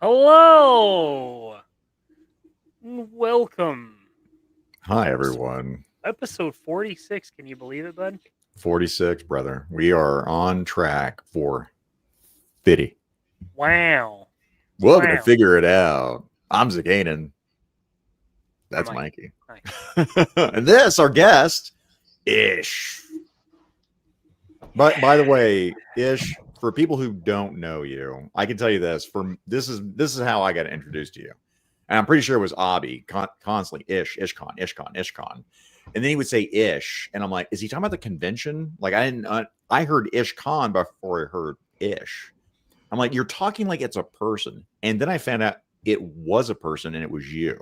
Hello! Welcome. Hi, everyone. Episode 46. Can you believe it, bud? 46, brother. We are on track for 50. Wow. Welcome to Figure It Out. I'm Zakainen. That's Mikey. And this, our guest, Ish. But by the way, Ish, for people who don't know you, I can tell you this. This is how I got introduced to you. And I'm pretty sure it was Abby constantly Ishcon. And then he would say Ish, and I'm like, is he talking about the convention? Like I heard Ishcon before I heard Ish. I'm like, you're talking like it's a person. And then I found out it was a person and it was you.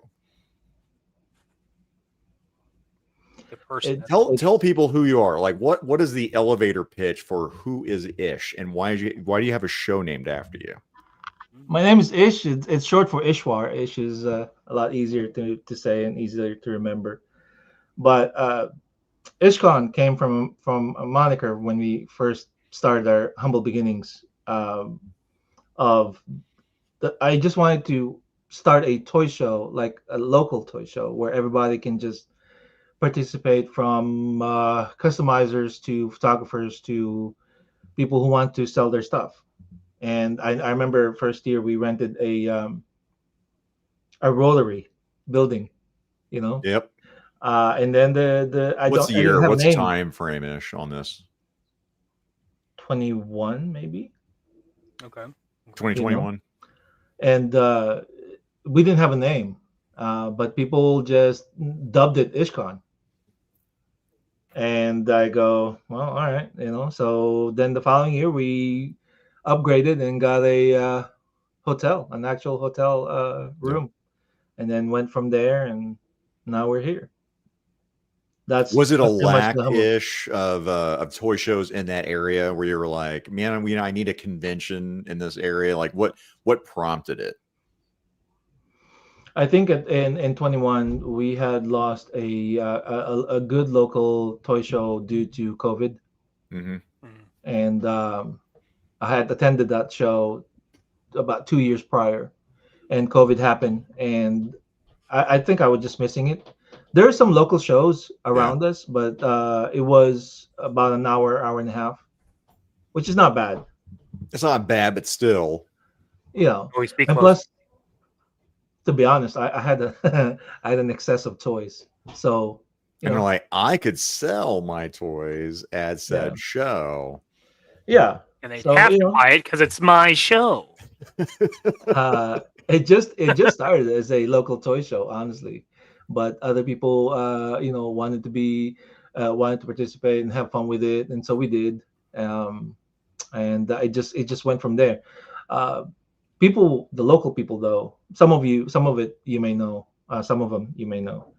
The person. Tell people who you are. Like what is the elevator pitch for who is Ish and why do you have a show named after you? My name is Ish. It's short for Ishwar. Ish is a lot easier to say and easier to remember. But Ishcon came from a moniker when we first started our humble beginnings. I just wanted to start a toy show, like a local toy show, where everybody can just participate, from customizers to photographers to people who want to sell their stuff. And I remember first year we rented a rollery building, you know. Yep. And then what's the time frame ish on this? 21 maybe. Okay. 2021. You know? And we didn't have a name, but people just dubbed it Ishcon. And I go, well, all right, you know. So then the following year we upgraded and got a hotel, an actual hotel room, yep. And then went from there, and now we're here. Was it a lack-ish of toy shows in that area where you were like, man, I need a convention in this area? Like what prompted it? I think in 21 we had lost a good local toy show due to COVID. Mm-hmm. And I had attended that show about 2 years prior, and COVID happened, and I think I was just missing it. There are some local shows around us, but it was about an hour and a half, which is not bad. It's not bad, but still, you know. And plus, to be honest, I had I had an excess of toys, so you know, like I could sell my toys at said show. Yeah, and they have to buy it because it's my show. It just started as a local toy show, honestly, but other people, wanted to participate and have fun with it, and so we did, and it just went from there. The local people, though, some of it you may know, some of them you may know.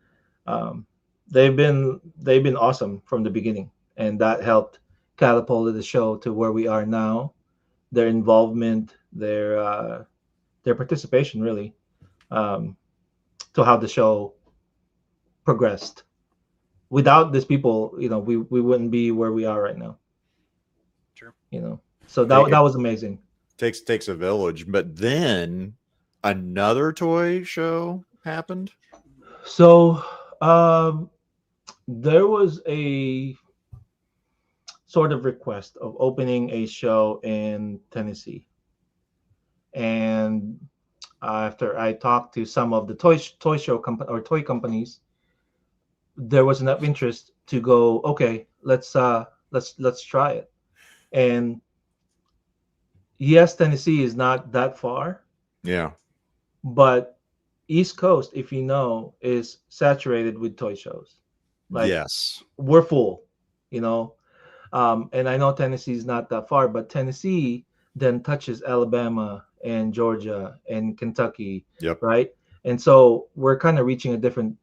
They've been awesome from the beginning, and that helped catapult the show to where we are now. Their involvement, their participation, really, to how the show progressed. Without these people, we wouldn't be where we are right now. Sure. So that was amazing. Takes a village. But then another toy show happened. So there was a sort of request of opening a show in Tennessee, and after I talked to some of the toy companies, there was enough interest to go, okay, let's try it. And yes, Tennessee is not that far. Yeah. But East Coast, if you know, is saturated with toy shows. Like, yes. We're full, and I know Tennessee is not that far, but Tennessee then touches Alabama and Georgia and Kentucky. Yep. Right? And so we're kind of reaching a different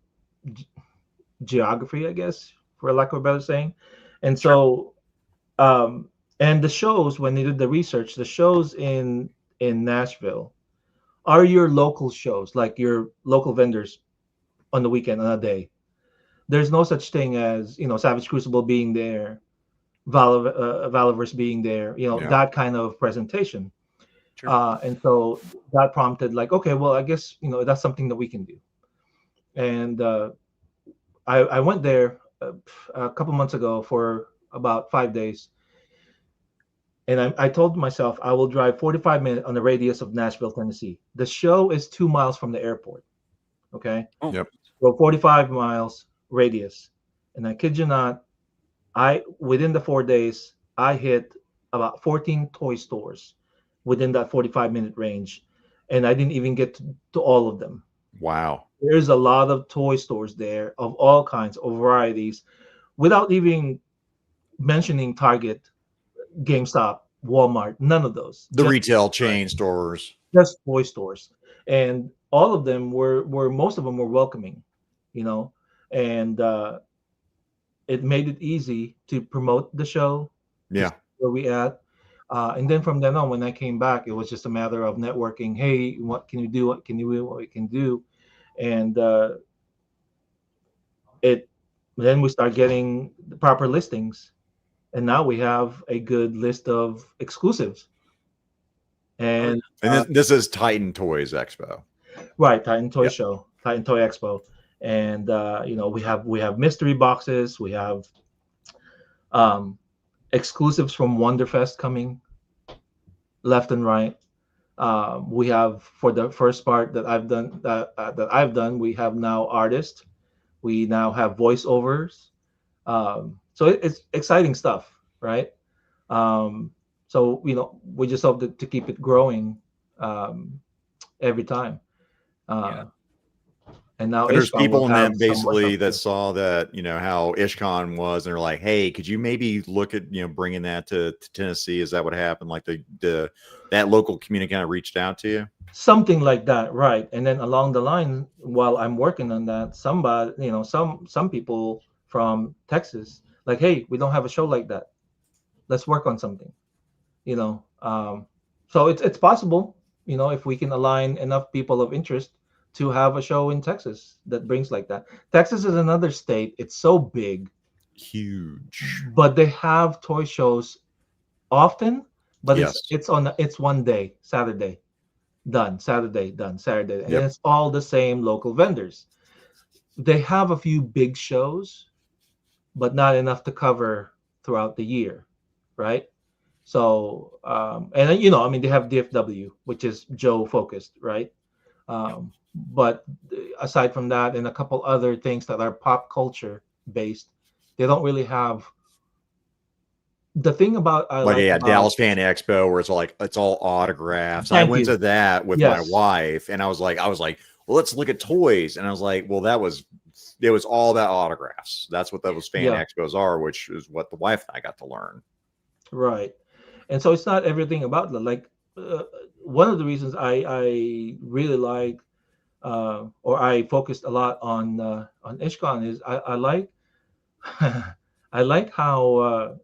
geography, I guess, for lack of a better saying. And so and the shows, when they did the research, the shows in Nashville are your local shows, like your local vendors on the weekend, on a day. There's no such thing as, Savage Crucible being there, Valaverse being there, that kind of presentation. Sure. And so that prompted like, okay, well, I guess that's something that we can do. And I went there a couple months ago for about 5 days. And I told myself I will drive 45 minutes on the radius of Nashville, Tennessee. The show is 2 miles from the airport. Okay. Oh. Yep. So 45 miles radius. And I kid you not, within the 4 days, I hit about 14 toy stores within that 45-minute range. And I didn't even get to all of them. Wow. There's a lot of toy stores there of all kinds of varieties, without even mentioning Target, GameStop, Walmart, none of those. The Just retail chain stores. Just toy stores. And all of them were most of them were welcoming, and it made it easy to promote the show. Yeah. Where we at. And then from then on, when I came back, it was just a matter of networking. Hey, what can you do? What can you do? What we can do? And then we start getting the proper listings. And now we have a good list of exclusives. And this is Titan Toys Expo. Right, Titan Toy Show, Titan Toy Expo. And we have mystery boxes, we have exclusives from Wonderfest coming left and right. We have, for the first part that I've done, we have now artists, we now have voiceovers. So it's exciting stuff, right? So we just hope to keep it growing every time. And now there's people in that basically that saw that how IshCon was, and they're like, hey, could you maybe look at bringing that to Tennessee? Is that what happened? Like that local community kind of reached out to you? Something like that, right? And then along the line, while I'm working on that, somebody, some people from Texas, like, hey, we don't have a show like that. Let's work on something, So it's possible, if we can align enough people of interest to have a show in Texas that brings like that. Texas is another state. It's so big, huge, but they have toy shows often. But yes. it's one day, Saturday, done. Saturday, done. Saturday, and Yep. it's all the same local vendors. They have a few big shows, but not enough to cover throughout the year, right? So, and they have DFW, which is Joe focused, right? But aside from that, and a couple other things that are pop culture based, they don't really have. The thing about Dallas Fan Expo, where it's all autographs. I went to that with my wife, and I was like, well, let's look at toys, and I was like, well, it was all about autographs. That's what those fan expos are, which is what the wife and I got to learn. Right, and so it's not everything about one of the reasons I really like, or I focused a lot on IshCon is I like I like how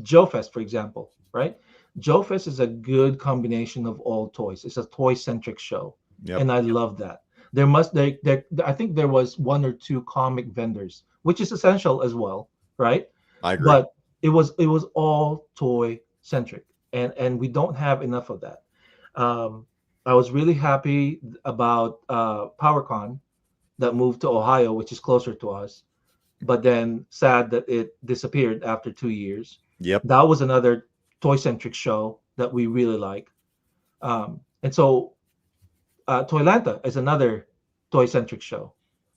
Joe Fest, for example, right? Joe Fest is a good combination of all toys. It's a toy-centric show, and I love that. I think there was 1 or 2 comic vendors, which is essential as well, right? I agree. But it was all toy-centric, and we don't have enough of that. I was really happy about PowerCon that moved to Ohio, which is closer to us, but then sad that it disappeared after 2 years. Yep. That was another toy-centric show that we really like. And so Toylanta is another toy-centric show,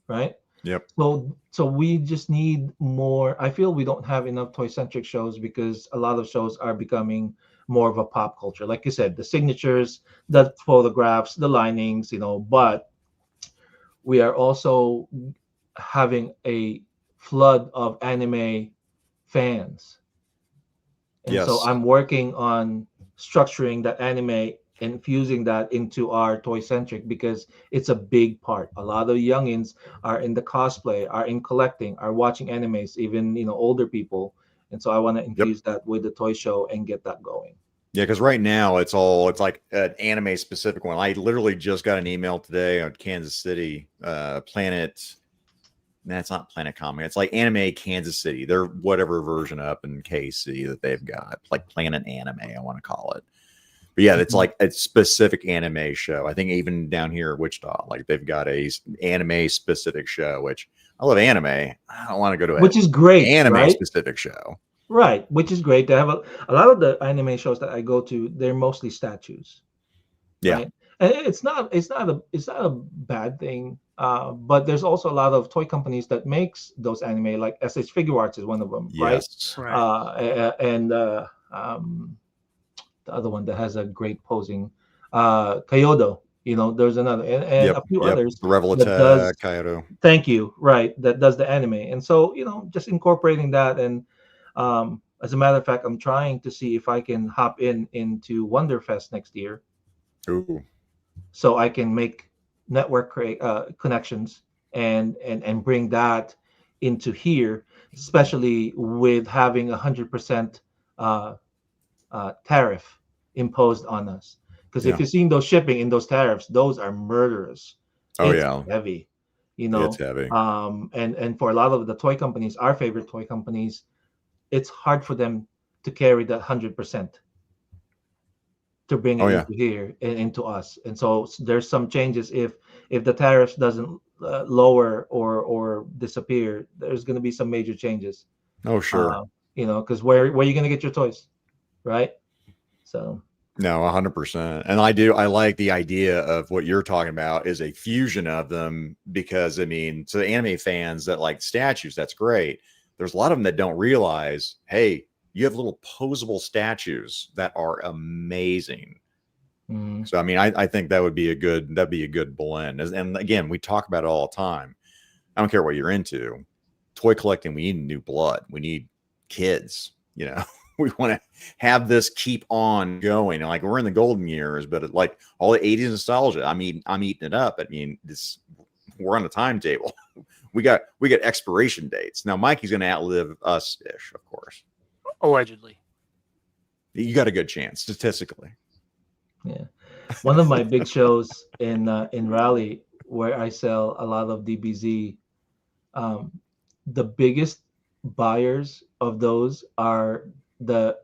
right? Yep. So we just need more. I feel we don't have enough toy-centric shows because a lot of shows are becoming more of a pop culture. Like you said, the signatures, the photographs, the linings, but we are also having a flood of anime fans. And so I'm working on structuring that anime, infusing that into our toy-centric, because it's a big part. A lot of youngins are in the cosplay, are in collecting, are watching animes, even older people. And so I want to infuse that with the toy show and get that going. Yeah, because right now it's like an anime specific one. I literally just got an email today on Kansas City, Planet. That's not Planet Comic. It's like Anime Kansas City. They're whatever version up in KC that they've got, like Planet Anime, I want to call it. But yeah, it's like a specific anime show. I think even down here at Wichita, like they've got a anime specific show, which I love anime. I don't want to go to which is great, anime right? specific show. Right, which is great. They have a lot of the anime shows that I go to. They're mostly statues. Yeah, right? And it's not a bad thing. But there's also a lot of toy companies that makes those anime, like SH Figure Arts is one of them, right? yes, And the other one that has a great posing, Kyoto. There's another, and a few others. Revelata, Kyoto. Thank you. Right, that does the anime, and so just incorporating that, and as a matter of fact, I'm trying to see if I can hop into Wonderfest next year. Ooh. So I can make network connections and bring that into here, especially with having 100% tariff imposed on us. Because if you're seeing those shipping in those tariffs, those are murderous. Oh, it's heavy. It's heavy. And for a lot of the toy companies, our favorite toy companies, it's hard for them to carry that 100%. To bring it into here and into us, and so there's some changes. If the tariffs doesn't lower or disappear, there's going to be some major changes. Oh, sure. Because where are you going to get your toys, right? So no, 100%. And I like the idea of what you're talking about is a fusion of them, because I mean, to the anime fans that like statues, that's great. There's a lot of them that don't realize, hey, you have little posable statues that are amazing. So I mean, I think that'd be a good blend. And again, we talk about it all the time. I don't care what you're into. Toy collecting, we need new blood. We need kids. We want to have this keep on going. Like we're in the golden years, but like all the 80s nostalgia. I'm eating it up. I mean, we're on a timetable. We got expiration dates. Now Mikey's going to outlive us, Ish, of course. Allegedly. You got a good chance statistically. Yeah. One of my big shows in Raleigh, where I sell a lot of DBZ, the biggest buyers of those are the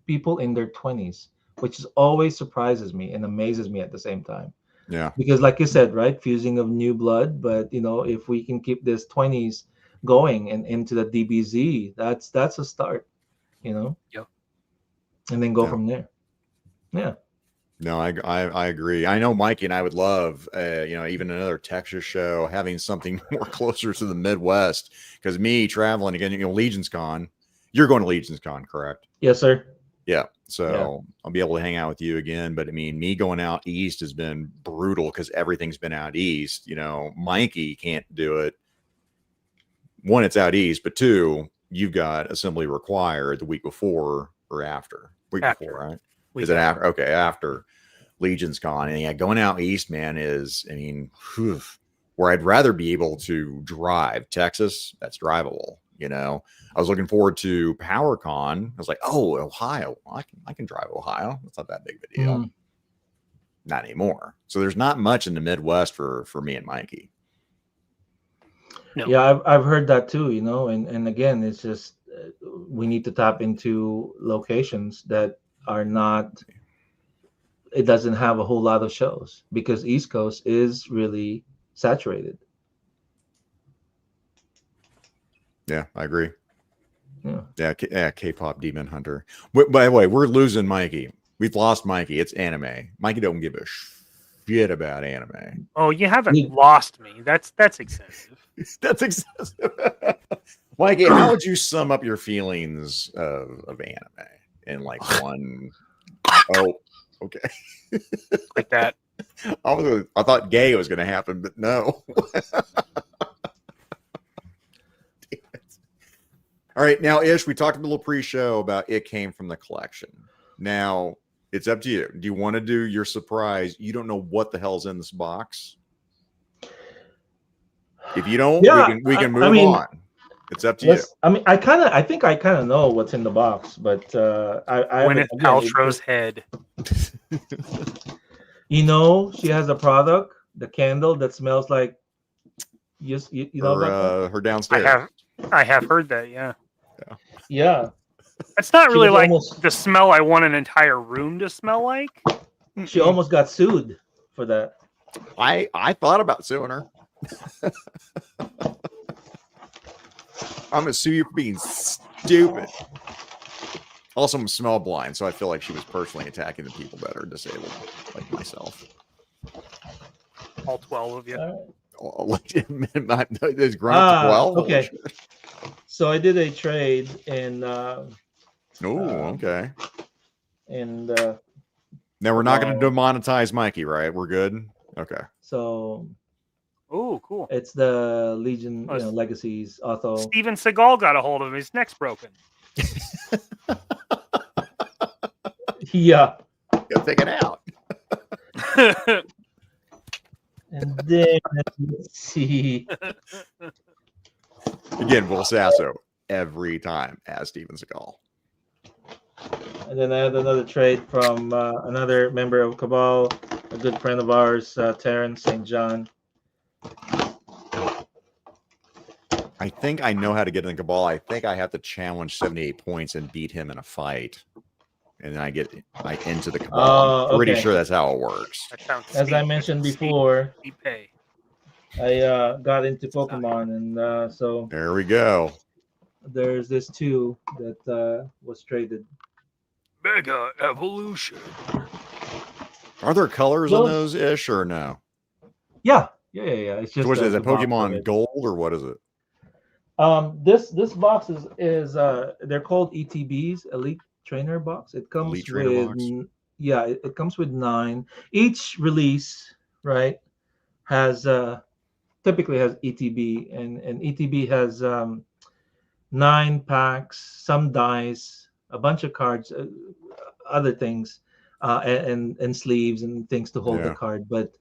people in their 20s, which always surprises me and amazes me at the same time. Yeah. Because like you said, right, fusing of new blood, but if we can keep this 20s going and into the DBZ, that's a start. Yep. And then go from there. Yeah. No, I agree. I know Mikey and I would love, even another Texas show, having something more closer to the Midwest. Because me traveling again, Legion's Con, you're going to Legion's Con, correct? Yes, sir. Yeah. So I'll be able to hang out with you again. But I mean, me going out east has been brutal because everything's been out east. Mikey can't do it. One, it's out east, but two, you've got assembly required the week before or after. Before, right? Is it after? Okay, after Legion's Con. And yeah, going out east, man, where I'd rather be able to drive. Texas, that's drivable. I was looking forward to PowerCon. I was like, oh, Ohio. Well, I can drive Ohio. That's not that big of a deal. Not anymore. So there's not much in the Midwest for me and Mikey. No. Yeah, I've heard that too, and again, it's just we need to tap into locations that are not, it doesn't have a whole lot of shows, because East Coast is really saturated. Yeah, I agree. Yeah, K-pop Demon Hunter. By the way, we're losing Mikey. We've lost Mikey. It's anime. Mikey don't give a shit about anime. Oh, you haven't lost me. That's excessive. That's excessive. Mikey, how would you sum up your feelings of anime in like one? Oh, okay. Like that. I thought gay was going to happen, but no. All right, now Ish, we talked a little pre-show about it came from the collection. Now it's up to you. Do you want to do your surprise? You don't know what the hell's in this box. If you don't, we can move on. It's up to you. I think I kind of know what's in the box, but Gwyneth Paltrow's head. She has a product, the candle that smells like you know her downstairs. I have heard that. Yeah. Yeah. That's not really like almost, the smell I want an entire room to smell like. she almost got sued for that. I thought about suing her. I'm gonna sue you for being stupid. Also, I'm smell blind, so I feel like she was personally attacking the people that are disabled, like myself. All 12 of you. Oh, like, it's grown up to 12. Okay. So I did a trade in. Okay. And now we're not going to demonetize Mikey, right? We're good. Okay. So. Oh, cool. It's the Legion, Legacies. Auto. Steven Seagal got a hold of him. His neck's broken. Yeah. Go take it out. And then let's see. Again, Will Sasso every time as Steven Seagal. And then I had another trade from another member of Cabal, a good friend of ours, Terrence St. John. I think I know how to get in the Cabal. I think I have to challenge 78 points and beat him in a fight. And then I get into the Cabal. I'm pretty sure that's how it works. As I mentioned before, I got into Pokemon, and so there we go. There's this too that was traded. Mega Evolution. Are there colors on those ish or no? Yeah. It's just so what is it? Pokemon Gold or what is it? This box is they're called ETBs, Elite Trainer Box. It comes with it comes with 9. Each release, right, has typically has ETB, and ETB has 9 packs, some dice, a bunch of cards, other things, and sleeves and things to hold the card. But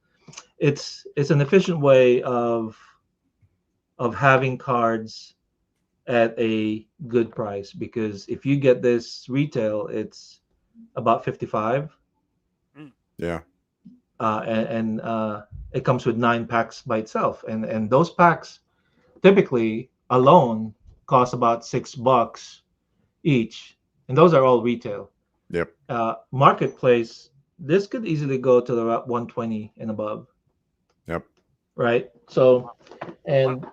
it's an efficient way of having cards at a good price, because if you get this retail, it's about 55. Yeah. And it comes with 9 packs by itself, and those packs typically alone cost about $6 each, and those are all retail. Yep. Marketplace, this could easily go to about 120 and above. Yep. Right. So, and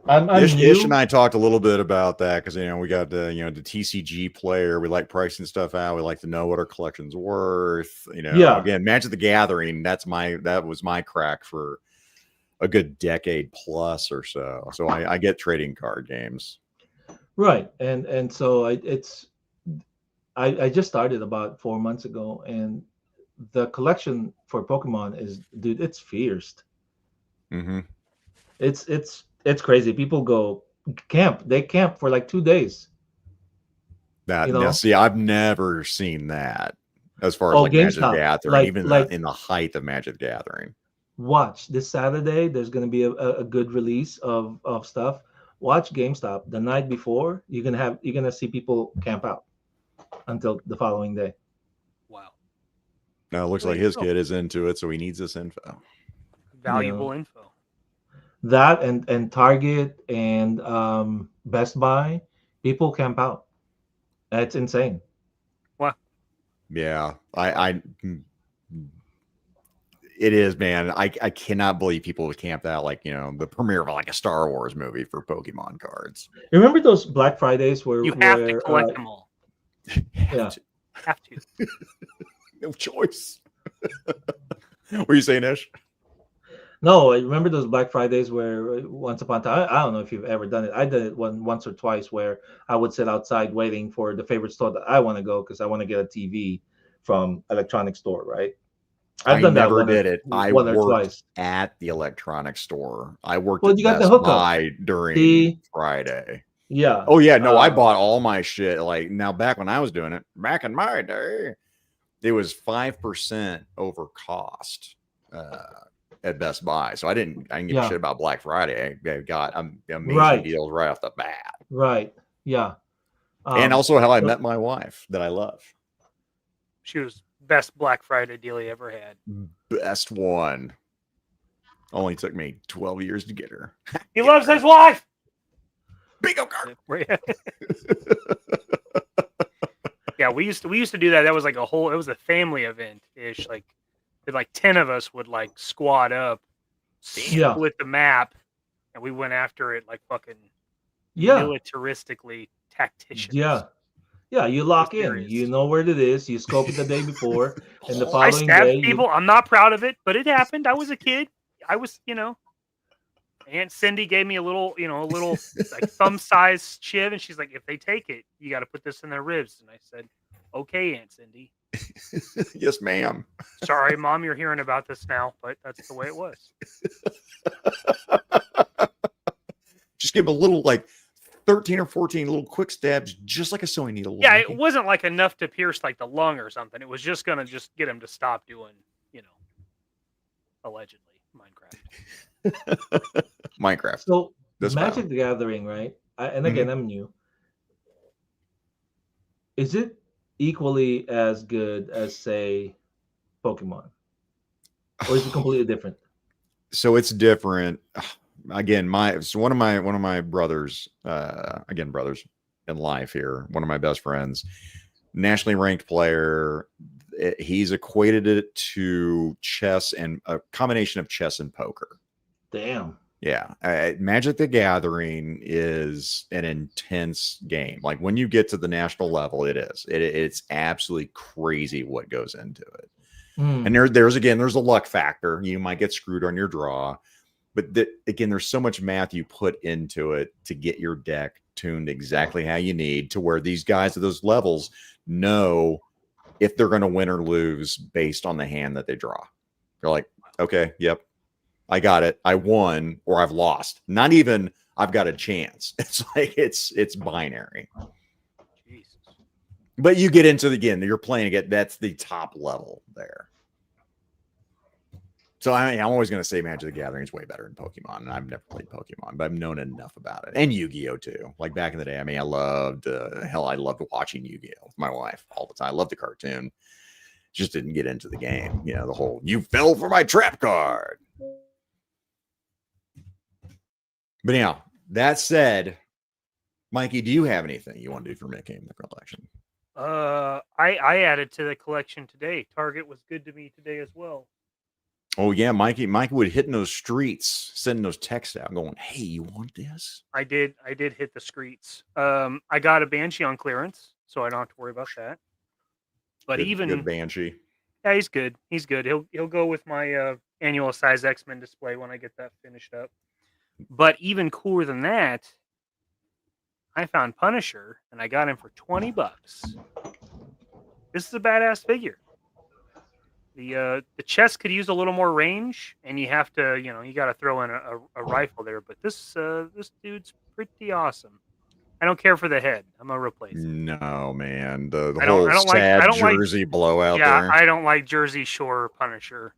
I'm Ish and I talked a little bit about that because we got the the TCG player. We like pricing stuff out. We like to know what our collection's worth. Again, Magic the Gathering. That was my crack for a good decade plus or so. So I get trading card games. Right, and so I just started about 4 months ago, and the collection for Pokemon is, dude, it's fierce. Mm-hmm. It's crazy. People go camp. They camp for like 2 days. See, I've never seen that as far as like Magic the Gathering, even in the height of Magic the Gathering. Watch this Saturday. There's going to be a good release of stuff. Watch GameStop the night before. You're gonna see people camp out until the following day. Wow. Now it looks like his kid is into it, so he needs this info. Valuable info. That and Target and Best Buy, people camp out. That's insane. What? Yeah, it is, man. I cannot believe people would camp out like the premiere of like a Star Wars movie for Pokemon cards. Remember those Black Fridays where you have to collect them all? Have to. No choice. What are you saying, Ish? No, I remember those Black Fridays where once upon a time, I don't know if you've ever done it. I did it once or twice where I would sit outside waiting for the favorite store that I want to go because I want to get a TV from electronics store, right? I never did it. I worked at the electronics store. I worked at Best Buy during Friday. Yeah. Oh yeah, no, I bought all my shit. Like now, back when I was doing it, back in my day, it was 5% over cost at Best Buy. So I didn't give a shit about Black Friday. I got amazing deals right off the bat. Right. Yeah. And also how I met my wife that I love. She was best Black Friday deal he ever had. Best one. Only took me 12 years to get her. He loves his wife. Bingo card. Yeah, we used to do that. That was like it was a family event ish. Like 10 of us would like squad up, Yeah. split the map, and we went after it like fucking Yeah. militaristically tacticians. Yeah. Yeah, you lock in. You know where it is. You scope it the day before, and the I following day, stabbed people. I'm not proud of it, but it happened. I was a kid. I was, Aunt Cindy gave me a little like thumb-sized shiv, and she's like, "If they take it, you got to put this in their ribs." And I said, "Okay, Aunt Cindy." Yes, ma'am. Sorry, Mom, you're hearing about this now, but that's the way it was. Just give a little, like 13 or 14 little quick stabs, just like a sewing needle. Yeah, it wasn't like enough to pierce like the lung or something. It was just gonna get him to stop doing, allegedly Minecraft. Minecraft. So This Magic the Gathering, right? And again, I'm new. Is it equally as good as, say, Pokemon, or is it completely different? So it's different. Again, one of my brothers, brothers in life here, one of my best friends, nationally ranked player. He's equated it to chess and a combination of chess and poker. Damn. Yeah. Magic the Gathering is an intense game. Like when you get to the national level, it's absolutely crazy what goes into it. And there's a luck factor. You might get screwed on your draw, but again, there's so much math you put into it to get your deck tuned exactly how you need, to where these guys at those levels know if they're going to win or lose based on the hand that they draw. They're like, okay, yep, I got it. I won or I've lost. Not even I've got a chance. It's like it's binary. Jesus. But you get into you're playing it. That's the top level there. So I'm always going to say Magic the Gathering is way better than Pokemon. And I've never played Pokemon, but I've known enough about it. And Yu-Gi-Oh too. Like back in the day, I loved watching Yu-Gi-Oh with my wife all the time. I loved the cartoon. Just didn't get into the game. The whole "you fell for my trap card." But anyhow, that said, Mikey, do you have anything you want to do for Mickey in the collection? I added to the collection today. Target was good to me today as well. Oh yeah, Mikey would hit in those streets, sending those texts out, going, "Hey, you want this?" I did hit the streets. I got a Banshee on clearance, so I don't have to worry about that. But good Banshee. Yeah, he's good. He's good. He'll go with my annual size X-Men display when I get that finished up. But even cooler than that, I found Punisher and I got him for $20. This is a badass figure. The chest could use a little more range, and you have to, you got to throw in a rifle there. But this dude's pretty awesome. I don't care for the head. I'm gonna replace it. No, man. The I whole don't sad like Jersey blowout there. Yeah, I don't like Jersey Shore Punisher.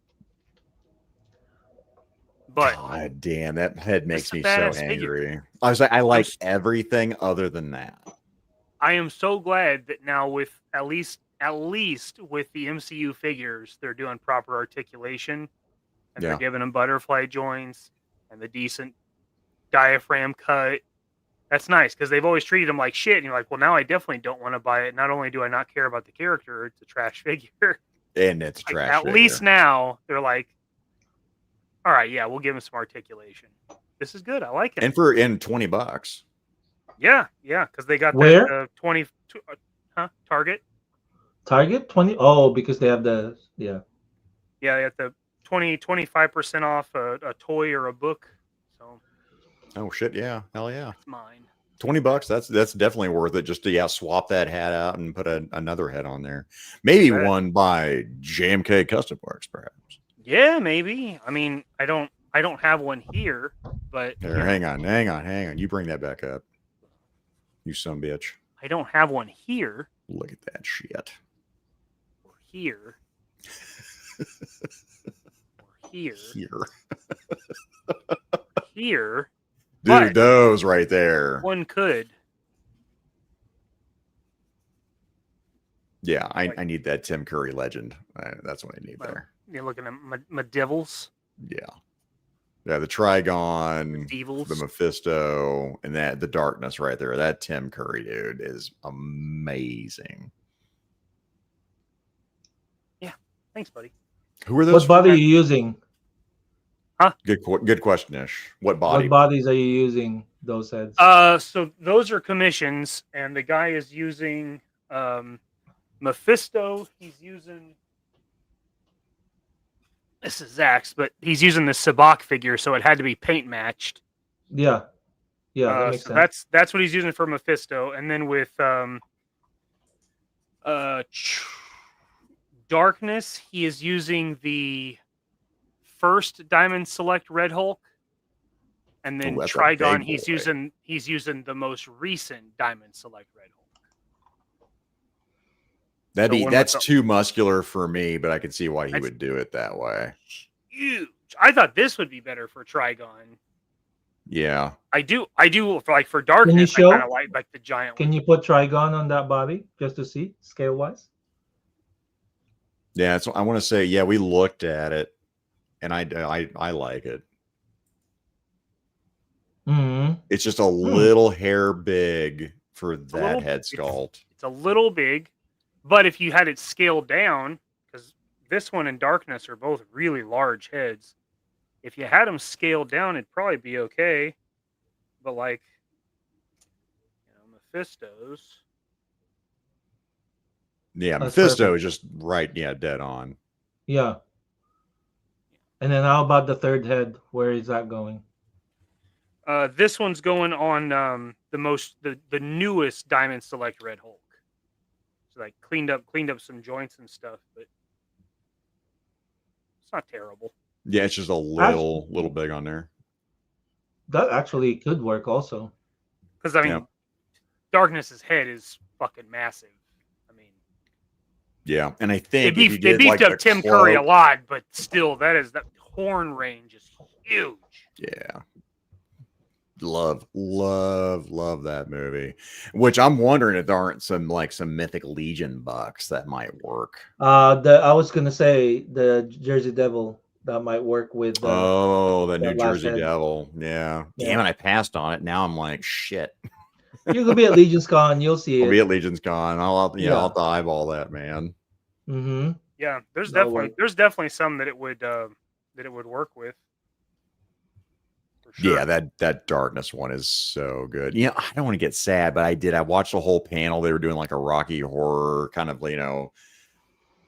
But God damn, that head makes me so angry. Figure. I was like, I like everything other than that. I am so glad that now with at least with the MCU figures, they're doing proper articulation, and they're giving them butterfly joints and the decent diaphragm cut. That's nice, because they've always treated them like shit, and you're like, well, now I definitely don't want to buy it. Not only do I not care about the character, it's a trash figure. And it's a trash figure. At least now they're like, all right, yeah, we'll give him some articulation. This is good. I like it. And for $20. Yeah, because they got Where? that 20 Target. Target 20. Oh, because they have the Yeah, at the 25% off a toy or a book. So. Oh shit! Yeah, hell yeah. It's mine. $20. That's definitely worth it. Just to swap that hat out and put another head on there. Maybe one by JMK Custom Works, perhaps. Yeah, maybe. I mean, I don't have one here, but here, hang on. You bring that back up. You son of a bitch. I don't have one here. Look at that shit. Or here. Or here. Here. Dude, those right there. One could. Yeah, I need that Tim Curry legend. That's what I need there. You're looking at my devils. Yeah, the Trigon, the Mephisto, and the darkness right there. That Tim Curry dude is amazing. Thanks, buddy. Who are those? What body are you using? Good question, Ish. What body? What bodies are you using? Those heads. So those are commissions, and the guy is using Mephisto. He's using. This is Zach's, but he's using the Sabak figure, so it had to be paint matched. Yeah, that makes so sense. That's what he's using for Mephisto, and then with Darkness, he is using the first Diamond Select Red Hulk, and then Trigon, he's using the most recent Diamond Select Red Hulk. That's too muscular for me, but I could see why he would do it that way. Huge. I thought this would be better for Trigon. Yeah, I do like for Darkness. I kind of like the giant. Can you put Trigon on that body just to see scale wise? Yeah, so I want to say, yeah, we looked at it, and I like it. Mm-hmm. It's just a little hair big for that head sculpt. It's a little big, but if you had it scaled down, because this one and Darkness are both really large heads, if you had them scaled down, it'd probably be okay. But like, Mephisto's. Yeah, Mephisto is just right. Yeah, dead on. Yeah. And then how about the third head? Where is that going? This one's going on the newest Diamond Select Red Hulk. So like cleaned up some joints and stuff, but it's not terrible. Yeah, it's just a little big on there. That actually could work also. Because I mean, Darkness's head is fucking massive. Yeah, and I think they beefed up Tim Curry a lot, but still, that horn range is huge. Yeah, love that movie. Which I'm wondering if there aren't some Mythic Legion bucks that might work. I was gonna say the Jersey Devil that might work with. The New Jersey Devil. Yeah. Damn it, I passed on it. Now I'm like, shit. You could be at Legion's Con. You'll see it. I'll be at Legion's Con. I'll have to eyeball that, man. Mm-hmm. Yeah, there's definitely some that it would work with. For sure. Yeah, that Darkness one is so good. I don't want to get sad, but I watched the whole panel. They were doing like a Rocky Horror kind of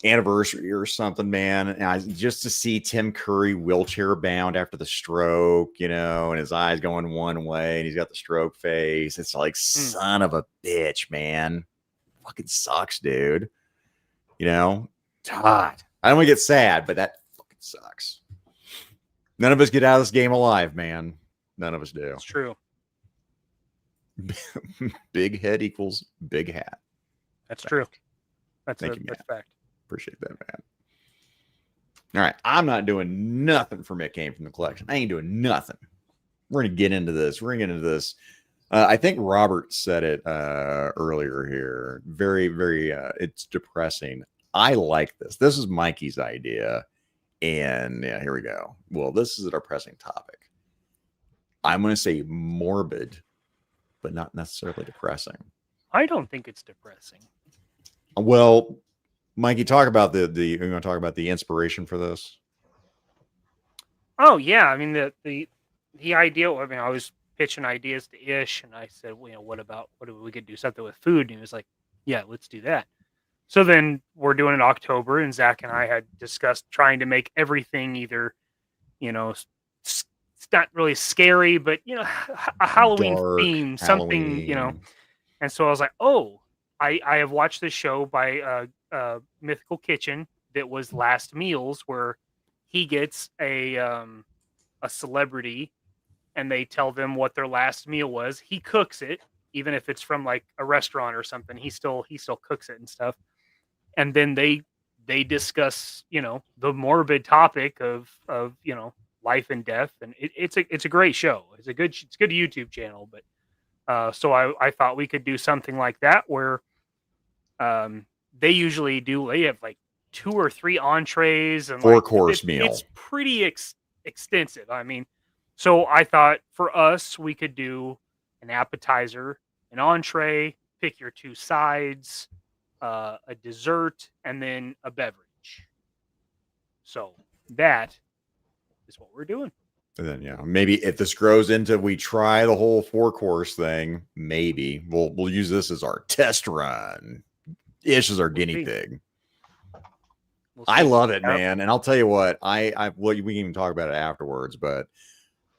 anniversary or something, man. And just to see Tim Curry wheelchair bound after the stroke, and his eyes going one way, and he's got the stroke face. It's like, son of a bitch, man. Fucking sucks, dude. God, I don't want to get sad, but that fucking sucks. None of us get out of this game alive, man. None of us do. It's true. Big head equals big hat. That's true. That's Thank you, that's fact. Appreciate that, man. All right. I'm not doing nothing for Mick Kane from the collection. I ain't doing nothing. We're going to get into this. I think Robert said it earlier here. Very, very, it's depressing. I like this. This is Mikey's idea. And yeah, here we go. Well, this is a depressing topic. I'm going to say morbid, but not necessarily depressing. I don't think it's depressing. Well, Mikey, talk about you're going to talk about the inspiration for this. Oh yeah, I mean the idea. I mean, I was pitching ideas to Ish, and I said, what if we could do something with food? And he was like, yeah, let's do that. So then we're doing it in October, and Zach and I had discussed trying to make everything either, it's not really scary, but a Halloween theme, something, And so I was like, oh, I have watched this show by Mythical Kitchen that was Last Meals, where he gets a celebrity and they tell them what their last meal was. He cooks it, even if it's from like a restaurant or something. He still cooks it and stuff. And then they discuss, the morbid topic of life and death. And it's a great show. It's a good YouTube channel. But so I thought we could do something like that where they usually they have like 2 or 3 entrees and 4-course meal. It's pretty extensive. I mean, so I thought for us, we could do an appetizer, an entree, pick your 2 sides, a dessert, and then a beverage. So that is what we're doing. And then maybe if this grows into we try the whole 4-course thing, maybe we'll use this as our test run. Ish is our guinea pig. I love it, man. And I'll tell you what, we can even talk about it afterwards, but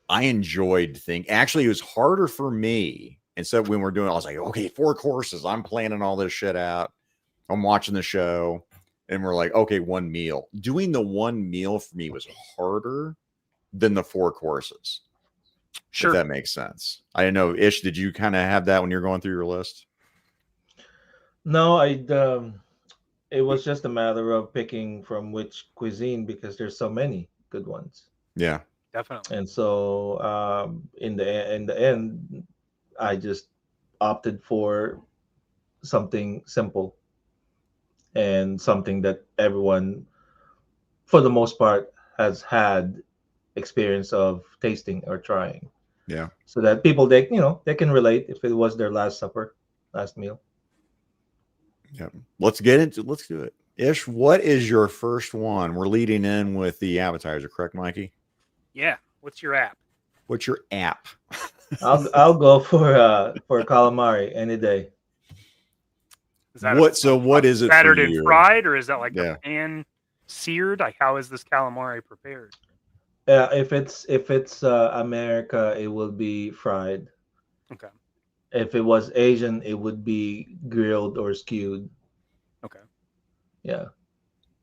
I enjoyed actually it was harder for me. Instead when we're doing, I was like, okay, 4 courses. I'm planning all this shit out. I'm watching the show and we're like, okay, 1 meal. Doing the 1 meal for me was harder than the 4 courses. Sure. If that makes sense. I don't know. Ish, did you kind of have that when you're going through your list? No, it was just a matter of picking from which cuisine because there's so many good ones. Yeah, definitely. And so in the end, I just opted for something simple and something that everyone, for the most part, has had experience of tasting or trying. Yeah. So that people they can relate if it was their last meal. Yep. Let's do it. Ish, what is your first one? We're leading in with the appetizer, correct, Mikey? Yeah. What's your app? What's your app? I'll go for calamari any day. Is that what is it battered for and you? Fried, or is that like a pan seared? Like how is this calamari prepared? If it's America, it will be fried. Okay. If it was Asian, it would be grilled or stewed. Okay. Yeah.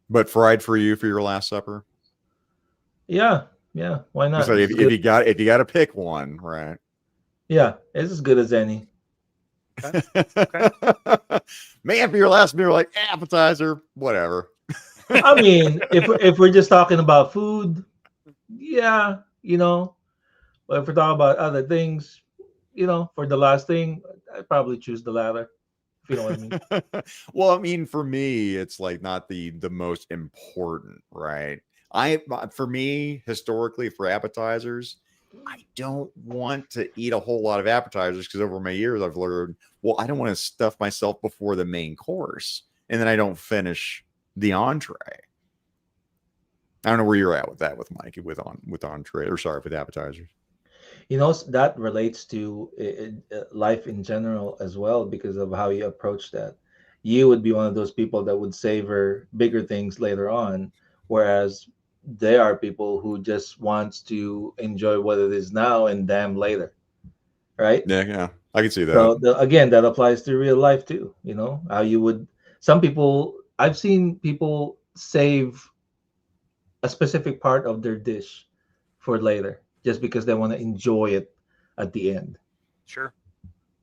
But fried for you for your Last Supper? Yeah. Why not? So if you got to pick one, right? Yeah, it's as good as any. Okay. Okay. Man, for your last meal, like appetizer, whatever. I mean, if we're just talking about food, yeah, but if we're talking about other things, for the last thing, I'd probably choose the latter. If you know what I mean. Well, I mean, for me, it's like not the most important, right? For me, historically, for appetizers, I don't want to eat a whole lot of appetizers because over my years, I've learned, well, I don't want to stuff myself before the main course, and then I don't finish the entree. I don't know where you're at with that, with Mikey, with entree, or sorry, with appetizers. That relates to life in general as well because of how you approach that. You would be one of those people that would savor bigger things later on, whereas there are people who just wants to enjoy what it is now and damn later, right? Yeah, I can see that. So again, that applies to real life too. How you would. Some people, I've seen people save a specific part of their dish for later, just because they want to enjoy it at the end. Sure.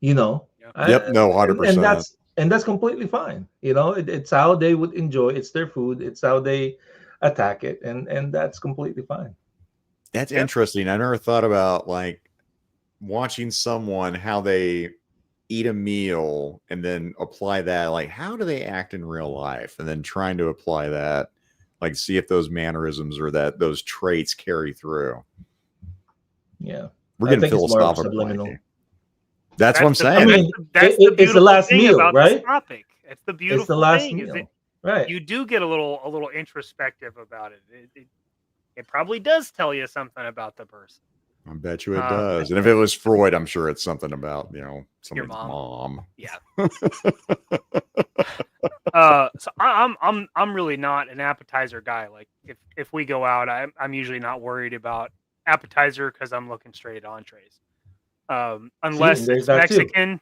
Yep. No, 100%. And that's completely fine. It's how they would enjoy. It's their food. It's how they attack it, and that's completely fine. That's interesting. I never thought about like watching someone how they eat a meal and then apply that. Like, how do they act in real life? And then trying to apply that, like, see if those mannerisms or those traits carry through. Yeah, we're getting philosophical. That's what I'm saying. I mean, it's the last meal, right? Topic. It's the beautiful. It's the last thing, meal, right? You do get a little introspective about it. It probably does tell you something about the person. I bet you it does. And if it was Freud, I'm sure it's something about somebody's mom. Yeah. So I'm really not an appetizer guy. Like if we go out, I'm usually not worried about appetizer because I'm looking straight at entrees. Unless it's Mexican,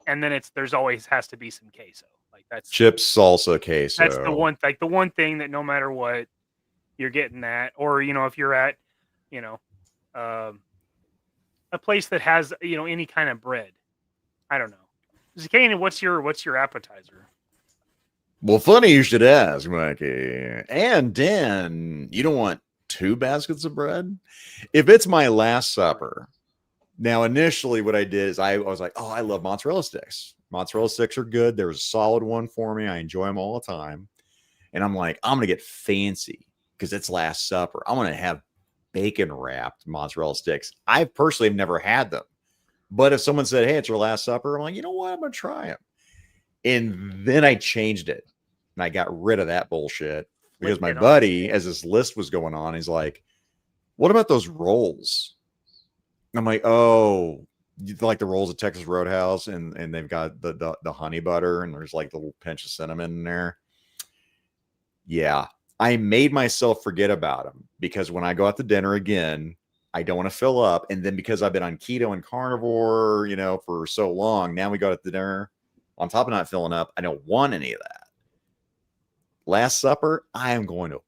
and then there's always has to be some queso. Like that's chips, salsa, queso. That's the one thing that no matter what you're getting that, or if you're at a place that has any kind of bread. I don't know. Zakainen, what's your appetizer? Well, funny you should ask, Mikey. And Dan, you don't want 2 baskets of bread? If it's my Last Supper. Now, initially, what I did is I was like, oh, I love mozzarella sticks. Mozzarella sticks are good. There's a solid one for me. I enjoy them all the time. And I'm like, I'm going to get fancy because it's Last Supper. I want to have bacon wrapped mozzarella sticks. I personally have never had them. But if someone said, hey, it's your Last Supper, I'm like, you know what? I'm going to try them. And then I changed it. And I got rid of that bullshit. because my buddy, as this list was going on, he's like, "What about those rolls?" I'm like, "Oh, like the rolls at Texas Roadhouse, and they've got the honey butter, and there's like the little pinch of cinnamon in there." Yeah, I made myself forget about them because when I go out to dinner again, I don't want to fill up, and then because I've been on keto and carnivore, for so long, now we go out to dinner. On top of not filling up, I don't want any of that. Last Supper, I am going to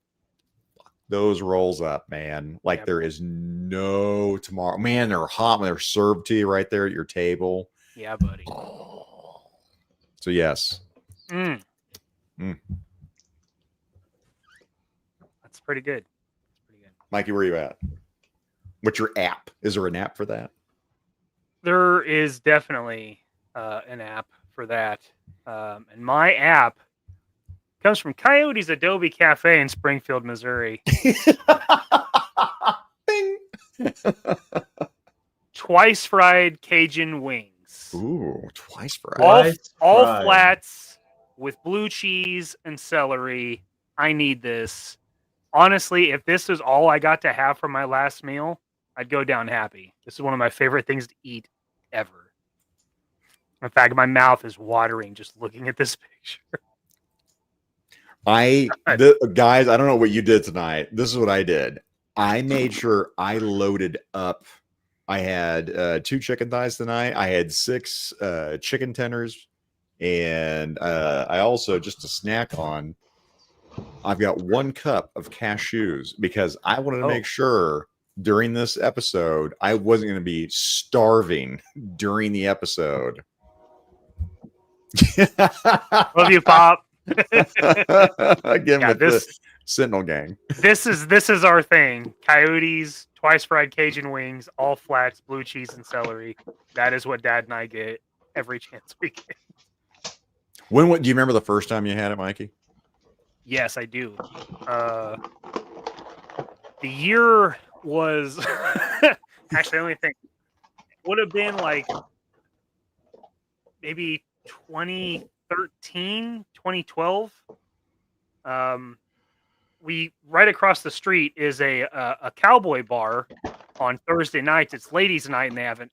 fuck those rolls up, man. Like there is no tomorrow. Man, they're hot when they're served to you right there at your table. Yeah, buddy. So yes. That's pretty good. Mikey, where are you at? What's your app? Is there an app for that? There is definitely an app for that. And my app comes from Coyote's Adobe Cafe in Springfield, Missouri. Bing. Twice fried Cajun wings. Ooh, twice fried. All flats with blue cheese and celery. I need this. Honestly, if this is all I got to have for my last meal, I'd go down happy. This is one of my favorite things to eat ever. In fact, my mouth is watering just looking at this picture. Guys, I don't know what you did tonight. This is what I did. I made sure I loaded up. I had 2 chicken thighs tonight. I had 6 chicken tenders. And I also, just to snack on, I've got 1 cup of cashews because I wanted to make sure during this episode, I wasn't going to be starving during the episode. Love you, Pop. Again, with the Sentinel gang. This is our thing. Coyotes, twice fried Cajun wings, all flats, blue cheese and celery. That is what Dad and I get every chance we get. Do you remember the first time you had it, Mikey? Yes, I do. The year was actually, I only think it would have been like maybe 2013, 2012. We right across the street is a cowboy bar on Thursday nights. It's ladies' night, and they have an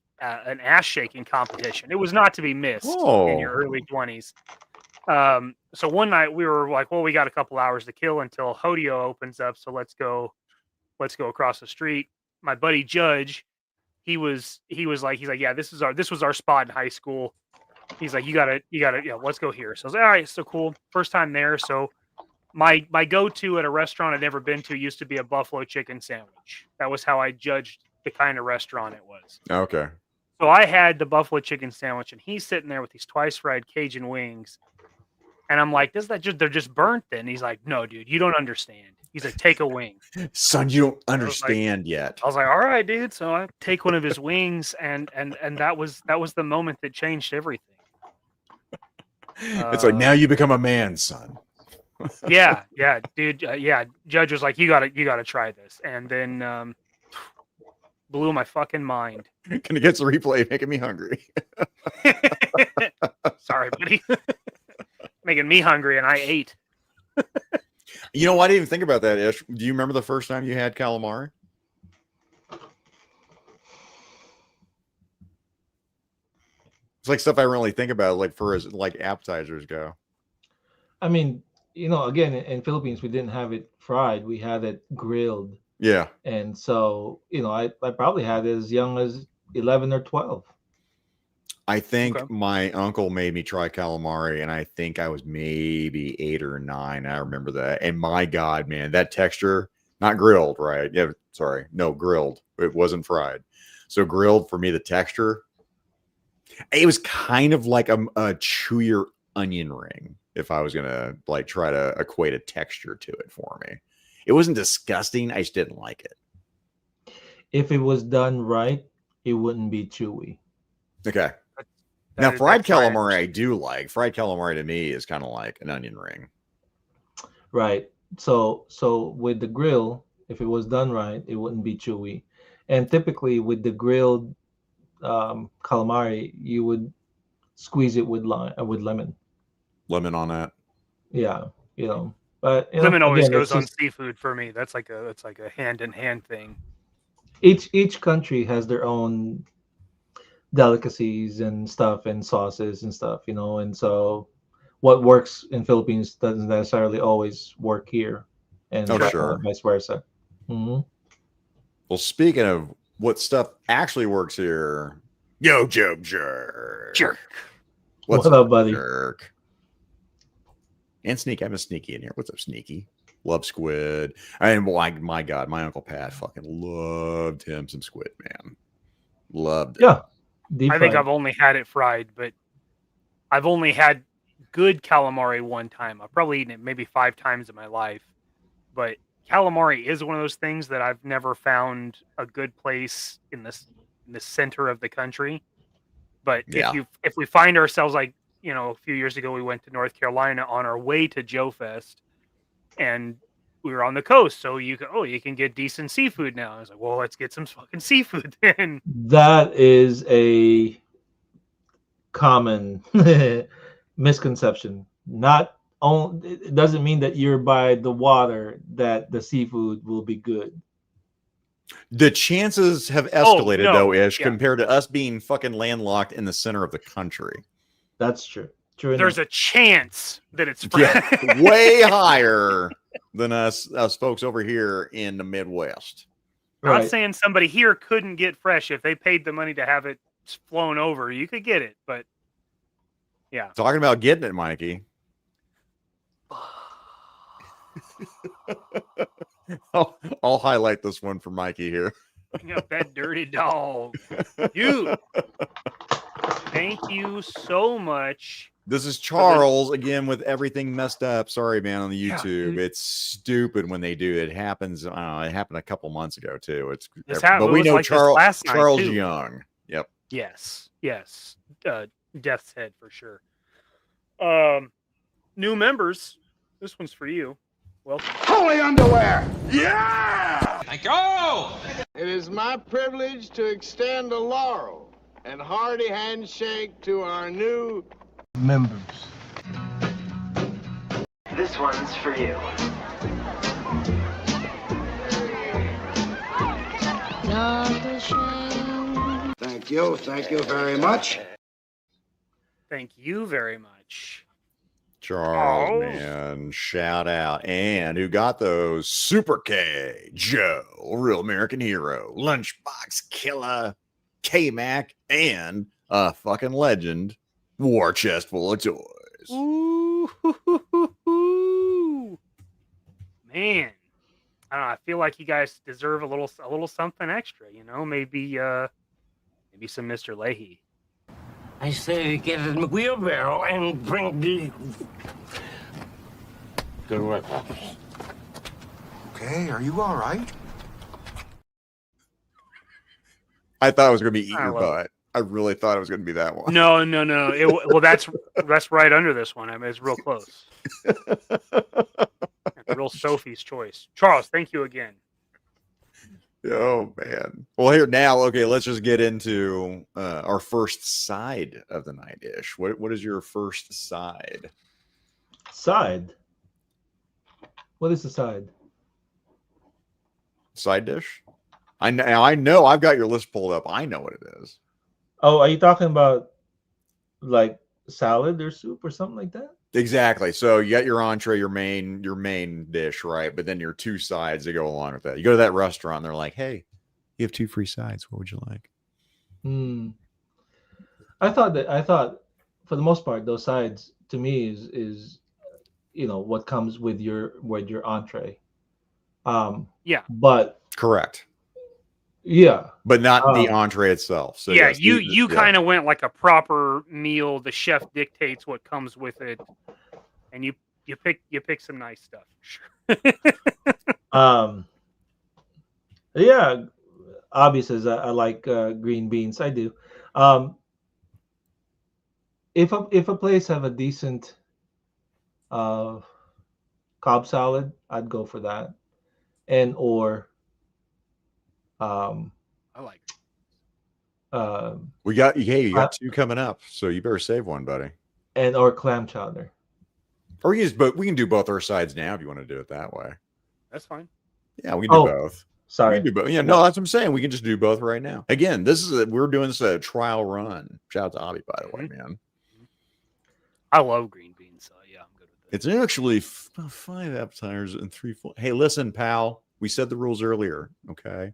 ass shaking competition. It was not to be missed in your early 20s. So one night we were like, well, we got a couple hours to kill until Hodeo opens up, so let's go across the street. My buddy Judge, he's like, yeah, this was our spot in high school. He's like, you gotta, yeah, let's go here. So I was like, all right, so cool. First time there. So my go-to at a restaurant I'd never been to used to be a buffalo chicken sandwich. That was how I judged the kind of restaurant it was. Okay. So I had the buffalo chicken sandwich, and he's sitting there with these twice fried Cajun wings. And I'm like, they're just burnt then? He's like, no, dude, you don't understand. He's like, take a wing. Son, you don't understand yet. I was like, all right, dude. So I take one of his wings, and that was the moment that changed everything. It's like, now you become a man, son. yeah, dude. Judge was like, you gotta try this. And then blew my fucking mind. Can it get the replay making me hungry? Sorry, buddy. Making me hungry, and I ate. You know, I didn't even think about that, Ish. Do you remember the first time you had calamari? It's like stuff I really think about, like for as like appetizers go. I mean, again, in Philippines, we didn't have it fried; we had it grilled. Yeah. And so, I probably had it as young as 11 or 12. I think my uncle made me try calamari, and I think I was maybe 8 or 9. I remember that. And my God, man, that texture, not grilled, right? Yeah, sorry. No, grilled. It wasn't fried. So grilled, for me, the texture, it was kind of like a chewier onion ring, if I was going to like try to equate a texture to it for me. It wasn't disgusting. I just didn't like it. If it was done right, it wouldn't be chewy. Okay. Now, fried calamari, I do like. Fried calamari to me is kind of like an onion ring. Right. So with the grill, if it was done right, it wouldn't be chewy. And typically with the grilled calamari, you would squeeze it with lemon. Lemon on that. Yeah. But lemon always again, goes on seafood for me. That's like a hand in hand thing. Each country has their own delicacies and stuff and sauces and stuff, and so what works in Philippines doesn't necessarily always work here, and sure. vice versa. Mm-hmm. Well, speaking of what stuff actually works here, yo, Joe Jerk. What's up, buddy? Jerk? And Sneaky. I'm a Sneaky in here. What's up, Sneaky? Love squid. I mean, my God, my Uncle Pat fucking loved him some squid, man. Loved it. Yeah. I think I've only had it fried, but I've only had good calamari one time. I've probably eaten it maybe 5 times in my life. But calamari is one of those things that I've never found a good place in the center of the country. But if we find ourselves like, a few years ago we went to North Carolina on our way to Joe Fest, and we were on the coast, so you can get decent seafood now. I was like, well, let's get some fucking seafood then. That is a common misconception. It doesn't mean that you're by the water that the seafood will be good. The chances have escalated though, Ish, compared to us being fucking landlocked in the center of the country. That's true. There's a chance that it's way higher than us folks over here in the Midwest. Right. Not saying somebody here couldn't get fresh if they paid the money to have it flown over. You could get it, but yeah. Talking about getting it, Mikey. I'll highlight this one for Mikey here. That dirty dog. You. Thank you so much. This is Charles again with everything messed up. Sorry, man, on the YouTube. Yeah, it's stupid when they do it. It happens. It happened a couple months ago too. But we know like Charles Young. Yep. Yes. Death's Head for sure. New members. This one's for you. Welcome. Holy underwear. Yeah. Thank you. It is my privilege to extend a laurel and hearty handshake to our new members. This one's for you. Thank you very much. Thank you very much. Charles, man, shout out. And who got those? Super K, Joe, Real American Hero, Lunchbox Killer, K-Mac, and a fucking legend, War Chest Full of Toys. Ooh, man, I don't know. I feel like you guys deserve a little something extra. Maybe some Mr. Leahy. I say get in the wheelbarrow and bring the records. Okay, are you all right? I thought it was going to be Eat Your Butt. I really thought it was going to be that one. No. Well, that's right under this one. I mean, it's real close. Real Sophie's choice. Charles, thank you again. Oh man. Well, here now. Okay, let's just get into our first side of the night. Ish. What is your first side? Side. What is the side? Side dish. I know. I've got your list pulled up. I know what it is. Oh, are you talking about like salad or soup or something like that? Exactly. So you got your entree, your main dish, right? But then your 2 sides that go along with that. You go to that restaurant, they're like, "Hey, you have 2 free sides. What would you like?" I thought for the most part, those sides to me is what comes with your entree. Yeah. But correct. Yeah. But not the entree itself. So yeah, yes, you kind of went like a proper meal. The chef dictates what comes with it, and you pick some nice stuff. Sure. Yeah, obviously I like green beans. I do. If a place have a decent Cobb salad, I'd go for that, or I like you got 2 coming up, so you better save one, buddy. Or clam chowder. Or we can do both our sides now if you want to do it that way. That's fine. Yeah, we can do both. Sorry. We can do both. Yeah, no, that's what I'm saying. We can just do both right now. Again, we're doing this a trial run. Shout out to Abby, by the way, man. I love green beans, so yeah, I'm good with It's actually 5 appetizers and 3 full. Hey, listen, pal. We said the rules earlier. Okay.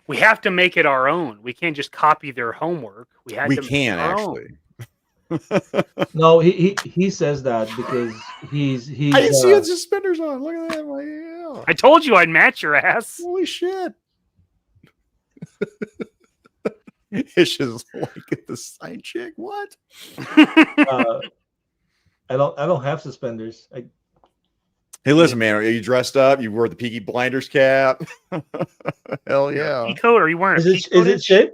We have to make it our own. We can't just copy their homework. We can actually. No, he says that because he's I didn't see his suspenders on. Look at that. Like, yeah. I told you I'd match your ass. Holy shit. Ish is like the side chick. What? I don't have suspenders. Hey, listen, man. Are you dressed up? You wore the Peaky Blinders cap. Hell yeah. Pea coat? Are you wearing a Is it shape?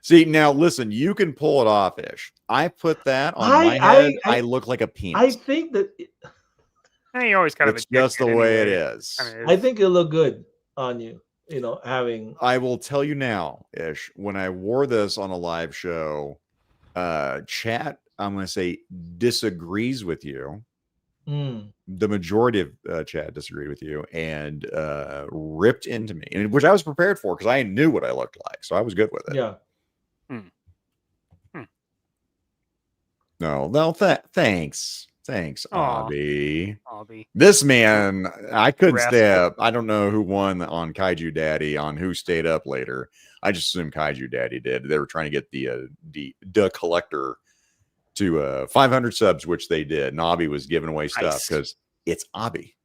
See, now listen, you can pull it off, Ish. I put that on my head. I look like a penis. I think that you always kind it's just the way it is. I think it'll look good on you. You know, having. I will tell you now, Ish. When I wore this on a live show, chat, I'm going to say disagrees with you. The majority of chat disagreed with you and ripped into me, which I was prepared for because I knew what I looked like, so I was good with it. Yeah. No, thanks, Abby. Abby. This man, I couldn't stay up. I don't know who won on Kaiju Daddy on who stayed up later. I just assumed Kaiju Daddy did. They were trying to get the collector to 500 subs, which they did. And Abby was giving away stuff because it's Abby.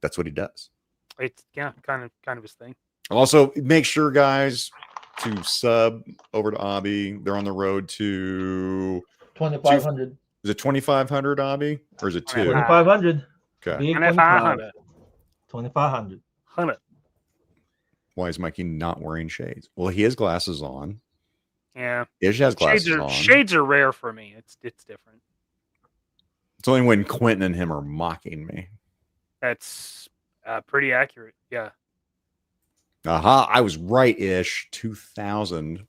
That's what he does. It's kind of his thing. Also, make sure, guys, to sub over to Abby. They're on the road to 2,500. Is it 2,500, Abby, or is it 2? 2,500. Okay. 2,500. 2,500. 100. Why is Mikey not wearing shades? Well, he has glasses on. Yeah. Ish has glasses on. Shades are rare for me. It's different. It's only when Quentin and him are mocking me. That's pretty accurate. Yeah. Aha! I was right. Ish 2,000.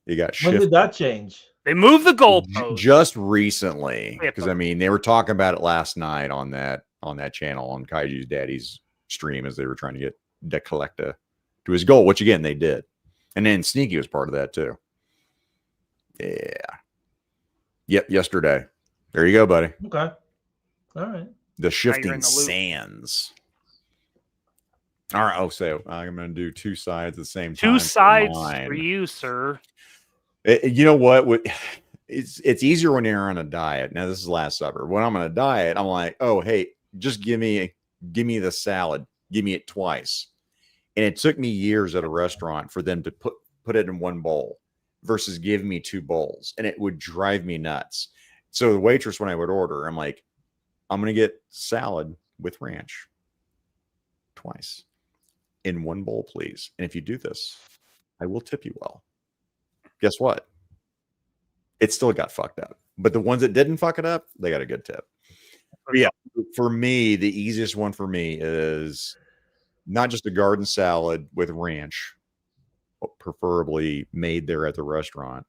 You got shifted. When did that change? They moved the goalpost just recently, because I mean they were talking about it last night on that channel on Kaiju's Daddy's stream as they were trying to get De Collecta to his goal, which again they did, and then Sneaky was part of that too. Yeah. Yep. Yesterday. There you go, buddy. Okay. All right. The shifting sands. All right. Oh, so I'm going to do 2 sides at the same time. 2 sides for you, sir. You know what? It's easier when you're on a diet. Now, this is Last Supper. When I'm on a diet, I'm like, oh, hey, just give me the salad. Give me it twice. And it took me years at a restaurant for them to put it in one bowl versus give me 2 bowls. And it would drive me nuts. So the waitress, when I would order, I'm like, I'm going to get salad with ranch twice in 1 bowl, please. And if you do this, I will tip you well. Guess what? It still got fucked up. But the ones that didn't fuck it up, they got a good tip. But yeah, for me, the easiest one for me is not just a garden salad with ranch, preferably made there at the restaurant.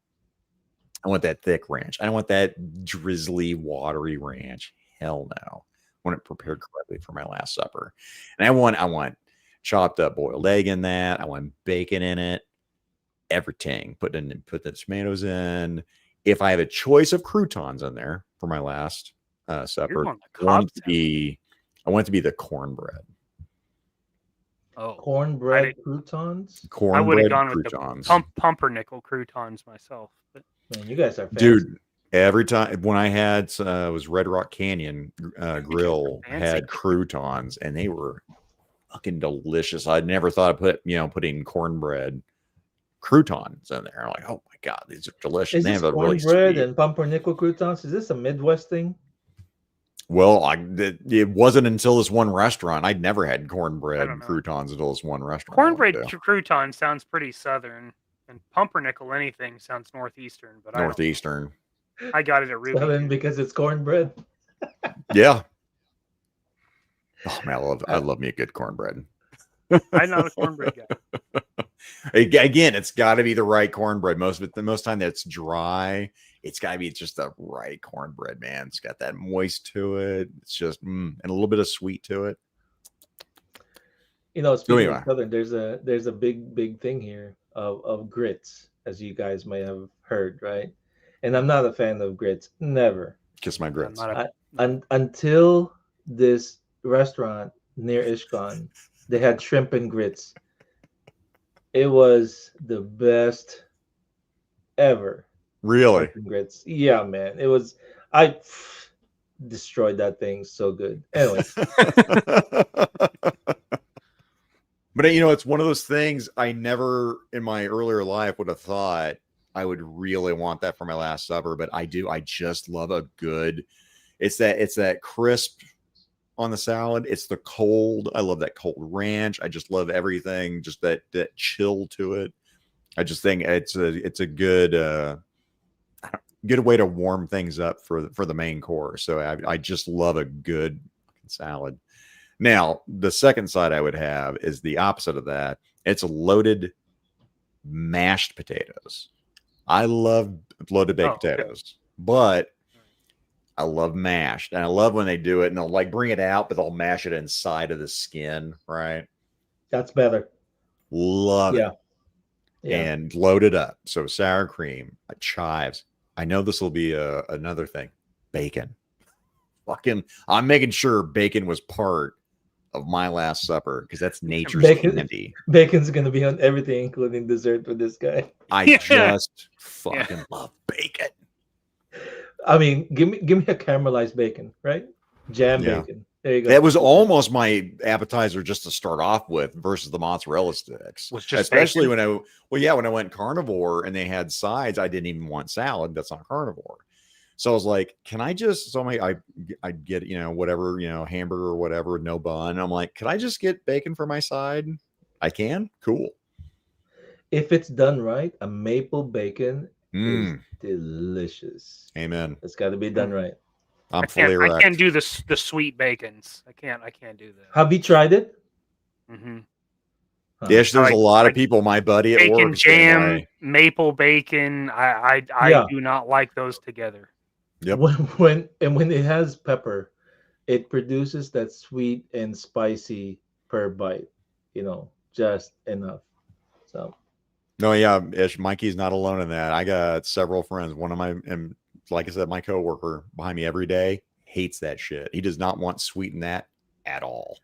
I want that thick ranch. I don't want that drizzly, watery ranch. Hell no. I want it prepared correctly for my Last Supper. And I want chopped up boiled egg in that. I want bacon in it. Everything. Put the tomatoes in. If I have a choice of croutons in there for my Last Supper, I want it to be the cornbread. Oh, cornbread croutons. I would have gone croutons. With the pumpernickel croutons myself. But man, you guys are fancy. Dude. Every time when I had was Red Rock Canyon Grill had croutons and they were fucking delicious. I'd never thought of putting cornbread croutons in there. I'm like, oh my god, these are delicious. Is this cornbread and pumpernickel croutons? Is this a Midwest thing? Well, it wasn't until this one restaurant. I'd never had cornbread croutons until this one restaurant. Cornbread crouton sounds pretty southern, and pumpernickel anything sounds northeastern. But northeastern. I got it at Ruby. Southern because it's cornbread. Yeah. Oh man, I love me a good cornbread. I'm not a cornbread guy. Again, it's got to be the right cornbread. Most time that's dry it's got to be just the right cornbread, man. It's got that moist to it. It's just and a little bit of sweet to it. You know, speaking of Southern, there's a big thing here of grits, as you guys may have heard, right? And I'm not a fan of grits. Never. Kiss my grits. Until this restaurant near Ishkan, they had shrimp and grits. It was the best ever. Really? Grits. Yeah, man. It was. I destroyed that thing so good. Anyway. But it's one of those things I never in my earlier life would have thought I would really want that for my Last Supper, but I do. I just love a good. It's that crisp on the salad. It's the cold. I love that cold ranch. I just love everything. Just that chill to it. I just think it's a good way to warm things up for the main course. So I just love a good salad. Now, the second side I would have is the opposite of that. It's loaded mashed potatoes. I love loaded baked potatoes, but I love mashed. And I love when they do it and they'll like bring it out, but they'll mash it inside of the skin, right? That's better. Love it. Yeah. And load it up. So sour cream, chives. I know this will be another thing. Bacon. I'm making sure bacon was part of my Last Supper because that's nature's candy. Bacon's gonna be on everything, including dessert for this guy. I just fucking love bacon. I mean, give me a caramelized bacon, right? Jam bacon. There you go. That was almost my appetizer just to start off with versus the mozzarella sticks. Especially bacon? when I went carnivore and they had sides, I didn't even want salad. That's not carnivore. So I was like, can I just, I get, whatever, hamburger or whatever, no bun. I'm like, can I just get bacon for my side? I can? Cool. If it's done right, a maple bacon is delicious. Amen. It's got to be done right. I can't do the sweet bacons. I can't do that. Have you tried it? Mm-hmm. There's a lot of people, my buddy at work. Bacon jam, maple bacon. I do not like those together. Yep. When it has pepper, it produces that sweet and spicy per bite. Just enough. So. No, yeah, Ish, Mikey's not alone in that. I got several friends. One of and like I said, my coworker behind me every day hates that shit. He does not want sweet in that at all.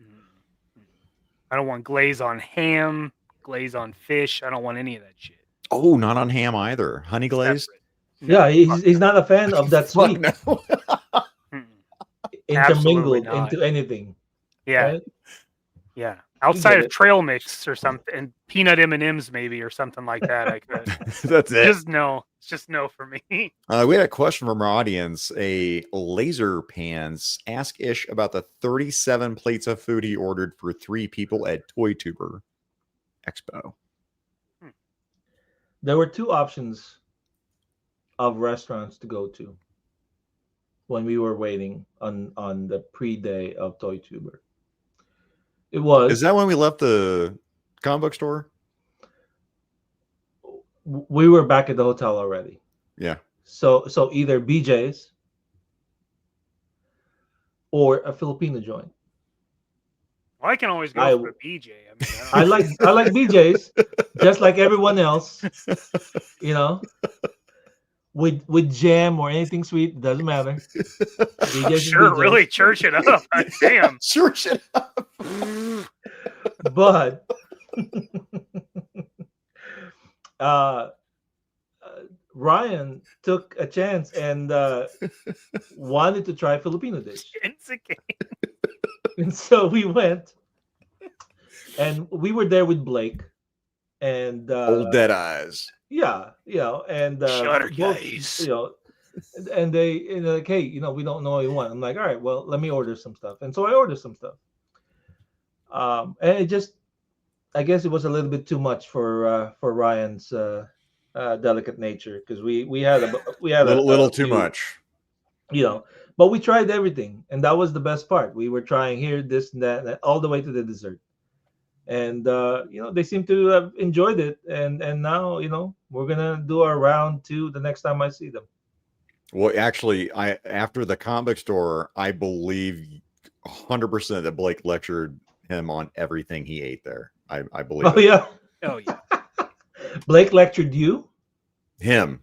I don't want glaze on ham, glaze on fish. I don't want any of that shit. Oh, not on ham either. Honey glazed. Yeah, he's not a fan of that sweet. No. Intermingled into anything. Yeah. Right? Yeah. Outside of trail mix or something, and peanut M&Ms maybe or something like that. I could. That's it. It's just no for me. We had a question from our audience. A laser pants ask Ish about the 37 plates of food he ordered for 3 people at ToyTuber Expo. There were 2 options of restaurants to go to when we were waiting on the pre-day of ToyTuber. Is that when we left the comic book store? We were back at the hotel already. Yeah. So either BJ's or a Filipino joint. Well, I can always go for a BJ. I like BJ's just like everyone else. With jam or anything sweet, doesn't matter. Sure, really church it up. Damn. Church it up. But Ryan took a chance and wanted to try Filipino dish. And so we went, and we were there with Blake and old dead eyes. Yeah, and Shutter guys. And they like, hey, we don't know what you want. I'm like, all right, well, let me order some stuff. And so I ordered some stuff. And it just, I guess it was a little bit too much for Ryan's delicate nature, because we had a little too much. But we tried everything, and that was the best part. We were trying here, this, and that, all the way to the dessert. And they seem to have enjoyed it, and now we're gonna do our round 2 the next time I see them. Well, actually, after the comic store, I believe 100% that Blake lectured him on everything he ate there. I believe. Oh yeah, Oh yeah. Blake lectured you. Him.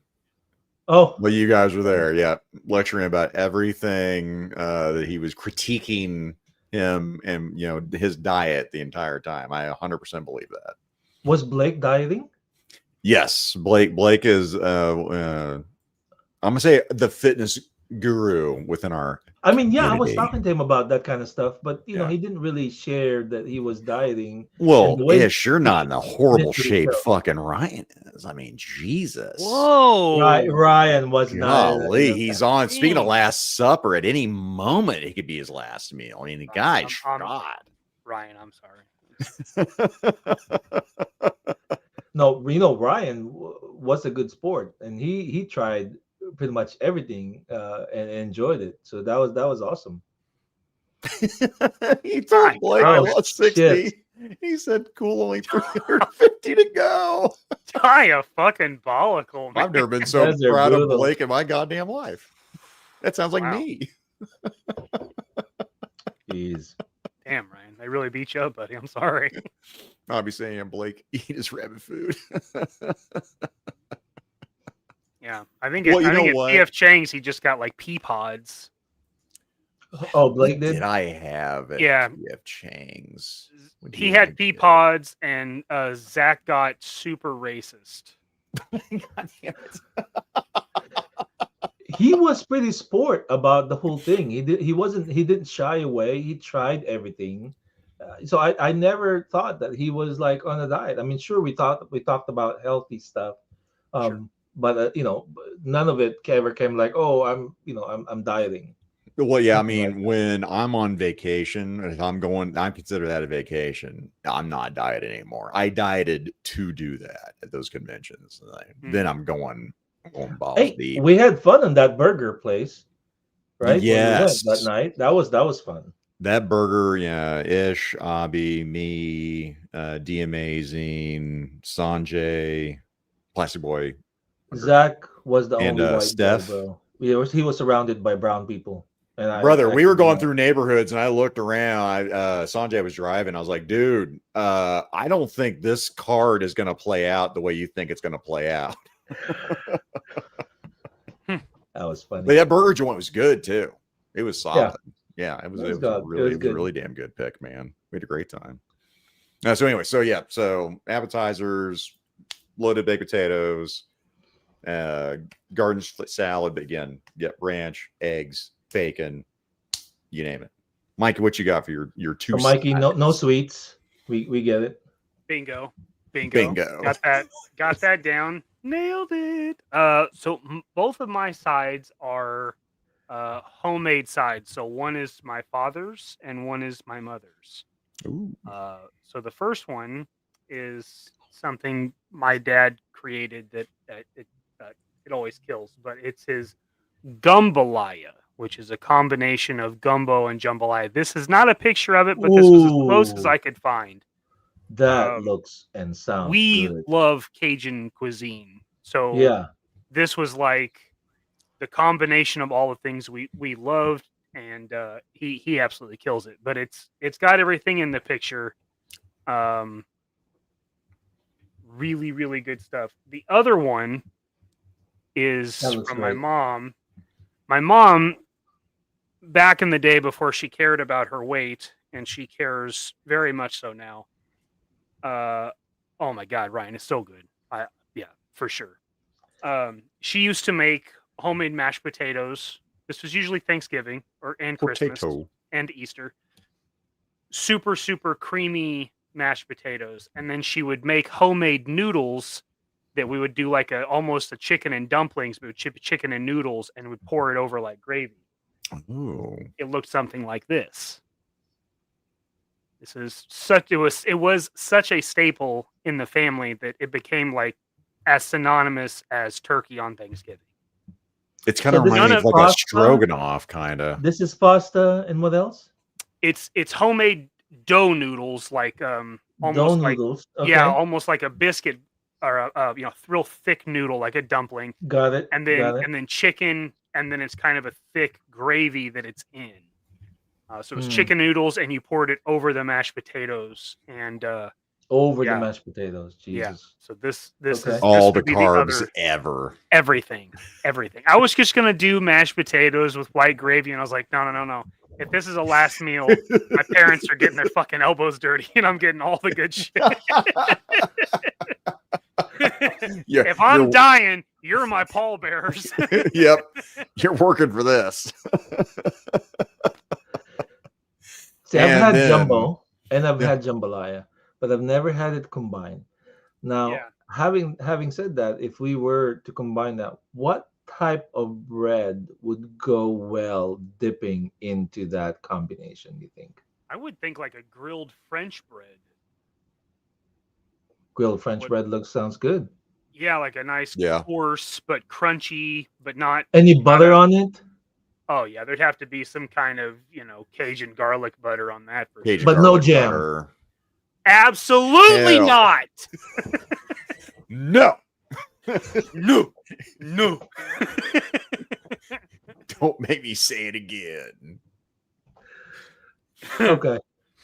Oh, Well, you guys were there, yeah, lecturing about everything that he was critiquing him and his diet the entire time. I 100% believe that. was Blake dieting? Yes, Blake is I'm gonna say the fitness guru within our I mean, yeah, I was community. talking to him about that kind of stuff, but Yeah. he didn't really share that he was dieting. Well, the way Ish, you're not in the horrible didn't really shape show. fucking Ryan is. I mean, Jesus. Whoa. Ryan was not. Golly, he's on. Speaking of Dang. Last Supper, at any moment it could be his last meal. I mean, the guy's shot. Ryan, I'm sorry. No, Ryan was a good sport, and he tried pretty much everything and enjoyed it. So that was awesome. He told Blake I Oh, lost 60. shit. He said, "Cool, only 350 to go." Diabolical, man. I've never been so Guys are proud of brutal. Blake in my goddamn life. That sounds like Wow. me. Jeez. Damn, Ryan. They really beat you up, buddy. I'm sorry. I'll be saying, Blake, eat his rabbit food. Yeah. I think Well, you I think know at what? PF Chang's he just got like pea pods. Oh, Blake did. Did I have it? Yeah. PF Chang's. What do He you had think pea it- pods, and Zach got super racist. God damn it. He was pretty sport about the whole thing. He didn't shy away. He tried everything. So I never thought that he was like on a diet. I mean, sure, we talked about healthy stuff, Sure. but none of it ever came like, oh, I'm dieting. Well, yeah, I Something like mean, when I'm on vacation, if I'm going, I consider that a vacation. I'm not dieting anymore. I dieted to do that at those conventions. Then I'm going balls Hey, deep. we had fun on that burger place, right? Yes. When we went that night. That was fun. That burger, yeah, Ish, Abby, me, D Amazing, Sanjay, Plastic Boy, Zach was the and, only white Steph. guy, bro. He was surrounded by brown people. And brother, we were could going not- through neighborhoods and I looked around. Sanjay was driving. I was like, dude, I don't think this card is going to play out the way you think it's going to play out. That was funny. But that burger joint was good too. It was solid. Yeah, it was It was a good. really damn good pick, man. We had a great time. So anyway, so appetizers, loaded baked potatoes, garden salad, but again, get ranch, eggs, bacon, you name it. Mikey, what you got for your two? So Mikey, no sides? sweets. We get it. Bingo. Got that down. Nailed it. So both of my sides are homemade sides. So one is my father's and one is my mother's. Ooh. So the first one is something my dad created that it always kills, but it's his gumbalaya, which is a combination of gumbo and jambalaya. This is not a picture of it, but this was as close as Ooh. I could find. That looks and sounds We good. love Cajun cuisine, so Yeah. this was like the combination of all the things we loved, and he absolutely kills it. But it's got everything in the picture. Really, really good stuff. The other one is That looks from my great. mom. My mom, back in the day before she cared about her weight, and she cares very much so now. Oh my God, Ryan, it's so good. Yeah, for sure. She used to make homemade mashed potatoes. This was usually Thanksgiving and Christmas and Easter. Super, super creamy mashed potatoes. And then she would make homemade noodles that we would do like almost a chicken and dumplings, but chicken and noodles, and would pour it over like gravy. Ooh. It looked something like this. It was such a staple in the family that it became like as synonymous as turkey on Thanksgiving. It's kind of So this reminds me is of like a pasta? stroganoff, kind of. This is pasta and what else? It's homemade dough noodles, like Dough almost like noodles. Okay. yeah, almost like a biscuit or a real thick noodle, like a dumpling. Got it. And Got it. then chicken and then it's kind of a thick gravy that it's in. So it's chicken noodles, and you poured it over the mashed potatoes, and over the mashed potatoes. Jesus. Yeah. So this is all this the carbs ever. Everything. I was just gonna do mashed potatoes with white gravy, and I was like, no. If this is a last meal, my parents are getting their fucking elbows dirty, and I'm getting all the good shit. If I'm dying, you're my pallbearers. Yep, you're working for this. See, I've had jumbo and I've had jambalaya, but I've never had it combined. Now, having said that, if we were to combine that, what type of bread would go well dipping into that combination, you think? I would think like a grilled French bread. Grilled French bread sounds good. Yeah, like a nice coarse but crunchy, but not any butter on it. Oh yeah, there'd have to be some kind of Cajun garlic butter on that, but no jam. Butter. Absolutely not. No. No. Don't make me say it again. Okay.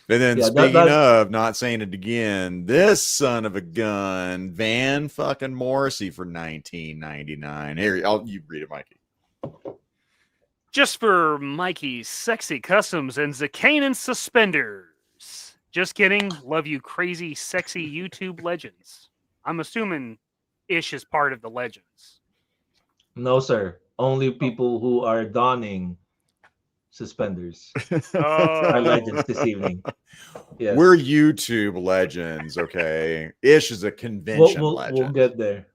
And then speaking of not saying it again, this son of a gun, Van fucking Morrissey for $19.99. Here, you read it, Mikey. Just for Mikey's sexy customs and Zakainen suspenders. Just kidding. Love you, crazy, sexy YouTube legends. I'm assuming Ish is part of the legends. No, sir. Only people who are donning suspenders are legends this evening. Yes. We're YouTube legends, okay? Ish is a convention legend. We'll get there.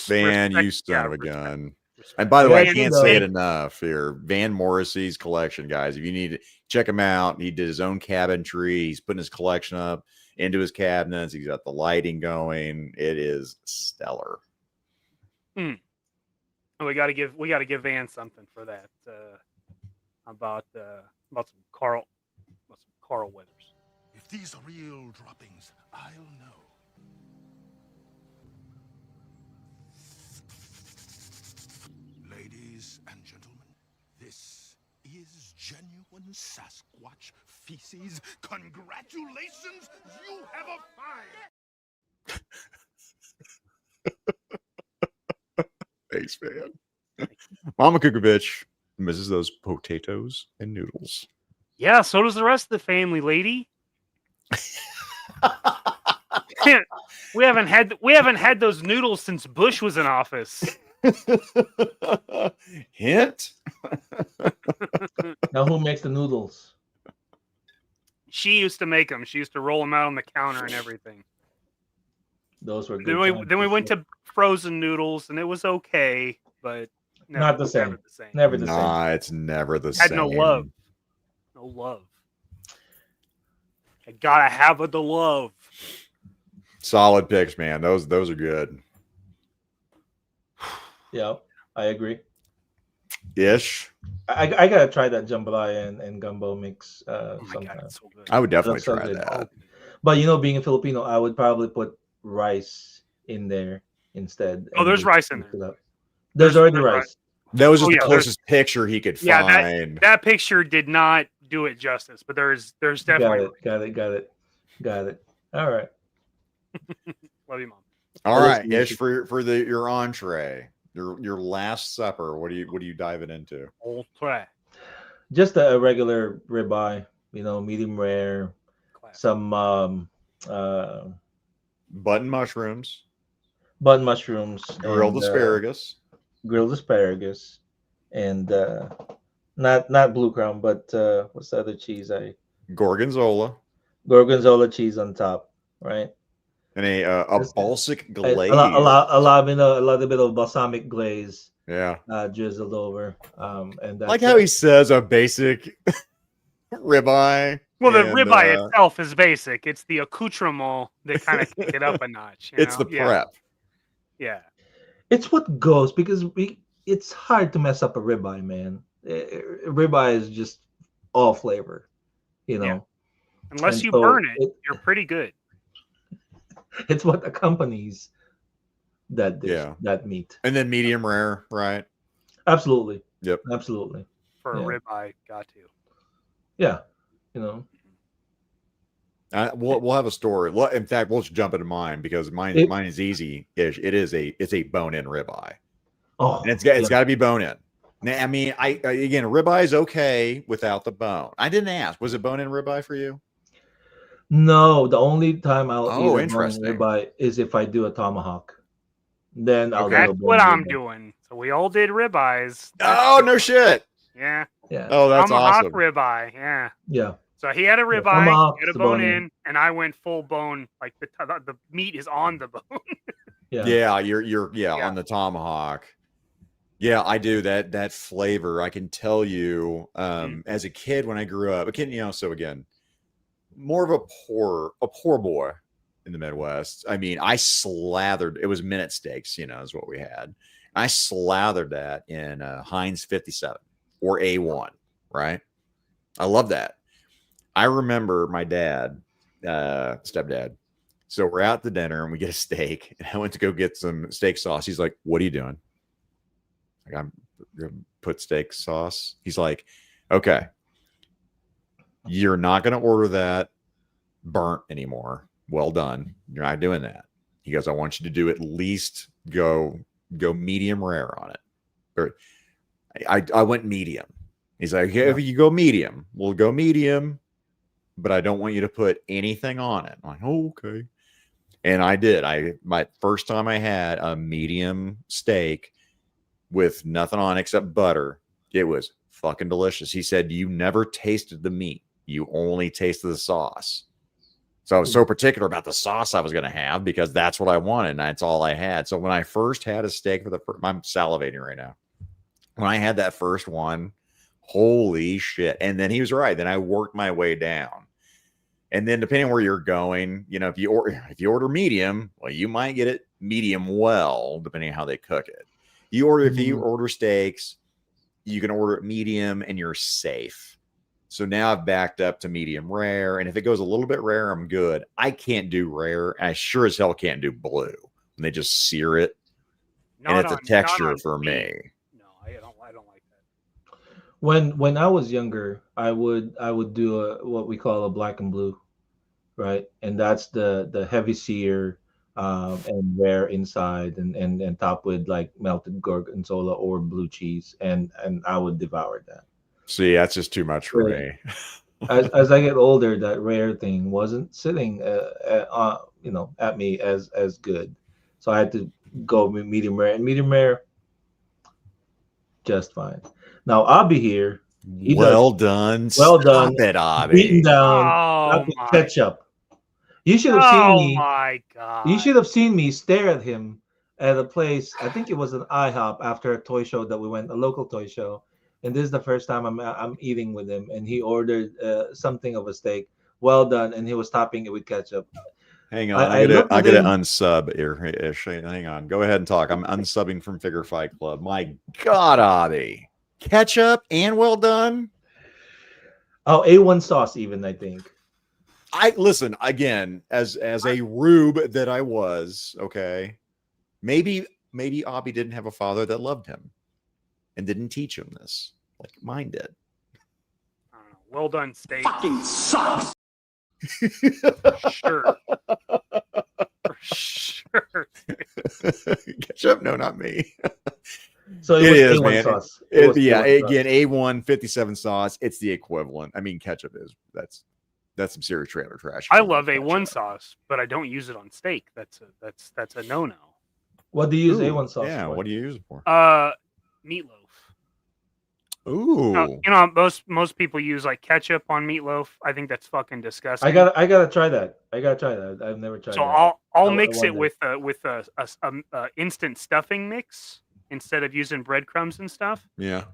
Van, you son of a gun. And by the way, I can't say it enough here. Van Morrissey's collection, guys. If you need to check him out, he did his own cabinetry. He's putting his collection up into his cabinets. He's got the lighting going. It is stellar. Oh, we got to give Van something for that. About some Carl Weathers. If these are real droppings, I'll know. Ladies and gentlemen, this is genuine Sasquatch feces. Congratulations, you have a find. Thanks, man. Mama Kukovich misses those potatoes and noodles. Yeah, so does the rest of the family, lady. we haven't had those noodles since Bush was in office. Hint. Now who makes the noodles? She used to make them. She used to roll them out on the counter and everything. Those were good. Then we went to frozen noodles, and it was okay, but not the same. Never the same. Nah, it's never the same. Had no love. No love. I gotta have the love. Solid picks, man. Those are good. Yeah, I agree. Ish. I gotta try that jambalaya and gumbo mix. God, it's so good. I would definitely try that. But being a Filipino, I would probably put rice in there instead. Oh, there's rice in there. There's already rice. That was just the closest picture he could find. That picture did not do it justice, but there's definitely got it. All right. Love you, Mom. All right, Ish, for your entree, your last supper. What are you diving into? Just a regular ribeye, medium rare. Classic. Some button mushrooms, grilled asparagus, and not blue crown, but what's the other cheese? Gorgonzola cheese on top, right? And a balsamic glaze, a little bit of balsamic glaze, drizzled over, and that's like how he says a basic ribeye. Well, the ribeye itself is basic. It's the accoutrement that kind of kick it up a notch. It's the prep. Yeah. It's what goes, because it's hard to mess up a ribeye, man. Ribeye is just all flavor, Yeah. Unless you burn it, you're pretty good. It's what accompanies that dish, that meat. And then medium rare, right? Absolutely. Yep. Absolutely. For a ribeye, got to. Yeah. You know. We'll have a story. In fact, we'll just jump into mine because mine is easy. It's a bone-in ribeye. Oh, and it's got to be bone-in. Now, I mean, again, a ribeye is okay without the bone. I didn't ask. Was it bone-in ribeye for you? No, the only time I'll eat a bone-in interesting. ribeye is if I do a tomahawk. Then I'll do a That's what bone-in I'm ribeye. doing. So we all did ribeyes. Oh, no shit. Yeah. Yeah. Oh, that's tomahawk awesome. ribeye. Yeah. Yeah. So he had a ribeye, tomahawk he had a is the bone bone-in. in, and I went full bone. Like the meat is on the bone. Yeah. You're on the tomahawk. Yeah, I do that flavor. I can tell you, as a kid when I grew up, so again, more of a poor boy in the Midwest. I mean, I slathered, it was minute steaks, is what we had. I slathered that in Heinz 57 or A1, right? I love that. I remember my dad, stepdad. So we're out to dinner and we get a steak, and I went to go get some steak sauce. He's like, "What are you doing?" Like, I'm gonna put steak sauce. He's like, "Okay, you're not going to order that burnt anymore. Well done. You're not doing that." He goes, "I want you to do at least go medium rare on it." Or I went medium. He's like, "If you go medium, we'll go medium, but I don't want you to put anything on it." I'm like, "Oh, okay." And I did. My first time I had a medium steak with nothing on except butter, it was fucking delicious. He said, "You never tasted the meat. You only tasted the sauce." So I was so particular about the sauce I was going to have because that's what I wanted, and that's all I had. So when I first had a steak I'm salivating right now. When I had that first one, holy shit. And then he was right. Then I worked my way down. And then depending on where you're going, if you order medium, well, you might get it medium well, depending on how they cook it. If you order steaks, you can order it medium and you're safe. So now I've backed up to medium rare. And if it goes a little bit rare, I'm good. I can't do rare. I sure as hell can't do blue. And they just sear it. And it's a texture for me. No, I don't like that. When I was younger, I would do what we call a black and blue, right? And that's the heavy sear and rare inside and topped with like melted gorgonzola or blue cheese, and I would devour that. See, that's just too much for me. As I get older, that rare thing wasn't sitting at me as good, so I had to go medium rare, and medium rare just fine. Now Abby here, well done. Stop it, Abby. Beaten down ketchup. You should have seen me. Oh my god! You should have seen me stare at him at a place. I think it was an IHOP after a toy show that we went, a local toy show. And this is the first time I'm eating with him, and he ordered something of a steak, well done, and he was topping it with ketchup. Hang on, I get an unsub here. Ish. Hang on, go ahead and talk. I'm unsubbing from Figure Fight Club. My God, Abby, ketchup and well done. Oh, A1 sauce, even I think. I listen again as a rube that I was. Okay, maybe Abby didn't have a father that loved him and didn't teach him this like mine did. I don't know. Well done steak. Fucking sucks. Sure. For sure. Ketchup? No, not me. So it is, A1 man. sauce. Again, A1 57 sauce. It's the equivalent. I mean, ketchup is that's some serious trailer trash. I love A1 sauce, but I don't use it on steak. That's a no-no. What do you use A1 sauce for? What do you use it for? Meatloaf. Ooh. Most people use like ketchup on meatloaf. I think that's fucking disgusting. I gotta try that. I've never tried. So I'll mix it with a instant stuffing mix instead of using breadcrumbs and stuff. Yeah.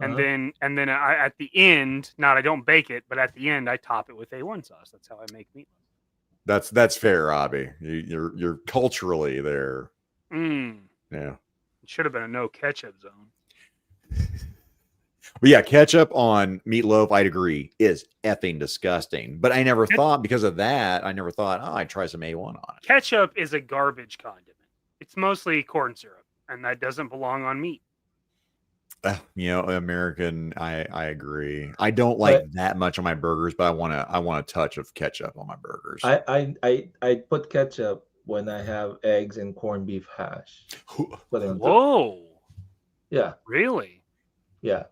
And then I at the end, I don't bake it, but at the end I top it with A1 sauce. That's how I make meatloaf. That's fair, Robbie. You're culturally there. Yeah. It should have been a no ketchup zone. But yeah, ketchup on meatloaf, I'd agree, is effing disgusting. But I never thought, because of that, I'd try some A1 on it. Ketchup is a garbage condiment. It's mostly corn syrup, and that doesn't belong on meat. American. I agree. I don't like that much on my burgers, but I want a touch of ketchup on my burgers. I put ketchup when I have eggs and corned beef hash. Whoa! Yeah. Really? Yeah.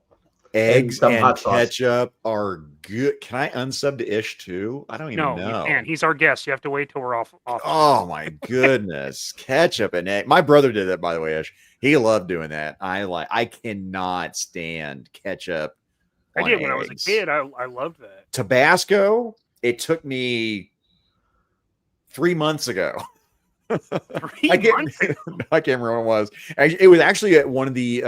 Eggs and ketchup are good. Can I unsub to Ish too? I don't even know. No, you can't. He's our guest. You have to wait till we're off. Oh my goodness, ketchup and egg. My brother did that, by the way, Ish. He loved doing that. I cannot stand ketchup. I did when I was a kid. I loved that. Tabasco. It took me 3 months ago. I can't remember what it was. It was actually at one of the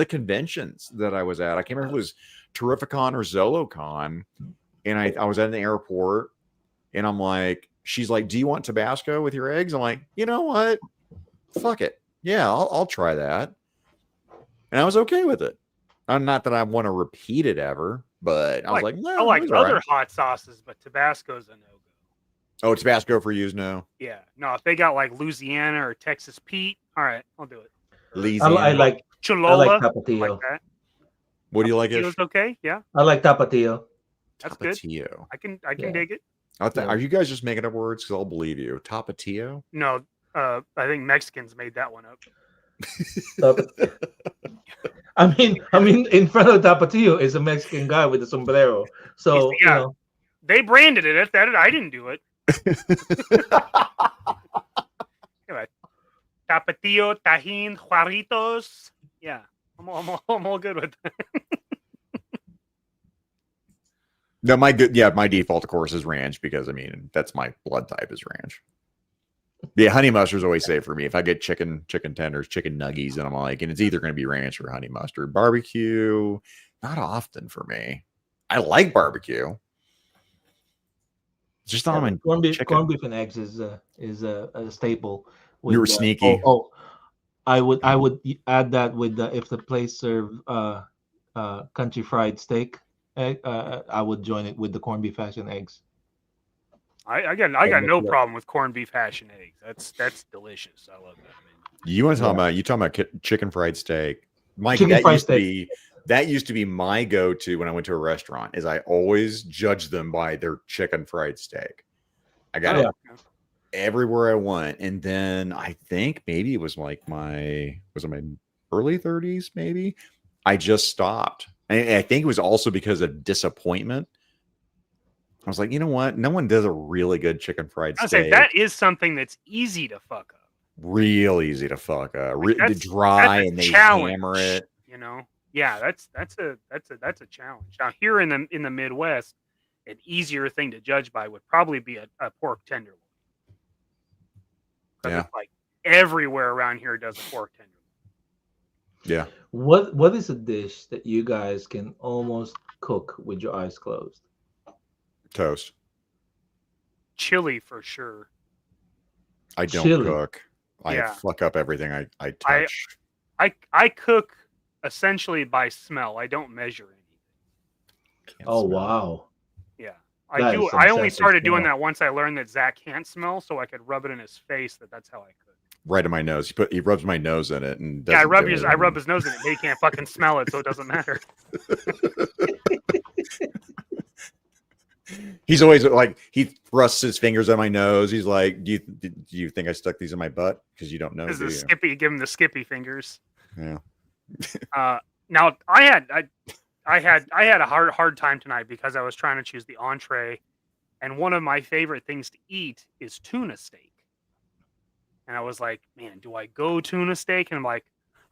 conventions that I was at. I can't remember if it was Terrificon or ZoloCon. And I was at the airport, and I'm like, she's like, "Do you want Tabasco with your eggs?" I'm like, you know what? Fuck it. Yeah, I'll try that. And I was okay with it. Not that I want to repeat it ever, but I was like, no, I like other hot sauces, but Tabasco's a no. Oh, Tabasco for you? No. Yeah. No, if they got like Louisiana or Texas Pete, all right, I'll do it. Louisiana. I like Cholula. I like Tapatio. Like that. What do you like? It's okay. Yeah. I like Tapatio. That's Tapatio. good. I can dig it. Are you guys just making up words? Because I'll believe you. Tapatio? No, I think Mexicans made that one up. I mean, in front of Tapatio is a Mexican guy with a sombrero. So yeah, they branded it. I didn't do it. Tapatio, Tajín, Juaritos. Yeah, I'm all good with that. No, my default, of course, is ranch because that's my blood type is ranch. Yeah, honey mustard's always safe for me. If I get chicken tenders, chicken nuggies, and I'm like, and it's either going to be ranch or honey mustard. Barbecue, not often for me. I like barbecue. It's just not corned beef and eggs is a staple. You were sneaky. I would add that with if the place serve country fried steak, I would join it with the corned beef hash and eggs. I got no problem with corned beef hash and eggs. That's delicious. I love that. You want to talk about chicken fried steak? Mike, that used to be my go-to when I went to a restaurant. Is I always judge them by their chicken fried steak. I got it everywhere I went, and then I think maybe it was like my early 30s. Maybe I just stopped, and I think it was also because of disappointment. I was like, you know what? No one does a really good chicken fried steak. Say that is something that's easy to fuck up. Real easy to fuck up. Dry, and they hammer it. Yeah, that's a challenge. Now here in the Midwest, an easier thing to judge by would probably be a pork tenderloin. Yeah, like everywhere around here does a pork tenderloin. Yeah. What is a dish that you guys can almost cook with your eyes closed? Toast. Chili for sure. I don't cook. I fuck up everything I touch. I cook essentially by smell. I don't measure anything. Oh wow. Yeah. I only started doing that once I learned that Zach can't smell, so I could rub it in his face that's how I cook. Right in my nose. He rubs my nose in it and I rub his nose in it. He can't fucking smell it, so it doesn't matter. He's always like, he thrusts his fingers on my nose. He's like, do you think I stuck these in my butt? Because you don't know. This is Skippy. Give him the Skippy fingers. Yeah. Now I had a hard time tonight because I was trying to choose the entree, and one of my favorite things to eat is tuna steak. And I was like, man, do I go tuna steak? And I'm like,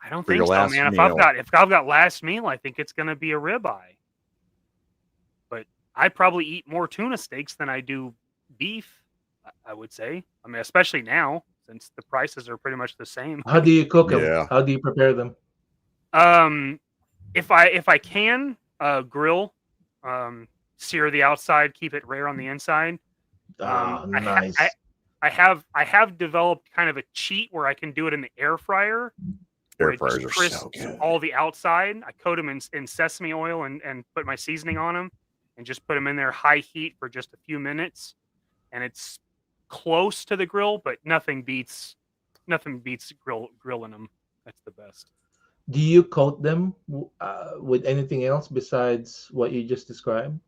I don't think so, man. If I've got last meal, I think it's gonna be a ribeye. I probably eat more tuna steaks than I do beef, I would say. I mean, especially now since the prices are pretty much the same. How do you cook them? Yeah. How do you prepare them? If I can grill, sear the outside, keep it rare on the inside. Nice. I have developed kind of a cheat where I can do it in the air fryer. Air fryers are so good. All the outside. I coat them in sesame oil and put my seasoning on them. And just put them in there high heat for just a few minutes, and it's close to the grill, but nothing beats nothing beats grilling them. That's the best. Do you coat them with anything else besides what you just described?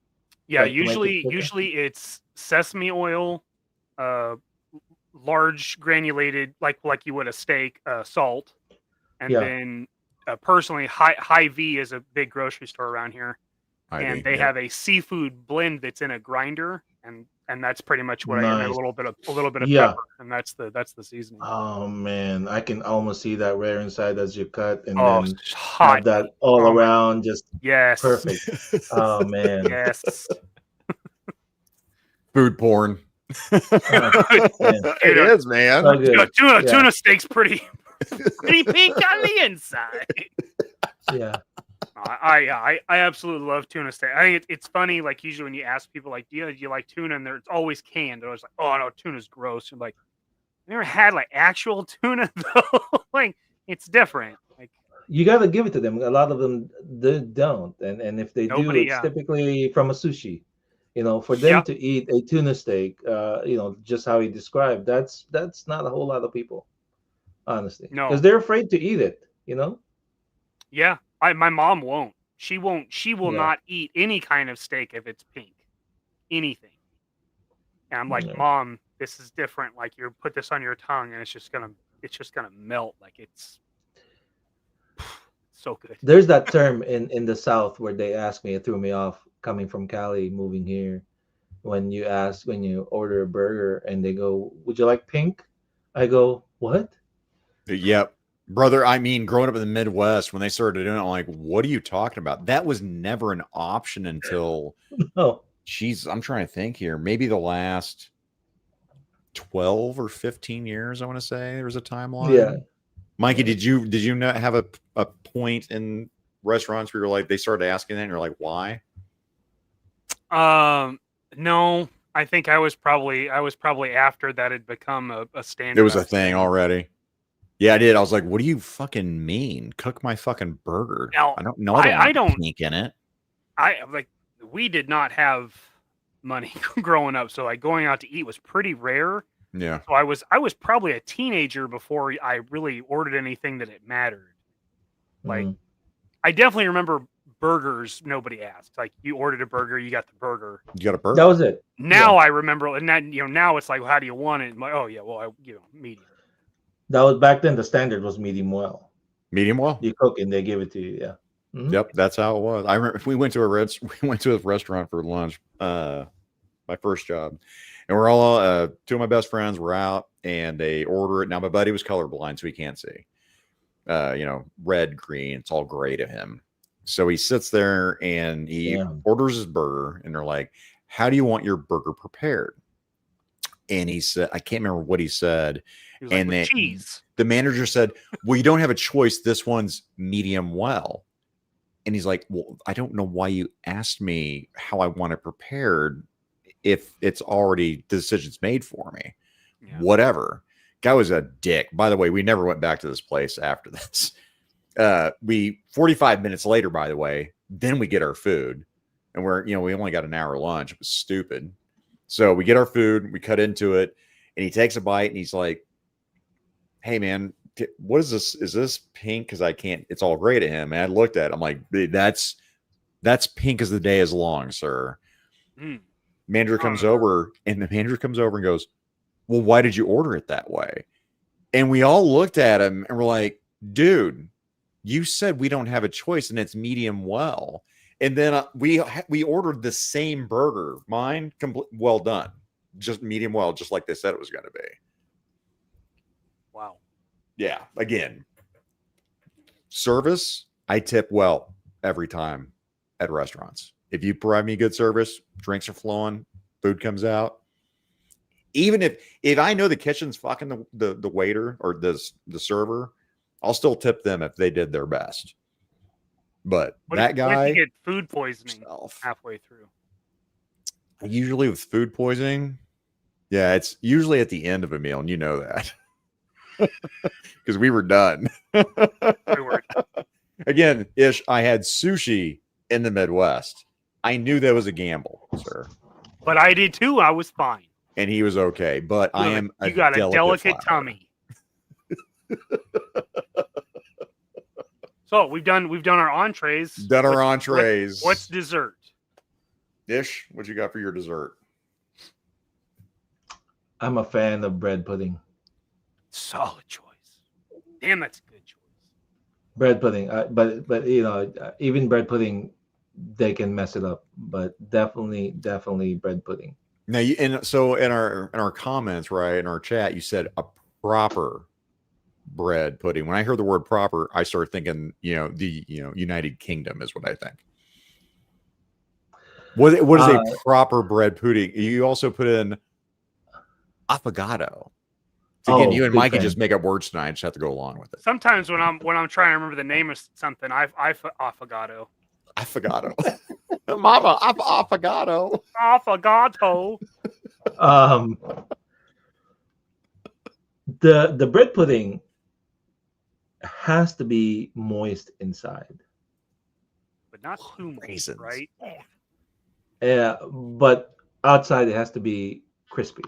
Yeah, Like to make it thicker? usually it's sesame oil, large granulated like you would a steak, salt, and Yeah. then personally, Hy-Vee is a big grocery store around here, and they have a seafood blend that's in a grinder, and that's pretty much what I and a Nice. little bit of Yeah. pepper, and that's the seasoning. Oh man, I can almost see that rare inside as you cut, and Oh, then it's hot. have that all Oh my- around, just Yes. perfect. Oh man. Yes. Food porn. Yeah. It is, man. So good. Yeah. Tuna steak's pretty pink on the inside. Yeah. I absolutely love tuna steak. I think it's funny. Like usually when you ask people like, do you like tuna, and it's always canned. They're always like, oh no, tuna's gross. And like, I never had like actual tuna though. Like it's different. Like You got to give it to them. A lot of them don't, and if they do, Nobody, it's yeah. typically from a sushi. You know, for them Yeah. to eat a tuna steak, you know, just how he described, that's not a whole lot of people, honestly. No. Because they're afraid to eat it. You know. yeah, my mom won't. She won't. She will Yeah. not eat any kind of steak if it's pink. Anything. And I'm like, Yeah. Mom, this is different. Like you put this on your tongue, and it's just gonna melt. Like it's so good. There's that term in the South where they ask me, it threw me off coming from Cali, moving here. When you order a burger and they go, "Would you like pink?" I go, "What?" Yep. Brother, I mean, growing up in the Midwest, when they started doing it, I'm like, what are you talking about? That was never an option until, Oh, geez, I'm trying to think here. Maybe the last 12 or 15 years, I want to say. There was a timeline. yeah. Mikey, did you not have a point in restaurants where you're like, they started asking that and you're like, why? No, I think I was probably after that had become a standard. It was a thing already. Yeah, I did. I was like, what do you fucking mean? Cook my fucking burger. Now, I don't know. I don't- pink in it. We did not have money growing up, so like going out to eat was pretty rare. Yeah. So I was probably a teenager before I really ordered anything that it mattered. Like Mhm. I definitely remember burgers. Nobody asked. Like you ordered a burger, you got the burger. You got a burger. That was it. Now I remember, and that now it's like, well, how do you want it? I'm like, oh yeah, well, medium. That was back then. The standard was medium well. Medium well. You cook and they give it to you. Yeah. Mhm. Yep, that's how it was. I remember we went to a restaurant for lunch, my first job, and we're all two of my best friends were out, and they order it. Now my buddy was colorblind, so he can't see. Red, green, it's all gray to him. So he sits there and he orders his burger, and they're like, "How do you want your burger prepared?" And he said, I can't remember what he said. He was like, And with then cheese. the manager said, "Well, you don't have a choice. This one's medium well." And he's like, "Well, I don't know why you asked me how I want it prepared if it's already the decision's made for me." Yeah. Whatever. Guy was a dick. By the way, we never went back to this place after this. 45 minutes later, by the way, then we get our food, and we only got an hour lunch. It was stupid. So we get our food, we cut into it, and he takes a bite, and he's like, "Hey man, what is this? Is this pink? Because I can't, it's all gray to him." And I looked at it, I'm like, that's pink as the day is long, sir. Manager comes over, and the manager comes over and goes, "Well, why did you order it that way?" And we all looked at him and we're like, "Dude, you said we don't have a choice, and it's medium well." And then we ordered the same burger, mine well done, just medium well, just like they said it was going to be. Wow. Yeah. Again, service, I tip well every time at restaurants. If you provide me good service, drinks are flowing, food comes out. Even if I know the kitchen's fucking the waiter or the server, I'll still tip them if they did their best. But What that if guy you get food poisoning halfway through? Usually with food poisoning, yeah, it's usually at the end of a meal, and you know that. Because we were done. Again, Ish, I had sushi in the Midwest. I knew that was a gamble, sir. But I did too. I was fine. And he was okay. But I am you got a delicate tummy. So we've done our entrees. Done our entrees. What's dessert? Ish, what you got for your dessert? I'm a fan of bread pudding. Solid choice. Damn, that's a good choice. Bread pudding, but you know, even bread pudding, they can mess it up. But definitely bread pudding. Now, in our comments, right, in our chat, you said a proper bread pudding. When I heard the word proper, I started thinking, the United Kingdom is what I think. What is a proper bread pudding? You also put in affogato. So again, you and Mikey just make up words tonight. I just have to go along with it. Sometimes when I'm trying to remember the name of something, I affogato. Affogato. Mama, affogato. Affogato. The bread pudding has to be moist inside, but not too moist, right? Yeah, but outside it has to be crispy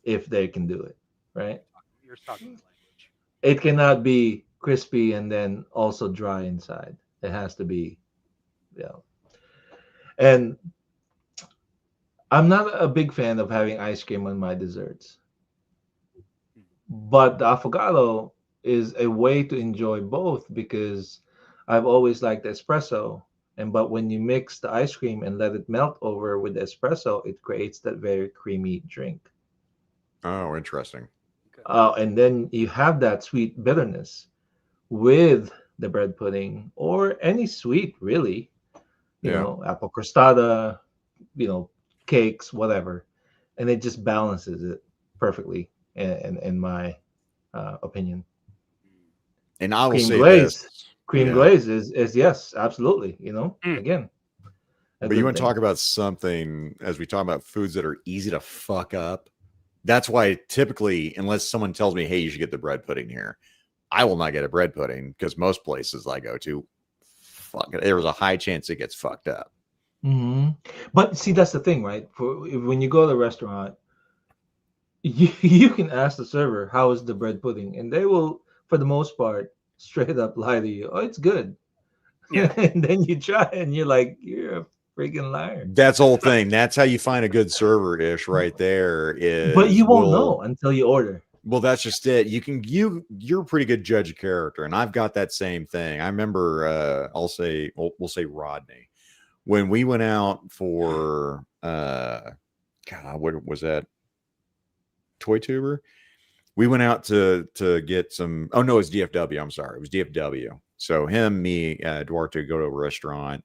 if they can do it, right? You're talking language. It cannot be crispy and then also dry inside. It has to be, And I'm not a big fan of having ice cream on my desserts, but the affogato is a way to enjoy both because I've always liked espresso. But when you mix the ice cream and let it melt over with the espresso, it creates that very creamy drink. Oh, interesting. And then you have that sweet bitterness with the bread pudding or any sweet, really. You know, apple crostata, cakes, whatever. And it just balances it perfectly, in my opinion. And I will cream say glaze. this. Cream glaze is yes, absolutely. Again. But you want to talk about something as we talk about foods that are easy to fuck up. That's why typically, unless someone tells me, hey, you should get the bread pudding here, I will not get a bread pudding because most places I go to, there's a high chance it gets fucked up. Mm-hmm. But see, that's the thing, right? When you go to a restaurant, you can ask the server, how is the bread pudding? And they will, for the most part, straight up lie to you. Oh, it's good. Yeah. And then you try and you're like, you're a freaking liar. That's the whole thing. That's how you find a good server, Ish, right there. But you won't know until you order. Well, that's just it. You're a pretty good judge of character, and I've got that same thing. I remember we'll say Rodney. When we went out for what was that? Toy Tuber? We went out to get some. Oh no, it was DFW. I'm sorry, it was DFW. So him, me, Duarte go to a restaurant,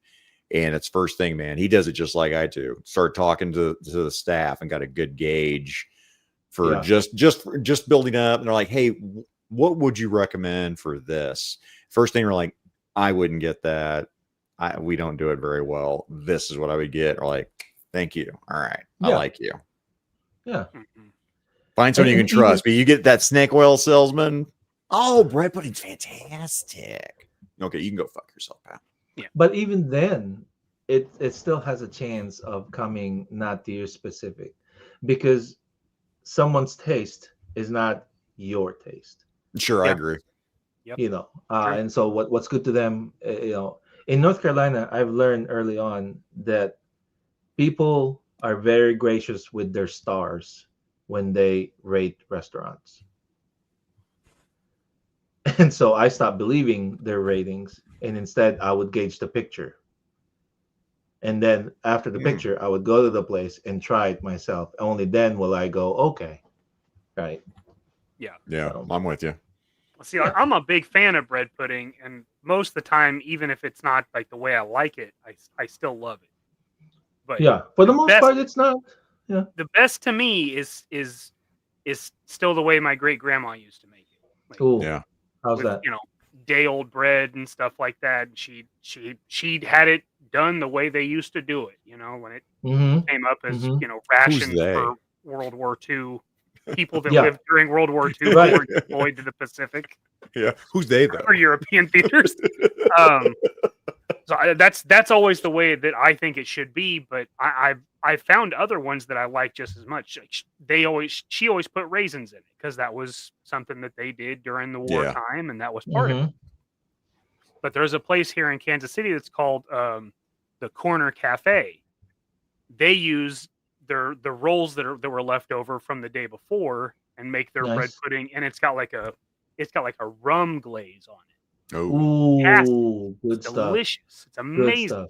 and it's first thing, man. He does it just like I do. Start talking to the staff and got a good gauge for just building up. And they're like, hey, what would you recommend for this? First thing, we're like, I wouldn't get that. We don't do it very well. This is what I would get. Or like, thank you. All right, I like you. Yeah. Find someone you can trust. But you get that snake oil salesman. Oh, bread pudding's fantastic. Okay, you can go fuck yourself, pal. Yeah. But even then, it still has a chance of coming not to your specific, because someone's taste is not your taste. Sure, I agree. Yep. And so what's good to them, in North Carolina, I've learned early on that people are very gracious with their stars when they rate restaurants. And so I stopped believing their ratings, and instead I would gauge the picture. And then after the picture, I would go to the place and try it myself. Only then will I go, okay, right? Yeah, I'm with you. See, I'm a big fan of bread pudding, and most of the time, even if it's not like the way I like it, I still love it. But for the most part, it's not. Yeah, the best to me is still the way my great grandma used to make it. Like, how's with, that? Day old bread and stuff like that. She'd had it done the way they used to do it. When it came up as rations for World War II. People that lived during World War II were deployed to the Pacific. Yeah, who's they though? Or European theaters. So that's always the way that I think it should be. But I found other ones that I like just as much. Like, she always put raisins in it because that was something that they did during the wartime, and that was part of it. But there's a place here in Kansas City that's called the Corner Cafe. They use the rolls that were left over from the day before and make their bread pudding, and it's got like a rum glaze on it. Oh, good it's stuff. Delicious. It's amazing. Good stuff.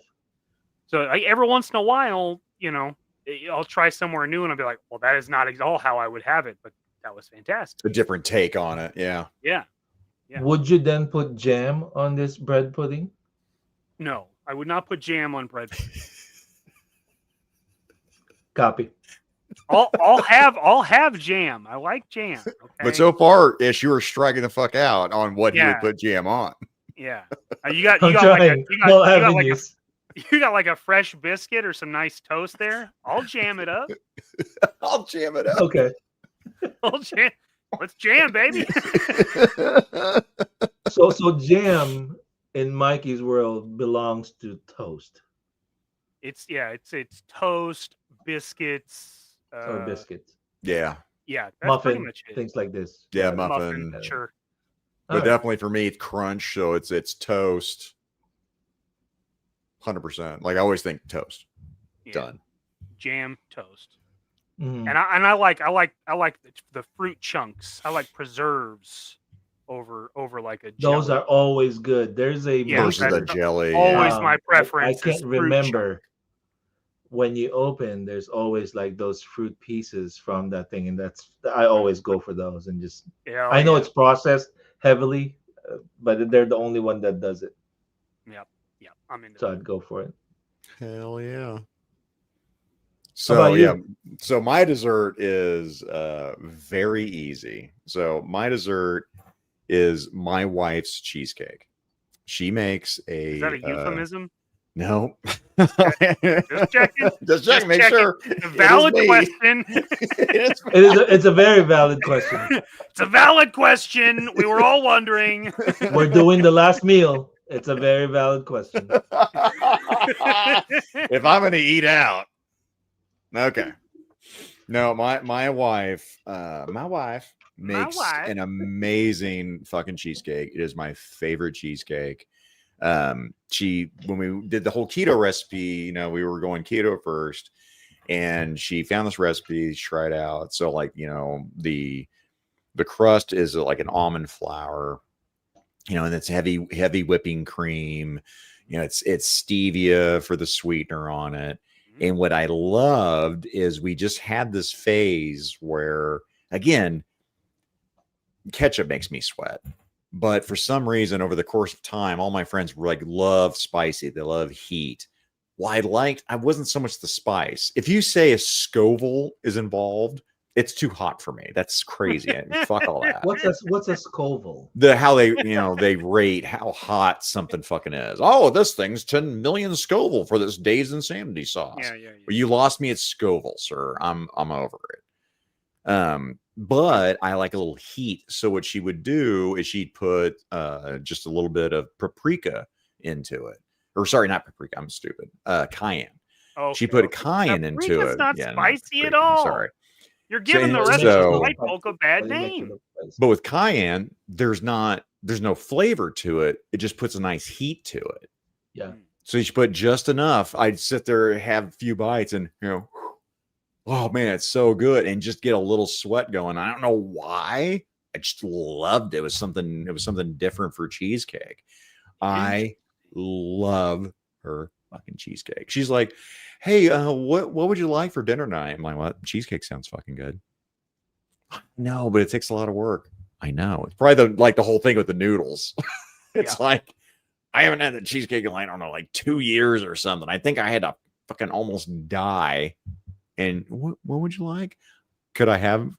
So like, every once in a while, I'll try somewhere new and I'll be like, well, that is not at all how I would have it, but that was fantastic. A different take on it. Yeah. Yeah. Would you then put jam on this bread pudding? No, I would not put jam on bread pudding. Copy. I'll have jam. I like jam. Okay? But so far, Ish, you were striking the fuck out on what you would put jam on. Yeah. You got like a fresh biscuit or some nice toast there. I'll jam it up. I'll jam it up. Okay. Let's jam, baby. So jam in Mikey's world belongs to toast. It's toast, biscuits. Or biscuits. Yeah. Yeah. That's muffin, pretty much it. things like this. Yeah, muffin. Sure. But definitely for me, it's crunch. So it's toast. 100%. Like I always think toast. Yeah. Done. Jam, toast. Mm. And I like the fruit chunks. I like preserves over like a jelly. Those are always good. There's a versus a jelly. Always my preference. I can't remember when you open. There's always like those fruit pieces from that thing, and I always go for those and just. Yeah, I know it's processed heavily, but they're the only one that does it. Yep. I'm into So that. I'd go for it. Hell yeah. So yeah, so my dessert is very easy. So my dessert is my wife's cheesecake. She makes a. Is that a euphemism? No. Just checking. Just checking. Make sure. It's a valid question. It's a very valid question. It's a valid question. We were all wondering. We're doing the last meal. It's a very valid question. If I'm going to eat out. Okay. No, my wife makes an amazing fucking cheesecake. It is my favorite cheesecake. When we did the whole keto recipe, we were going keto first, and she found this recipe, tried it out. So like, the crust is like an almond flour, and it's heavy whipping cream. It's stevia for the sweetener on it. And what I loved is we just had this phase where, again, ketchup makes me sweat. But for some reason, over the course of time, all my friends were like, love spicy. They love heat. Well, I wasn't so much the spice. If you say a Scoville is involved, it's too hot for me. That's crazy. Fuck all that. What's a Scoville? How they, they rate how hot something fucking is. Oh, this thing's 10 million Scoville for this Dazed Insanity sauce. Yeah. Well, you lost me at Scoville, sir. I'm over it. But I like a little heat. So what she would do is she'd put just a little bit of paprika into it. Or sorry, not paprika. I'm stupid. Cayenne. Okay. She put a cayenne into it. It's not spicy at all. Sorry. You're giving the rest of the white folk a bad name. But with cayenne, there's no flavor to it. It just puts a nice heat to it. Yeah. So you should put just enough. I'd sit there, have a few bites, and oh man, it's so good, and just get a little sweat going. I don't know why. I just loved it. It was something different for cheesecake. I love her fucking cheesecake. She's like, hey, what would you like for dinner tonight? I'm like, what? Cheesecake sounds fucking good. No, but it takes a lot of work. I know. It's probably the whole thing with the noodles. It's like, I haven't had the cheesecake in, I don't know, like 2 years or something. I think I had to fucking almost die. And what would you like? Could I have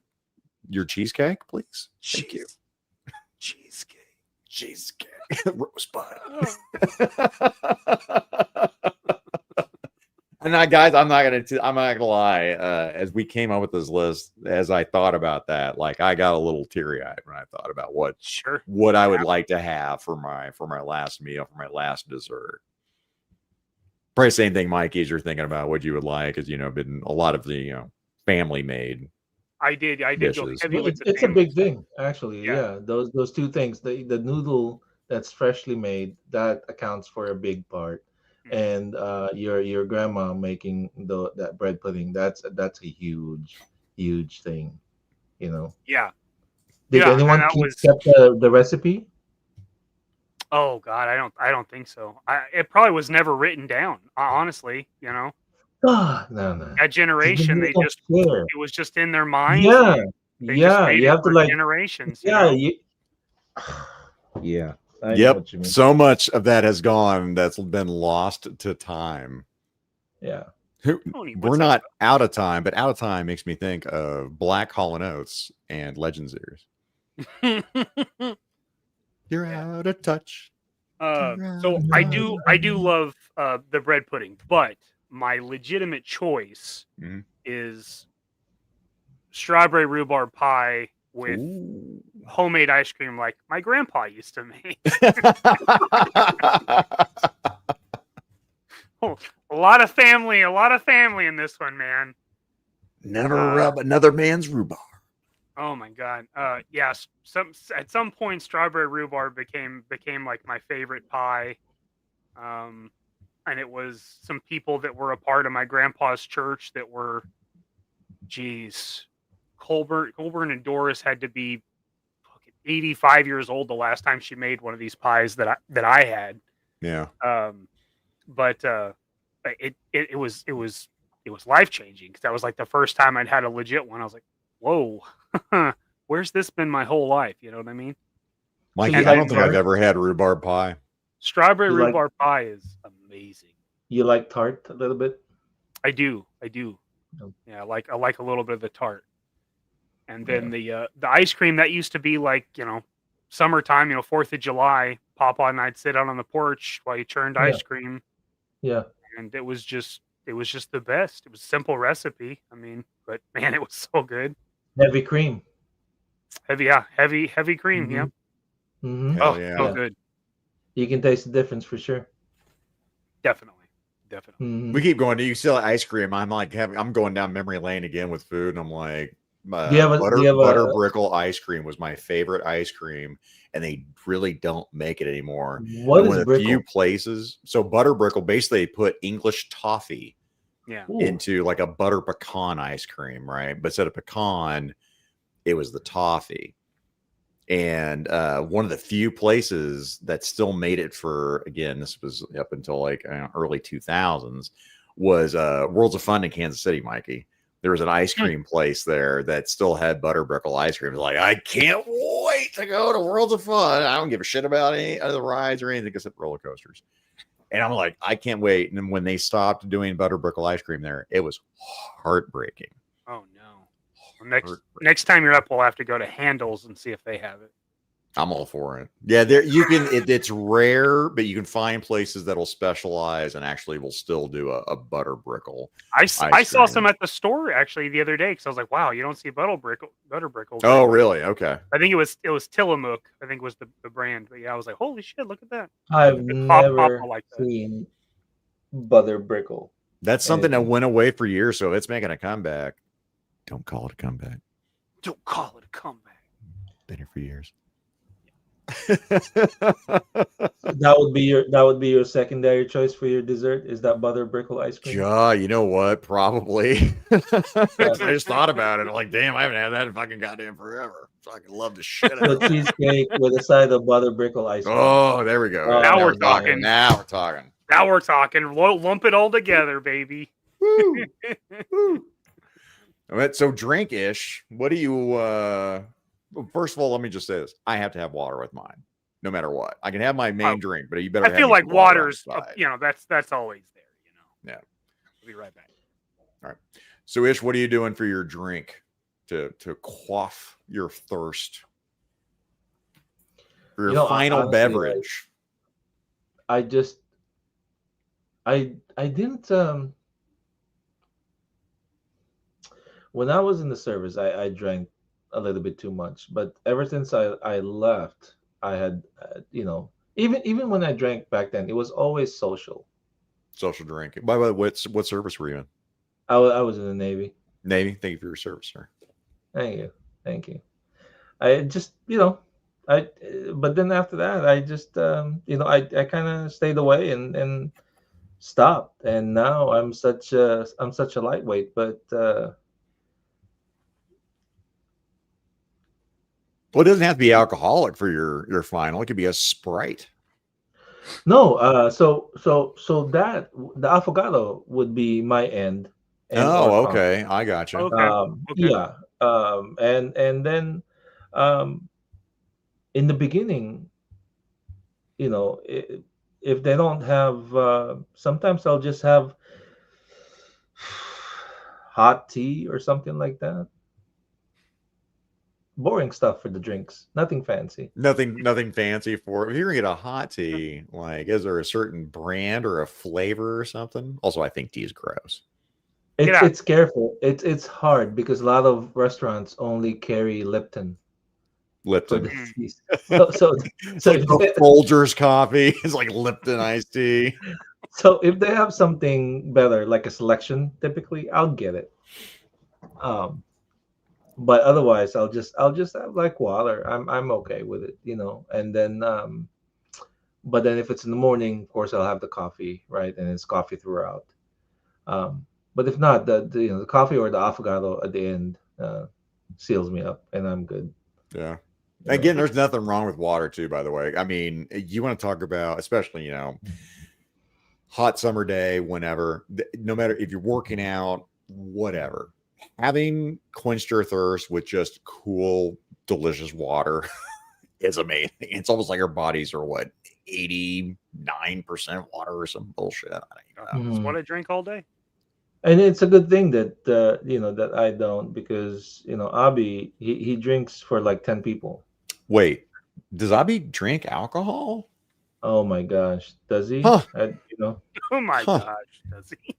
your cheesecake, please? Thank you. Cheesecake. Rosebud. And guys, I'm not gonna lie. As we came up with this list, as I thought about that, like I got a little teary-eyed when I thought about what I would like to have for my last meal, for my last dessert. Probably same thing, Mikey, as you're thinking about what you would like, as been a lot of the family made. I did go dishes. heavy with the It's a family big stuff. thing, actually. Yeah. Yeah, those two things, the noodle that's freshly made, that accounts for a big part, Mhm. and your grandma making that bread pudding, that's a huge thing. Yeah. Did Yeah, and anyone that keep was kept the recipe? oh god, I don't think so. It probably was never written down, honestly, Ah, no. That generation, You they don't just share. it was just in their minds, and Yeah, they just yeah. made You it have to for like, generations, yeah, yeah. I know Yep. what you mean. So much of that has gone that's been lost to time. Yeah. Tony, We're what's not up? out of time, but out of time makes me think of Black Hall & Oates and Legend Series. You're out of touch. So I do love the bread pudding, but my legitimate choice Mhm. is strawberry rhubarb pie with Ooh. homemade ice cream like my grandpa used to make. a lot of family in this one, man. Never rub another man's rhubarb. Oh my god. Yes. At some point, strawberry rhubarb became like my favorite pie. And it was some people that were a part of my grandpa's church that were, geez, Colburn and Doris had to be 85 years old the last time she made one of these pies that I had. Yeah. But it was life changing because that was like the first time I'd had a legit one. I was like, whoa, where's this been my whole life? You know what I mean? Mikey, you I like don't think I've tart? ever had rhubarb pie. Strawberry You like- rhubarb pie is amazing. You like tart a little bit? I do. Oh. Yeah, I like a little bit of the tart. And then the ice cream that used to be like, summertime, 4th of July, Papa and I'd sit out on the porch while he churned ice cream. Yeah. And it was just the best. It was a simple recipe. I mean, but man, it was so good. Heavy cream. Heavy cream. Mhm. Yeah. Mm-hmm. Hell Oh, yeah. so good. You can taste the difference for sure. Definitely. Mhm. We keep going. Do you sell ice cream? I'm like, I'm going down memory lane again with food, and I'm like, Do you have a- butter do you have a- butter brickle ice cream was my favorite ice cream, and they really don't make it anymore. What And is one of the few brickle? places, so butter brickle, basically they put English toffee Yeah. Ooh. into like a butter pecan ice cream, right? But instead of pecan, it was the toffee. And one of the few places that still made it for, again, this was up until like early 2000s, was Worlds of Fun in Kansas City, Mikey. There was an ice cream place there that still had butter brickle ice cream. It was like, I can't wait to go to Worlds of Fun. I don't give a shit about any other rides or anything except roller coasters. And I'm like, I can't wait. And then when they stopped doing butter brickle ice cream there, it was heartbreaking. Oh no. Well, next time you're up, we'll have to go to Handles and see if they have it. I'm all for it. Yeah, there you can. It's rare, but you can find places that'll specialize and actually will still do a butter brickle. I saw some at the store actually the other day because I was like, wow, you don't see butter brickle. Oh, really? Okay. I think it was Tillamook. I think was the brand. But yeah, I was like, holy shit, look at that. I've Papa never like that. seen butter brickle. That's something that Anything. went away for years. So if it's making a comeback, don't call it a comeback. Don't call it a comeback. Been here for years. That would be your secondary choice for your dessert. Is that butter brickle ice cream? Yeah, you know what? Probably. I just thought about it. I'm like, damn, I haven't had that in fucking goddamn forever. Fucking love the shit out The of it. cheesecake with a side of butter brickle ice cream. Oh, there we go. Now we're talking. Now we're talking. Now we're talking. Lump it all together, baby. Woo. Woo. All right, so drink ish. What do you well, first of all, let me just say this. I have to have water with mine, no matter what. I can have my main drink, but you better I have feel me like some water on water's the side. that's always there, Yeah. We'll be right back. All right. So Ish, what are you doing for your drink to quaff your thirst? For your final honestly, beverage. I didn't when I was in the service, I drank a little bit too much, but ever since I left, I had even when I drank back then, it was always social. Social drinking. By the way, what service were you in? I was in the Navy. Navy. Thank you for your service, sir. Thank you. I just, but then after that, I just, I kind of stayed away and stopped, and now I'm such a lightweight, but well, it doesn't have to be alcoholic for your final. It could be a Sprite. no, so that the affogato would be my end. Oh, okay, I got you. Okay. Yeah, and then in the beginning, if they don't have, sometimes I'll just have hot tea or something like that. Boring stuff for the drinks, nothing fancy. Nothing fancy for if you're gonna get a hot tea. Like, is there a certain brand or a flavor or something? Also, I think tea is gross. It's careful. It's hard because a lot of restaurants only carry Lipton. Lipton. So It's like Folgers coffee. It's like Lipton iced tea. So if they have something better, like a selection, typically I'll get it. But otherwise, I'll just have like water. I'm okay with it, And then, but then if it's in the morning, of course, I'll have the coffee, right? And it's coffee throughout. But if not, the coffee or the affogato at the end seals me up, and I'm good. Yeah. Again, there's nothing wrong with water too, by the way. I mean, you want to talk about, especially, hot summer day, whenever, no matter if you're working out, whatever, having quenched your thirst with just cool, delicious water is amazing. It's almost like our bodies are 89% water or some bullshit. I don't even know. That's what I drink all day. And it's a good thing that that I don't, because Abi he drinks for like 10 people. Wait, does Abi drink alcohol? Oh my gosh, does he? Huh. Oh my gosh, does he?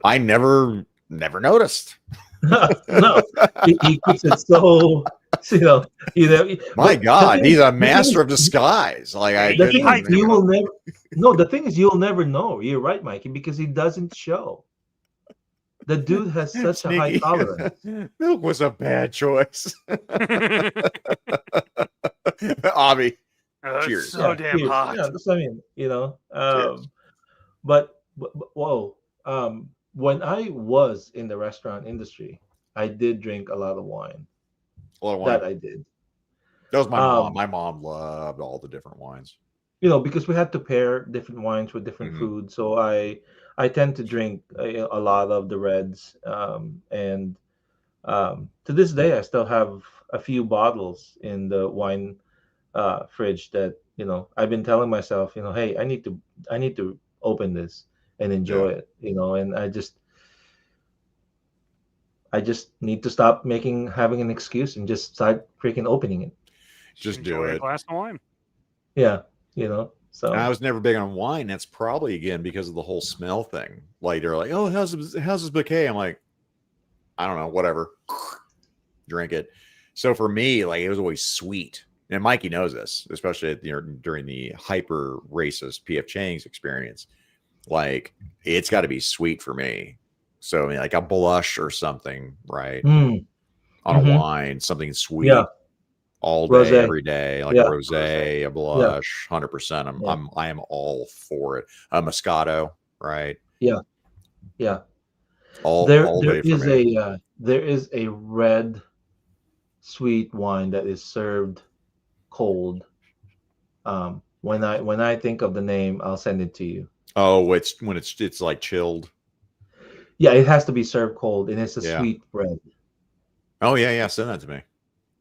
I never noticed. No, he keeps it so. My God, he's a master of disguise. Like the thing is, you will never. No, the thing is, you'll never know. You're right, Mikey, because he doesn't show. The dude has such a high tolerance. Milk was a bad choice. Abi, cheers. So damn hot. Yeah, that's what I mean. But whoa, when I was in the restaurant industry, I did drink a lot of wine. A lot of wine. That I did. That was my mom. My mom loved all the different wines. Because we had to pair different wines with different food. So I tend to drink a lot of the reds. And to this day, I still have a few bottles in the wine fridge that I've been telling myself, hey, I need to open this and enjoy it. And I just need to stop having an excuse and just start freaking opening it. Just enjoy do it. A glass of wine. Yeah, So and I was never big on wine. That's probably again because of the whole smell thing. Like they're like, "Oh, how's this bouquet?" I'm like, I don't know, whatever. Drink it. So for me, like it was always sweet. And Mikey knows this, especially during the hyper racist PF Chang's experience. Like it's got to be sweet for me. So I mean, like a blush or something, right? On a wine, something sweet. Yeah. All day, rosé. Every day, like a rosé, a blush, 100%. I am all for it. A Moscato, right? Yeah. There is a red sweet wine that is served cold. When I think of the name, I'll send it to you. Oh, it's like chilled. Yeah, it has to be served cold, and it's a sweet red. Oh yeah, send that to me.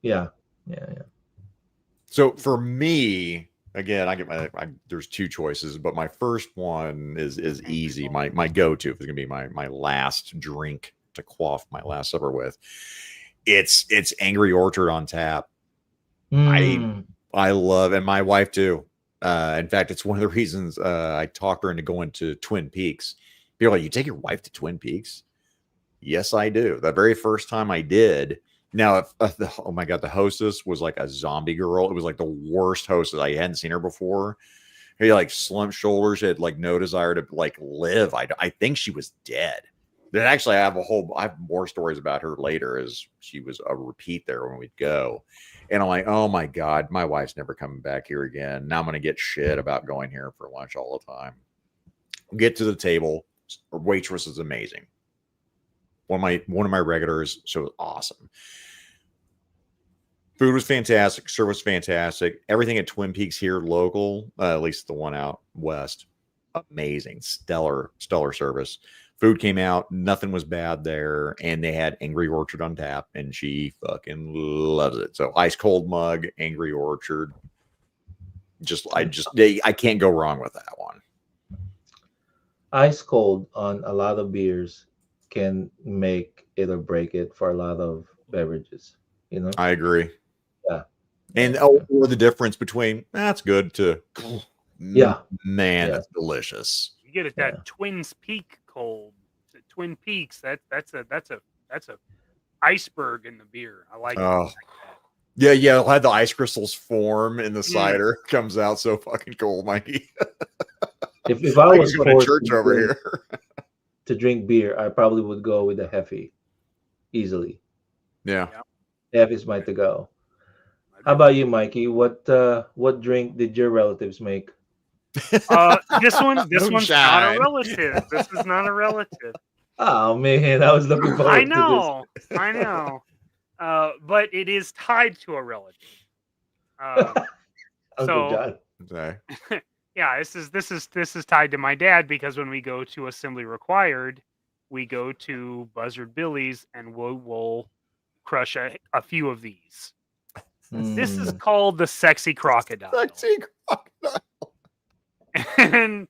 Yeah. So for me, again, I get there's two choices, but my first one is easy. My go-to is gonna be my last drink to quaff my last supper with. It's Angry Orchard on tap. I love, and my wife too. In fact, it's one of the reasons I talked her into going to Twin Peaks. People are like, you take your wife to Twin Peaks? Yes, I do. The very first time I did. Now, oh my God, the hostess was like a zombie girl. It was like the worst hostess. I hadn't seen her before, He like slumped shoulders, had like no desire to like live. I think she was dead. Then actually I have more stories about her later, as she was a repeat there when we'd go. And I'm like, oh my God, my wife's never coming back here again. Now I'm gonna get shit about going here for lunch all the time. Get to the table. Our waitress is amazing. One of my regulars, so it was awesome. Food was fantastic. Service was fantastic. Everything at Twin Peaks here, local, at least the one out west, amazing, stellar service. Food came out, nothing was bad there, and they had Angry Orchard on tap, and she fucking loves it. So ice cold mug, Angry Orchard. I can't go wrong with that one. Ice cold on a lot of beers can make it or break it for a lot of beverages. You know, I agree. Yeah. And or the difference between that's good to yeah, man, that's delicious. You get it that Twins Peak cold. Twin Peaks. That's a iceberg in the beer. I like it. Yeah, it'll have the ice crystals form in the cider. Comes out so fucking cold, Mikey. if I was going to church over here to drink beer, I probably would go with a Heffy easily. Yeah. Heffy's my to go. How about you, Mikey? What drink did your relatives make? This one's not a relative. This is not a relative. Oh man, I was looking forward to this. I know. But it is tied to a relative. Uncle John. Okay. Yeah, this is tied to my dad, because when we go to Assembly Required, we go to Buzzard Billy's and we'll crush a few of these. This is called the Sexy Crocodile. Sexy Crocodile. And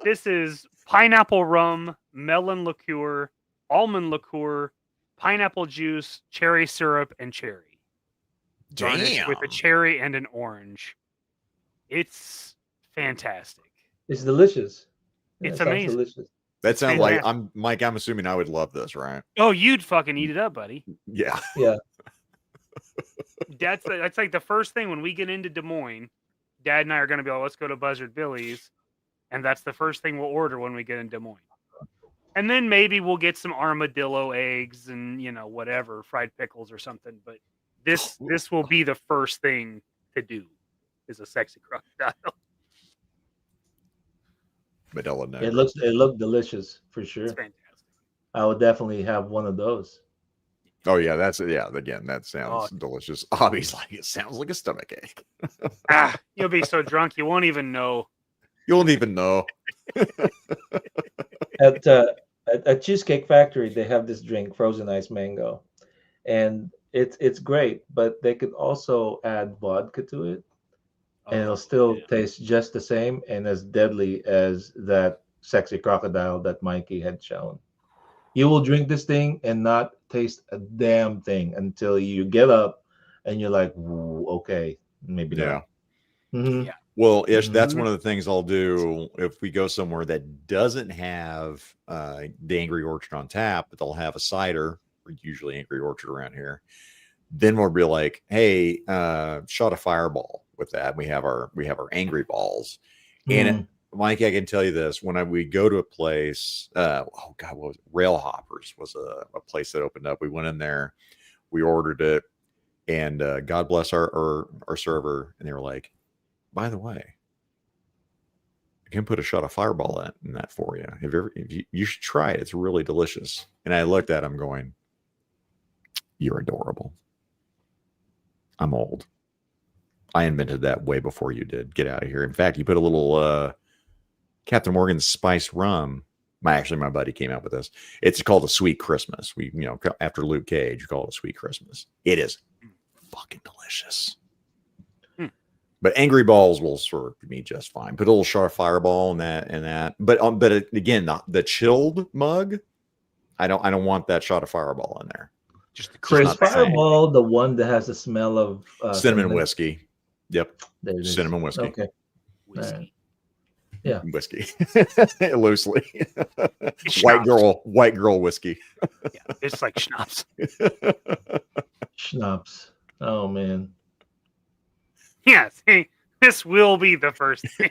this is pineapple rum, melon liqueur, almond liqueur, pineapple juice, cherry syrup, and cherry. Garnished with a cherry and an orange. It's fantastic. It's delicious. It's amazing. Delicious. That sounds like Mike. I'm assuming I would love this, right? Oh, you'd fucking eat it up, buddy. Yeah. Yeah. That's like the first thing when we get into Des Moines. Dad and I are going to be like, let's go to Buzzard Billy's, and that's the first thing we'll order when we get in Des Moines. And then maybe we'll get some armadillo eggs and whatever, fried pickles or something. But this will be the first thing to do, is a Sexy Crocodile. Medella It looked delicious for sure. It's fantastic. I would definitely have one of those. Oh yeah, again, that sounds delicious. Obviously, it sounds like a stomach ache. You'll be so drunk you won't even know. You won't even know. At Cheesecake Factory, they have this drink, frozen ice mango, and it's great. But they could also add vodka to it, and it'll still taste just the same and as deadly as that Sexy Crocodile that Mikey had shown. You will drink this thing and not taste a damn thing until you get up and you're like, okay, maybe not. Mm-hmm. Yeah. Well, Ish, that's one of the things I'll do if we go somewhere that doesn't have the Angry Orchard on tap, but they'll have a cider, usually Angry Orchard around here. Then we'll be like, hey, shot a Fireball with that. We have our Angry Balls. And Mike, I can tell you this: when we go to a place, what was it? Rail Hoppers was a place that opened up. We went in there, we ordered it, and God bless our server, and they were like, by the way, I can put a shot of Fireball in that for you. You should try it. It's really delicious. And I looked at him going, you're adorable. I'm old. I invented that way before you did. Get out of here. In fact, you put a little Captain Morgan's Spice Rum. My buddy came out with this. It's called a Sweet Christmas. After Luke Cage, you call it a Sweet Christmas. It is fucking delicious. But Angry Balls will serve me just fine. Put a little shot of Fireball in that. But again, the chilled mug, I don't want that shot of Fireball in there. Just the Chris Fireball, the one that has the smell of cinnamon whiskey. Yep. Cinnamon whiskey. Okay. Whiskey. Yeah. Whiskey. Loosely. White girl whiskey. Yeah, it's like schnapps. Schnapps. Oh man. Yeah, see, This will be the first thing.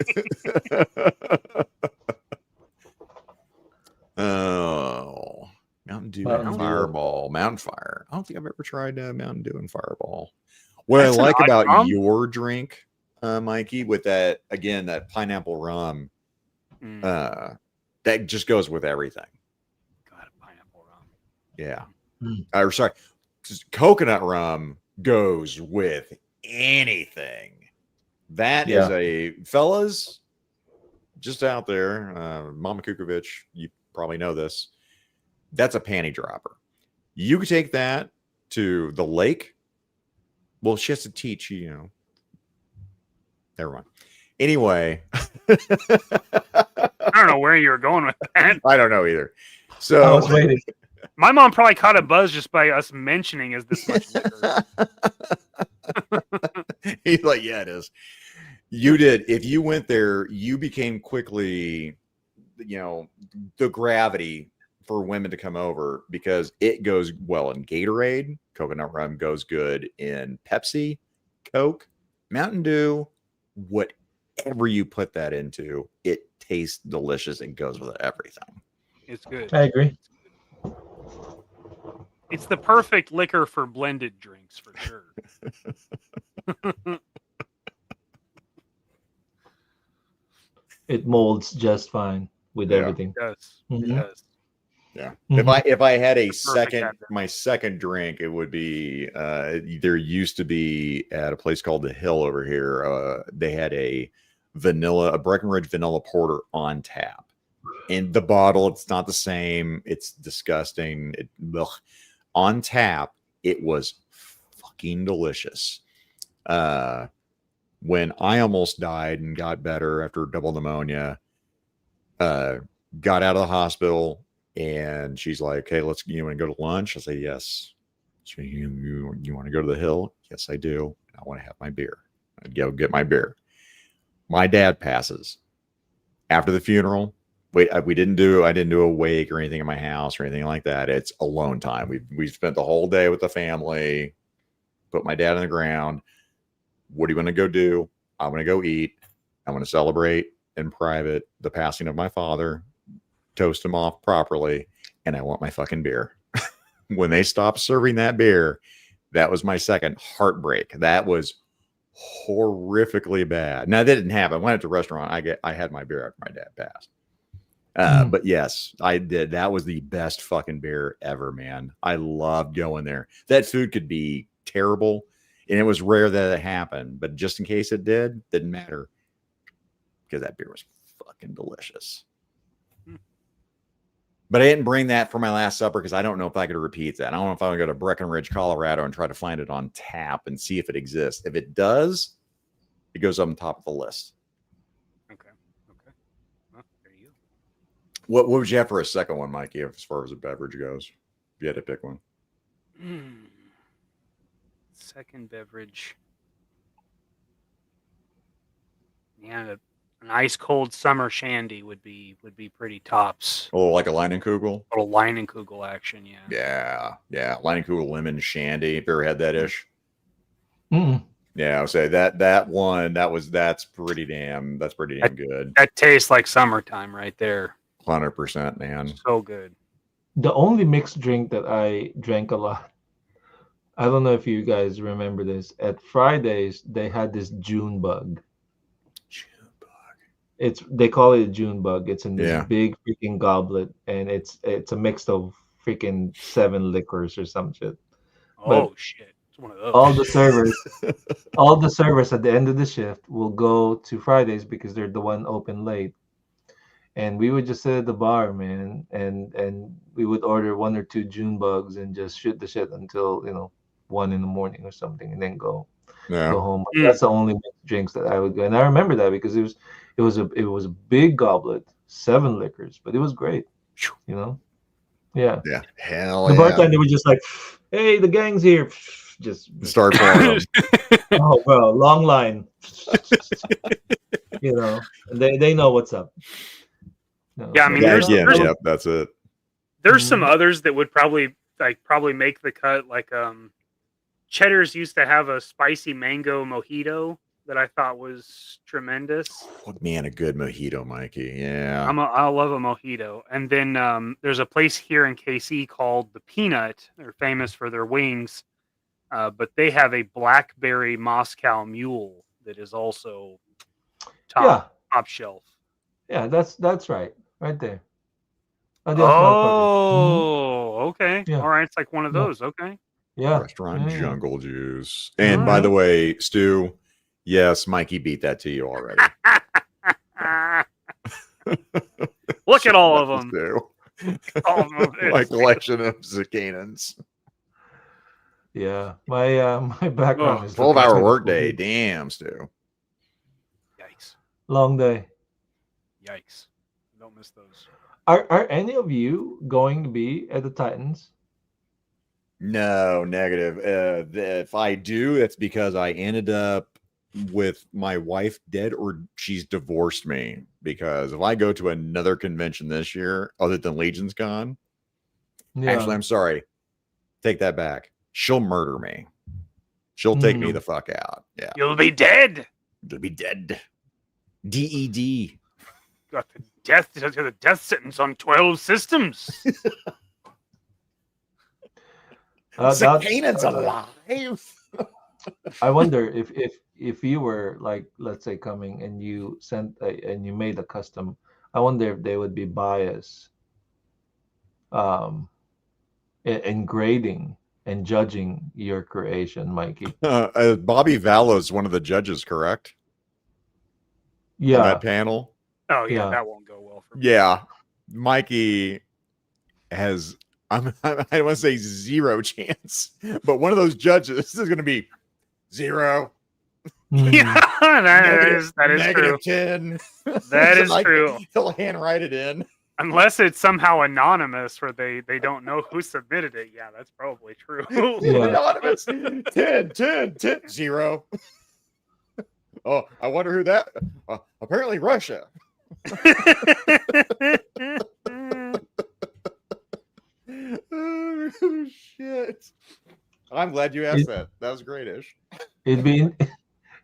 Oh, Mountain Dew Mountain and Dew. Fireball, Mountain Fire. I don't think I've ever tried Mountain Dew and Fireball. What That's I an like odd about combo. your drink, Mikey, with that again, that pineapple rum, that just goes with everything. God, pineapple rum. Yeah. Mm. Or sorry, coconut rum goes with anything. That is a fellas just out there. Mama Kukovic, you probably know this. That's a panty dropper. You could take that to the lake. Well, she has to teach, you know. Never mind. Anyway, I don't know where you were going with that. I don't know either. I So was waiting. My mom probably caught a buzz just by us mentioning is this much liquor. he's like, yeah, it is. You did. If you went there, you became quickly, you know, the gravity for women to come over because it goes well in Gatorade. Coconut rum goes good in Pepsi, Coke, Mountain Dew, whatever you put that into, it tastes delicious and goes with everything. It's good. I agree. It's the perfect liquor for blended drinks for sure. It molds just fine with everything. It does. Mhm. It does. Yeah. Mhm. If I had a Perfect second, advent. my second drink, it would be there used to be at a place called The Hill over here. They had a Breckenridge vanilla porter on tap. In the bottle, it's not the same. It's disgusting. On tap, it was fucking delicious. When I almost died and got better after double pneumonia, got out of the hospital. And she's like, "Hey, you want to go to lunch?" I say, "Yes." So you want to go to The Hill? Yes, I do. I want to have my beer. I'd go get my beer. My dad passes after the funeral. I didn't do a wake or anything in my house or anything like that. It's alone time. We spent the whole day with the family. Put my dad on the ground. What are you going to go do? I'm going to go eat. I'm going to celebrate in private the passing of my father. Toast him off properly, and I want my fucking beer. When they stopped serving that beer, that was my second heartbreak. That was horrifically bad. Now that didn't happen. I went to a restaurant. I had my beer after my dad passed. But yes, I did. That was the best fucking beer ever, man. I loved going there. That food could be terrible, and it was rare that it happened. But just in case it didn't matter because that beer was fucking delicious. But I didn't bring that for my last supper because I don't know if I could repeat that. I don't know if I would go to Breckenridge, Colorado and try to find it on tap and see if it exists. If it does, it goes up on top of the list. Okay. Well, there you go. What would you have for a second one, Mikey, as far as a beverage goes? If you had to pick one. Second beverage. Yeah, an ice cold summer shandy would be pretty tops. Oh, like a Leinenkugel? A little Leinenkugel action, yeah. Yeah. Leinenkugel lemon shandy. Have you ever had that ish? Mm-mm. Yeah, I would say that one, that's pretty damn good. That tastes like summertime right there. 100%, man. So good. The only mixed drink that I drank a lot, I don't know if you guys remember this. At Fridays, they had this June bug. They call it a June bug. It's in this big freaking goblet, and it's a mix of freaking 7 liquors or some shit. Oh shit! It's one of those. All the servers at the end of the shift will go to Fridays because they're the one open late, and we would just sit at the bar, man, and we would order 1 or 2 June bugs and just shoot the shit until 1 in the morning or something, and then go home. That's the only drinks that I would go, and I remember that because it was a big goblet, 7 liquors, but it was great, Yeah. Yeah. Hell the yeah. bartender was just like, "Hey, the gang's here." Just start pouring them. Oh, bro, long line. And they know what's up. Yeah, I mean, there's that's it. There's some others that would probably make the cut. Like Cheddar's used to have a spicy mango mojito that I thought was tremendous. Put me in a good mojito, Mikey. Yeah. I love a mojito. And then there's a place here in KC called the Peanut. They're famous for their wings, but they have a blackberry Moscow Mule that is also top shelf. Yeah, that's right there. Okay. Yeah. All right. It's like one of those. Okay. Yeah. Restaurant Jungle Juice. And by the way, Stu, yes, Mikey beat that to you already. Look at all of them. All of them. My collection of Zakainens. Yeah. My background is 12-hour workday. Damn, Stu. Yikes. Long day. Yikes. Don't miss those. Are any of you going to be at the Titans? No, negative. If I do, it's because I ended up with my wife dead or she's divorced me. Because if I go to another convention this year, other than Legion's Con, actually, I'm sorry. Take that back. She'll murder me. She'll take me the fuck out. Yeah. You'll be dead. You'll be dead. DED. Got the death sentence on 12 systems. Zakainen's alive. I wonder if you were like, let's say, coming and you sent and you made a custom. I wonder if they would be biased in grading and judging your creation, Mikey. Bobby Vallo's one of the judges, correct? Yeah. On that panel. Oh yeah, that won't go well for me. Yeah, Mikey has. I don't want to say zero chance, but one of those judges is going to be 0. Yeah, that is true. -10. That is true. He'll handwrite it in. Unless it's somehow anonymous where they don't know who submitted it. Yeah, that's probably true. Anonymous. 10, 0. Oh, I wonder who that. Apparently Russia. Oh, shit. I'm glad you asked that. That was great, Ish. It'd be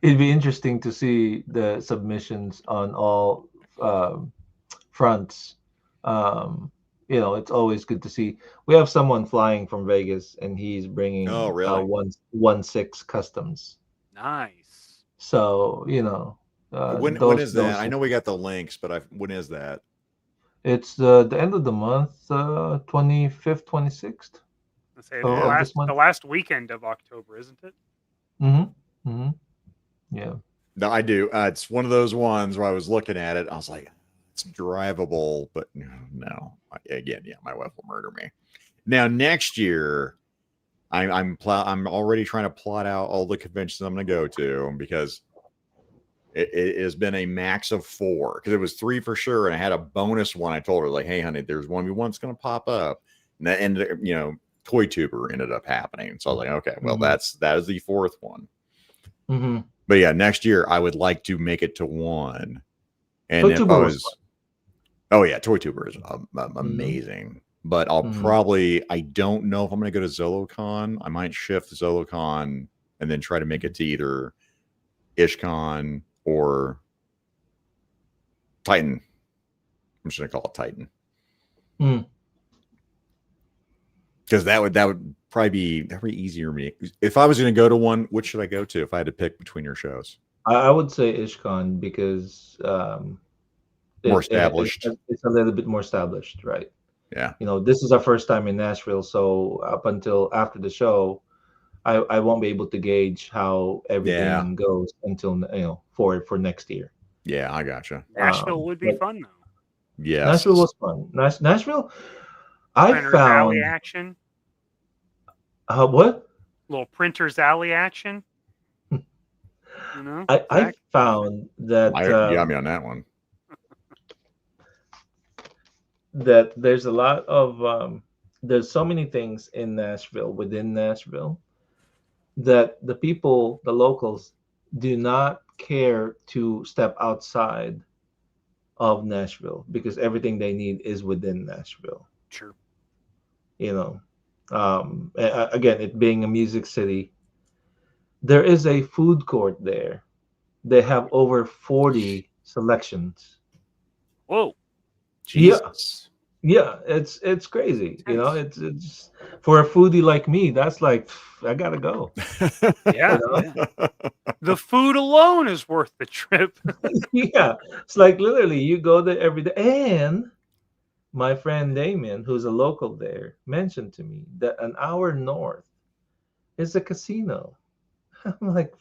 interesting to see the submissions on all fronts. It's always good to see. We have someone flying from Vegas, and he's bringing 1/6 customs. Nice. So when is that? I know we got the links, but when is that? It's the end of the month, 25th, 26th. Let's say the last weekend of October, isn't it? Yeah. No, I do. It's one of those ones where I was looking at it. I was like, it's drivable, but no. Again, yeah, my wife will murder me. Now next year, I'm already trying to plot out all the conventions I'm going to go to because it has been a max of 4 because it was 3 for sure, and I had a bonus one. I told her like, "Hey, honey, there's 1v1's going to pop up," and that ended. Toy Tuber ended up happening. So I was like, okay, well, that is the 4th one. But yeah, next year I would like to make it to 1. And if I was, Toy Tuber is amazing. But I'll probably, I don't know if I'm going to go to ZoloCon. I might shift to ZoloCon and then try to make it to either IshCon or Titan. I'm just going to call it Titan. Because that would probably be easier for me. If I was going to go to one, which should I go to if I had to pick between your shows? I would say IshCon because more established. It's a little bit more established, right? Yeah. This is our first time in Nashville, so up until after the show, I won't be able to gauge how everything goes until for next year. Yeah, I gotcha. Nashville would be fun though. Yeah, Nashville was fun. Nashville. I Printers found Alley action. What? Little Printers Alley action. I found that you got me on that one. That there's a lot of there's so many things in Nashville, within Nashville, that the locals do not care to step outside of Nashville because everything they need is within Nashville. Sure. Again, it being a music city, there is a food court there they have over 40 selections. Whoa. Jesus. Yeah, it's crazy. You know, it's for a foodie like me, that's like I gotta go. Yeah, yeah. The food alone is worth the trip. Yeah, it's like literally you go there every day. And my friend Damien, who's a local there, mentioned to me that an hour north is a casino. I'm like,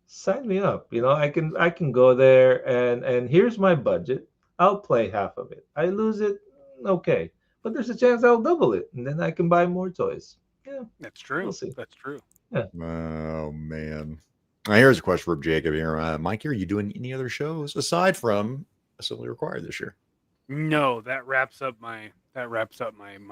sign me up. You know, I can go there and here's my budget. I'll play half of it. I lose it, okay. But there's a chance I'll double it and then I can buy more toys. Yeah. That's true. We'll see. That's true. Yeah. Oh man. Here's a question from Jacob here. Mikey, are you doing any other shows aside from Assembly Required this year? No, that wraps up my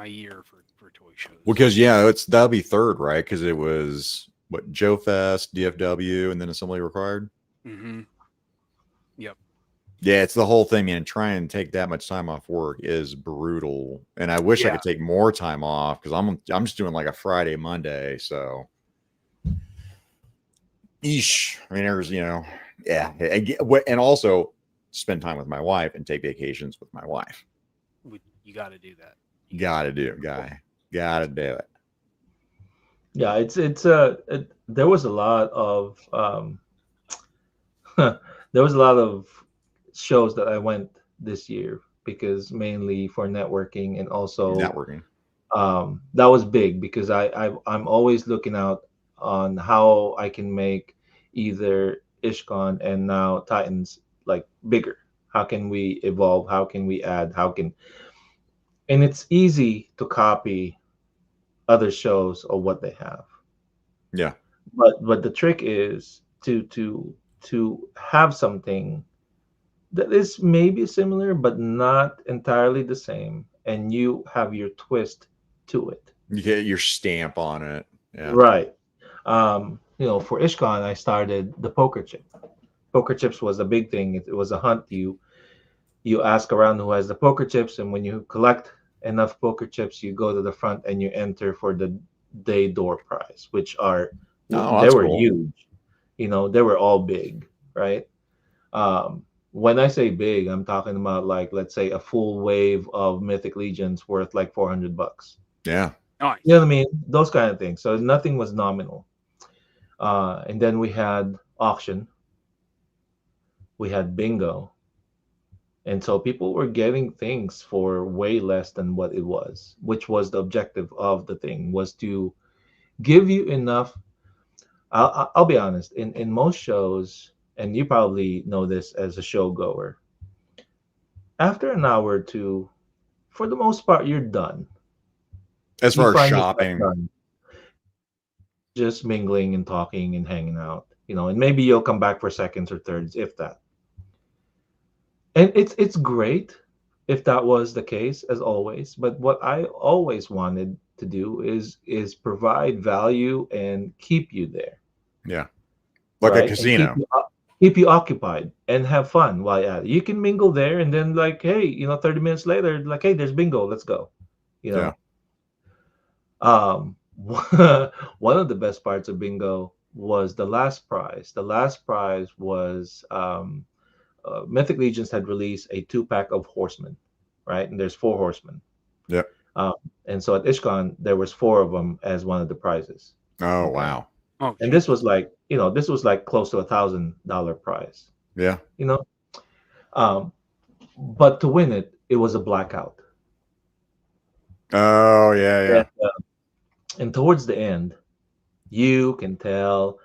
year for toy shows. Because that'll be third, right? Because it was what, Joe Fest, DFW, and then Assembly Required. Mm-hmm. Yep. Yeah, it's the whole thing, man. Trying and take that much time off work is brutal, and I wish I could take more time off because I'm just doing like a Friday, Monday. So, Ish. I mean, there's and also spend time with my wife and take vacations with my wife. You got to do that. Got to do it. Yeah, there was a lot of there was a lot of shows that I went this year because mainly for networking and also networking. That was big because I'm always looking out on how I can make either IshCon and now Titans like bigger. How can we evolve? How can we add? And it's easy to copy other shows or what they have. Yeah. But the trick is to have something that is maybe similar but not entirely the same, and you have your twist to it. You get your stamp on it. Yeah. Right. For IshCon, I started the poker chip. Poker chips was a big thing. It was a hunt. You ask around who has the poker chips, and when you collect enough poker chips, you go to the front and you enter for the day door prize, which are they were cool. Huge. They were all big, right? When I say big, I'm talking about like, let's say a full wave of Mythic Legions worth like $400. Yeah. Nice. You know what I mean? Those kind of things. So nothing was nominal. And then we had auction. We had bingo. And so people were getting things for way less than what it was, which was the objective of the thing, was to give you enough. I'll be honest, in most shows, and you probably know this as a show goer, after an hour or two, for the most part, you're done. As far as shopping. Just mingling and talking and hanging out, and maybe you'll come back for seconds or thirds, if that. And it's great if that was the case, as always. But what I always wanted to do is provide value and keep you there. Yeah, like a casino. Keep you occupied and have fun while at it. You can mingle there, and then like, hey, 30 minutes later, like, hey, there's bingo, let's go. Yeah. One of the best parts of bingo was the last prize. The last prize was Mythic Legions had released a 2-pack of Horsemen, right? And there's 4 Horsemen. Yep. And so at IshCon, there was 4 of them as one of the prizes. Oh, wow. Oh, and this was like, close to $1,000 prize. Yeah. But to win it, it was a blackout. Oh, yeah. And towards the end, you can tell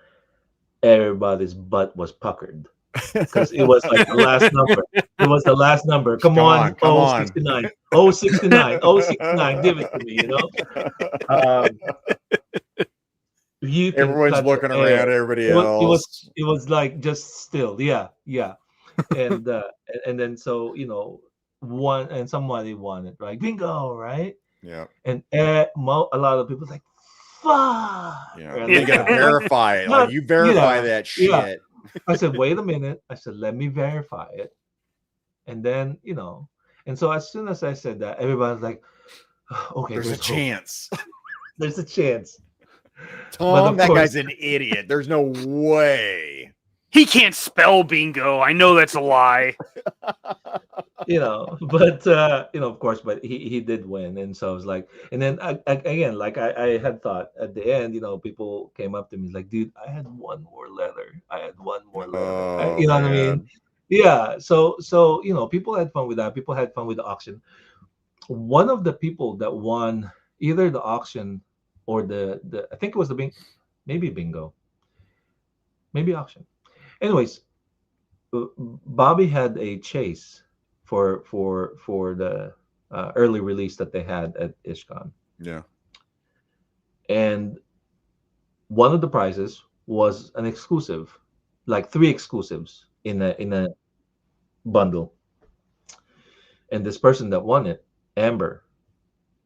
everybody's butt was puckered because it was like the last number. It was the last number. Come on. 69. 69. 69. Give it to me, Everyone's looking around everybody else. It was like just still. Yeah. And then so somebody won it, right? Bingo, right? Yeah. And a lot of people like, fuck. Yeah. Right? You gotta verify it. Like, you verify that shit. Yeah. I said, wait a minute. I said, let me verify it. And then, and so as soon as I said that, everybody's like, okay, there's a chance. There's a chance. Tom, that guy's an idiot. There's no way. He can't spell bingo. I know that's a lie. But of course, but he did win, and so I was like, and then again, like I had thought at the end, people came up to me like, dude, I had one more letter. Oh, You know what I mean? man. Yeah. So people had fun with that. People had fun with the auction. One of the people that won either the auction or the I think it was the maybe bingo, maybe auction. Anyways, Bobby had a chase for the early release that they had at IshCon, Yeah. and one of the prizes was an exclusive, like 3 exclusives in a bundle. And this person that won it, Amber,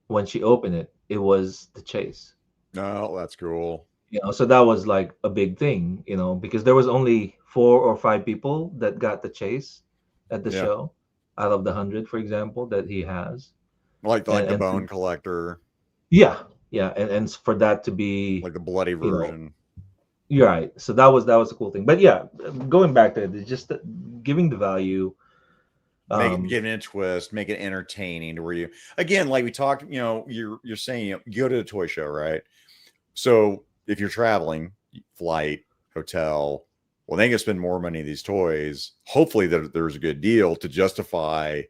when she opened it, it was the chase. Oh, that's cool. So that was like a big thing, because there was only 4 or 5 people that got the chase at the show out of the 100, for example, that he has. Like the bone collector. Yeah. And for that to be like the bloody version. You're right. So that was a cool thing. But yeah, going back to it, it's just giving the value. Giving it a twist, make it entertaining to where you, again, like we talked, you're saying, you go to the toy show, right? So if you're traveling, flight, hotel, well, they can spend more money on these toys. Hopefully there's a good deal to justify,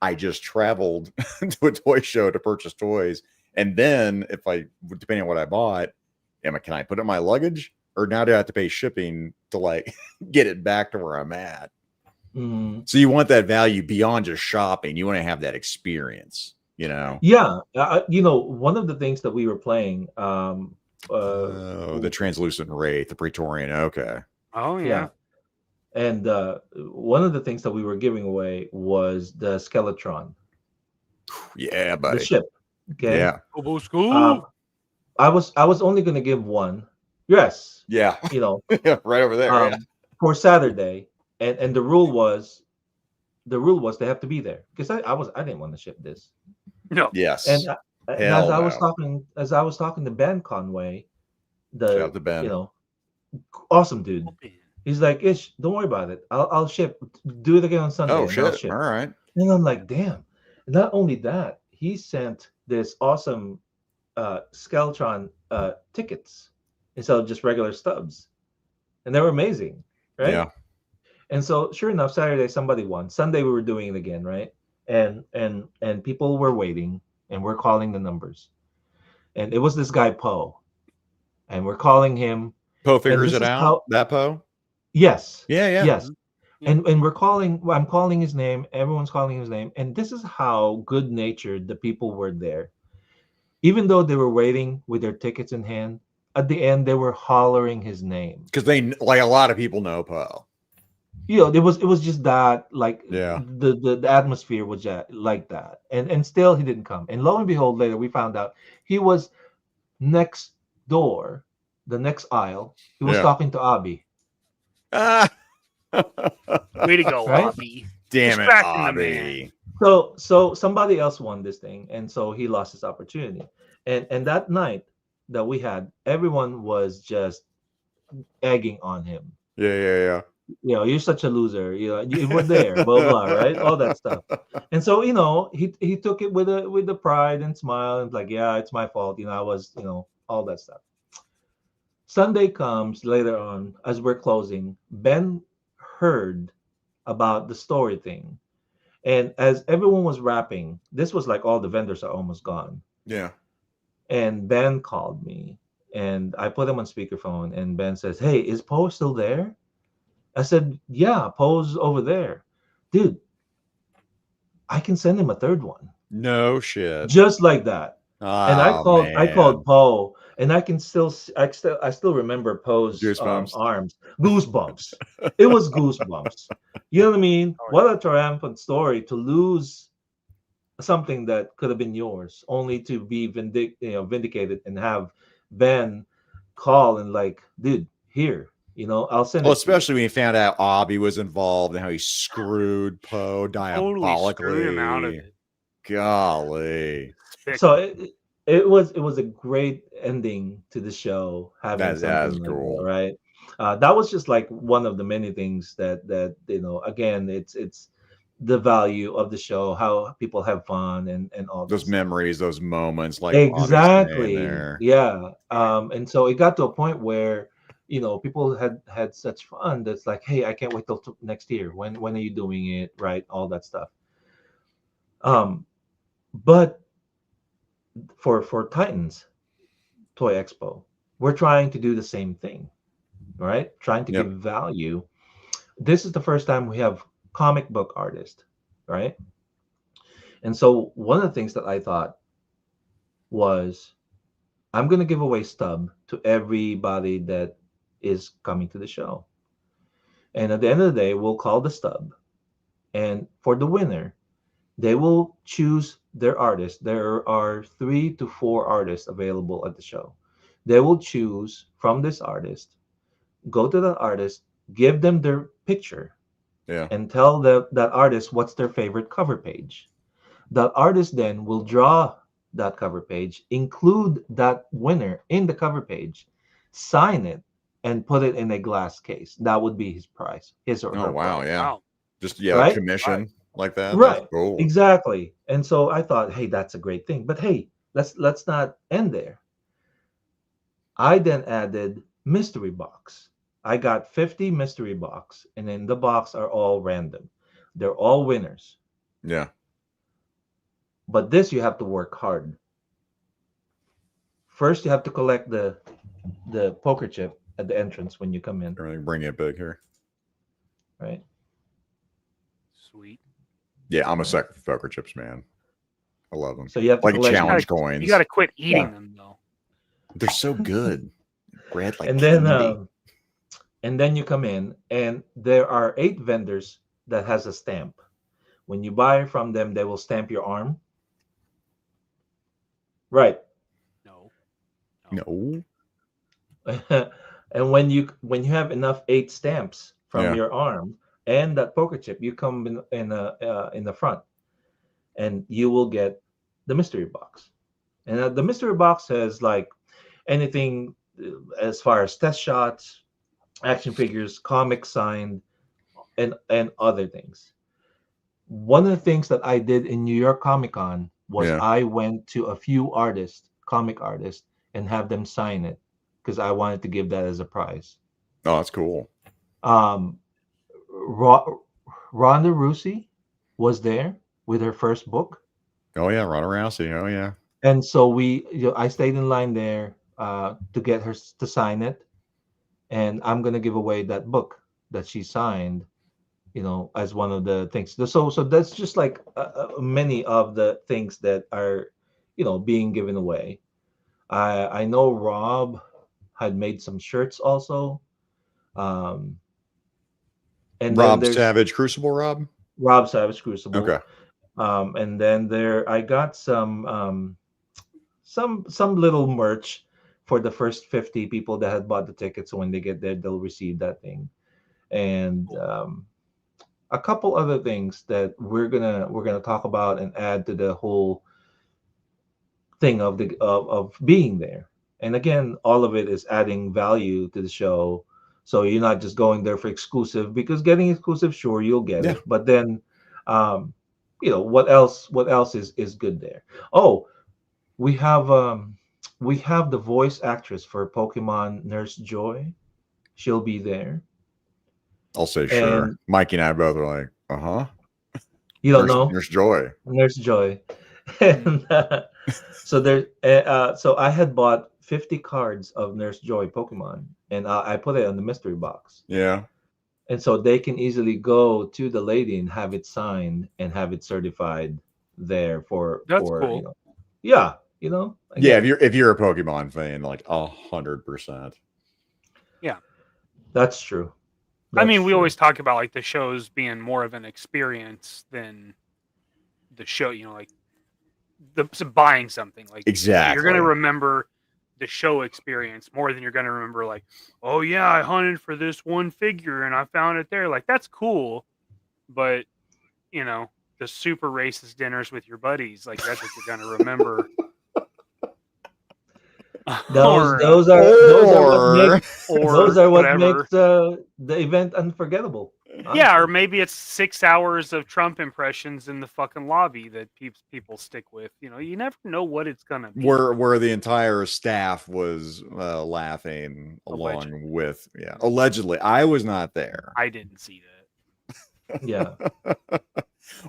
I just traveled to a toy show to purchase toys. And then if depending on what I bought, can I put it in my luggage? Or now do I have to pay shipping to like get it back to where I'm at? Mm-hmm. So you want that value beyond just shopping. You want to have that experience, Yeah. One of the things that we were playing, the translucent wraith, the Praetorian. Okay. Oh yeah. And one of the things that we were giving away was the Skeletron. Yeah, buddy. The ship. Okay. Yeah. I was only going to give one. Yes. Yeah. Right over there. For Saturday, and the rule was they have to be there because I didn't want to ship this. No. Yes. And as I was talking to Ben Conway, Shout out to Ben. Awesome dude. He's like, Ish, don't worry about it. I'll ship. Do it again on Sunday. Oh shit! All right. And I'm like, damn. Not only that, he sent this awesome Skeletron tickets instead of just regular stubs, and they were amazing, right? Yeah. And so, sure enough, Saturday somebody won. Sunday we were doing it again, right? And people were waiting, and we're calling the numbers, and it was this guy Poe, and we're calling him. Poe figures it out. That Poe. Yes. Yeah. Yes. And we're calling. I'm calling his name. Everyone's calling his name, and this is how good-natured the people were there. Even though they were waiting with their tickets in hand, at the end they were hollering his name because they, like a lot of people, know Poe. It was just that, like, the atmosphere was like that, and still he didn't come. And lo and behold, later we found out he was next door, the next aisle. He was talking to Abby. Way to go, right? Abby. Damn it, Abby. So somebody else won this thing, and so he lost his opportunity. And that night that we had, everyone was just egging on him. Yeah. You're such a loser. You were there, blah blah, right? All that stuff. And so he took it with the pride and smile and like, yeah, it's my fault. I was all that stuff. Sunday comes later on as we're closing. Ben heard about the story thing, and as everyone was wrapping, this was like all the vendors are almost gone. Yeah. And Ben called me, and I put him on speakerphone, and Ben says, "Hey, is Poe still there?" I said, "Yeah, Poe's over there." Dude, I can send him a third one. No shit. Just like that. And I called Poe, and I still remember Poe's arms. Goosebumps. It was goosebumps. You know what I mean? What a triumphant story to lose something that could have been yours, only to be vindicated and have Ben call and like, dude, here. I'll send it. Well, especially when you found out Abby was involved and how he screwed Poe diabolically. Totally screwed him out of it. Golly. So it was a great ending to the show. Having that is like cool, that, right? That was just like one of the many things that again, it's the value of the show, how people have fun and all Those this stuff. memories, those moments, like Bobby saying Exactly. there. Yeah. And so it got to a point where, people had such fun that's like, hey, I can't wait till next year. When are you doing it? Right. All that stuff. But for Titans Toy Expo, we're trying to do the same thing, right? Trying to Yep. give value. This is the first time we have comic book artist, right? And so one of the things that I thought was, I'm going to give away stub to everybody that is coming to the show. And at the end of the day, we'll call the stub. And for the winner, they will choose their artist. There are 3 to 4 artists available at the show. They will choose from this artist, go to that artist, give them their picture, Yeah. and tell that artist what's their favorite cover page. That artist then will draw that cover page, include that winner in the cover page, sign it, and put it in a glass case. That would be his prize, his or Oh her wow, prize. yeah. Wow. Just Right? commission like that. Right. That's cool. Exactly. And so I thought, hey, that's a great thing. But hey, let's not end there. I then added mystery box. I got 50 mystery box, and in the box are all random. They're all winners. Yeah. But this you have to work hard. First, you have to collect the poker chip at the entrance when you come in, Bring it big here. right? Sweet. Yeah, I'm a sucker for poker chips, man. I love them. So you have to Like collect challenge coins. You got to quit eating Yeah. them though. They're so good. Bread like and then candy. and then you come in, and there are 8 vendors that has a stamp. When you buy from them, they will stamp your arm. Right. No. And when you have enough 8 stamps from Yeah. your arm and that poker chip, you come in the front, and you will get the mystery box. And the mystery box has like anything as far as test shots, action figures, comics signed, and other things. One of the things that I did in New York Comic Con was Yeah. I went to a few comic artists, and have them sign it because I wanted to give that as a prize. Oh, that's cool. Ronda Rousey was there with her first book. Oh yeah, Ronda Rousey. Oh yeah. And so I stayed in line there to get her to sign it, and I'm gonna give away that book that she signed, as one of the things. So that's just like many of the things that are, being given away. I know Rob had made some shirts also, and then Rob there's Savage Crucible. Rob Savage Crucible. Okay. And then I got some little merch for the first 50 people that had bought the tickets. So when they get there, they'll receive that thing, and a couple other things that we're gonna talk about and add to the whole thing of being there. And again, all of it is adding value to the show. So you're not just going there for exclusive, because getting exclusive, sure, you'll get it. But then, what else is good there? Oh, we have the voice actress for Pokemon, Nurse Joy. She'll be there. I'll say sure. And Mikey and I both are like, you don't know Nurse Joy. Nurse Joy. And so I had bought 50 cards of Nurse Joy Pokemon, and I put it on the mystery box. Yeah. And so they can easily go to the lady and have it signed and have it certified there for That's cool. Yeah, Yeah, if you're a Pokemon fan, like 100%. Yeah, that's true. I mean, we always talk about like the shows being more of an experience than the show. Like buying something. Like exactly, you're gonna remember the show experience more than you're gonna remember like, oh yeah, I hunted for this one figure and I found it there. Like that's cool, but the super racist dinners with your buddies, like that's what you're gonna remember. Those are what makes the event unforgettable. Honestly. Yeah, or maybe it's 6 hours of Trump impressions in the fucking lobby that people stick with. You know, you never know what it's gonna be. Where the entire staff was laughing along with, allegedly. I was not there. I didn't see that. Yeah.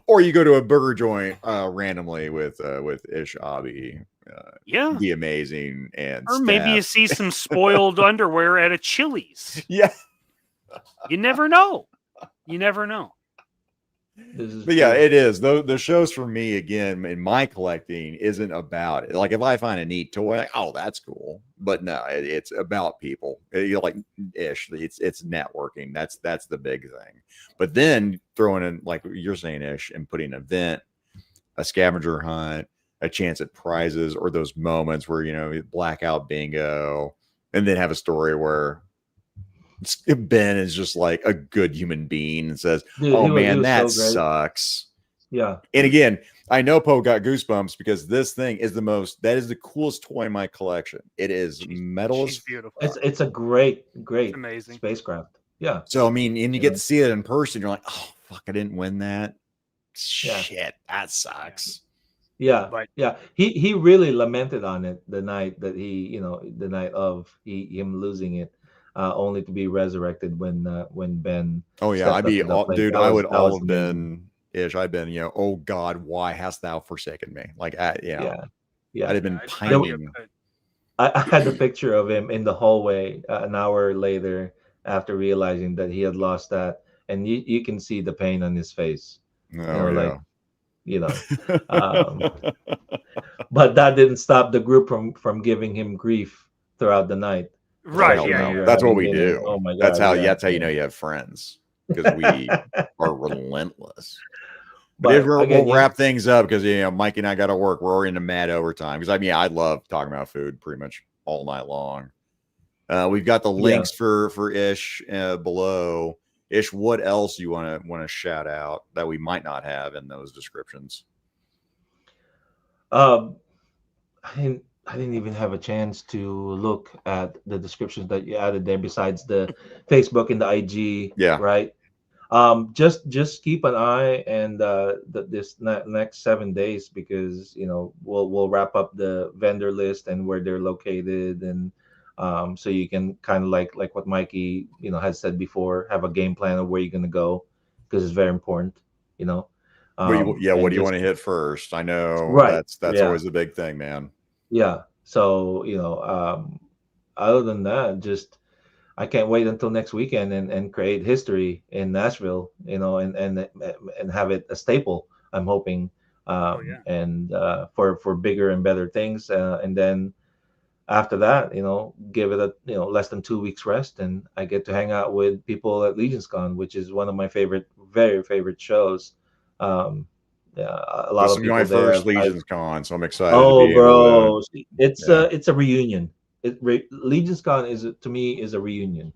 Or you go to a burger joint randomly with Ish Abi. Be amazing, and or maybe you see some spoiled underwear at a Chili's. Yeah, you never know. You never know. But yeah, it is. Though the shows for me, again, in my collecting, isn't about it. Like if I find a neat toy, like, oh, that's cool. But no, it's about people. You're like Ish. It's networking. That's the big thing. But then throwing in, like you're saying, Ish, and putting an event, a scavenger hunt, a chance at prizes, or those moments where, you know, blackout bingo, and then have a story where Ben is just like a good human being and says, "Oh man, that sucks." Yeah. And again, I know Poe got goosebumps because this thing is that is the coolest toy in my collection. It is metal. She's beautiful. It's a great it's amazing spacecraft. Yeah. So I mean, and you get to see it in person, you're like, "Oh fuck, I didn't win that. Shit, that sucks." Yeah, but yeah, he really lamented on it the night that the night of him losing it, only to be resurrected when Ben. Oh yeah, I'd be dude. I would all have been Ish. I'd been, oh God, why hast thou forsaken me? Like, yeah, I'd have been pining. I had the picture of him in the hallway an hour later after realizing that he had lost that, and you can see the pain on his face. Oh yeah. But that didn't stop the group from giving him grief throughout the night. Right. That's what we do. Oh my God. That's how you know you have friends, because we are relentless. But we'll wrap things up because Mikey and I got to work. We're already into mad overtime because I love talking about food pretty much all night long. We've got the links for Ish below. Ish, what else you want to shout out that we might not have in those descriptions? I didn't even have a chance to look at the descriptions that you added there besides the Facebook and the IG. Yeah. Right. Just keep an eye and this next 7 days, because we'll wrap up the vendor list and where they're located, and so you can kind of like what Mikey has said before, have a game plan of where you're gonna go, because it's very important. What do you want to hit first? I know that's always a big thing, man. Yeah. So other than that, just I can't wait until next weekend and create history in Nashville, and have it a staple. I'm hoping, and for bigger and better things, and then after that, give it a less than 2 weeks rest, and I get to hang out with people at LegionsCon, which is one of my very favorite shows. A lot of people my there. First LegionsCon, so I'm excited. Oh, bro, it's a reunion. LegionsCon is a reunion,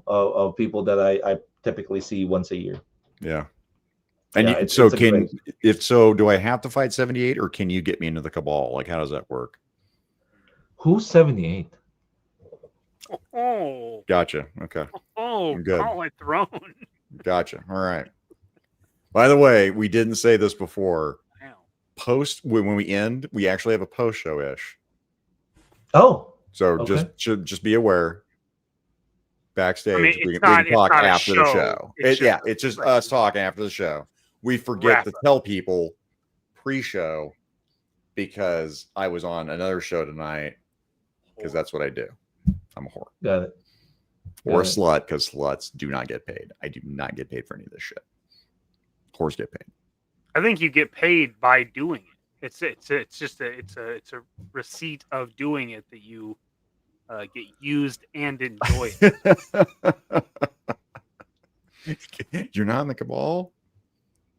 of people that I typically see once a year. Yeah. And do I have to fight 78, or can you get me into the Cabal? Like, how does that work? Who's 78? Oh, gotcha. Okay. Oh, good. Call it throne. Gotcha. All right. By the way, we didn't say this before. Post when we end, we actually have a post show Ish. Oh. So okay. just be aware. Backstage, we can talk after the show. It's just us talking after the show. We forget to tell people pre-show because I was on another show tonight, because that's what I do. I'm a whore. Got it. Or a slut, because sluts do not get paid. I do not get paid for any of this shit. Whores get paid. I think you get paid by doing it. It's just a receipt of doing it that you get used and enjoy it. You're not in the Cabal?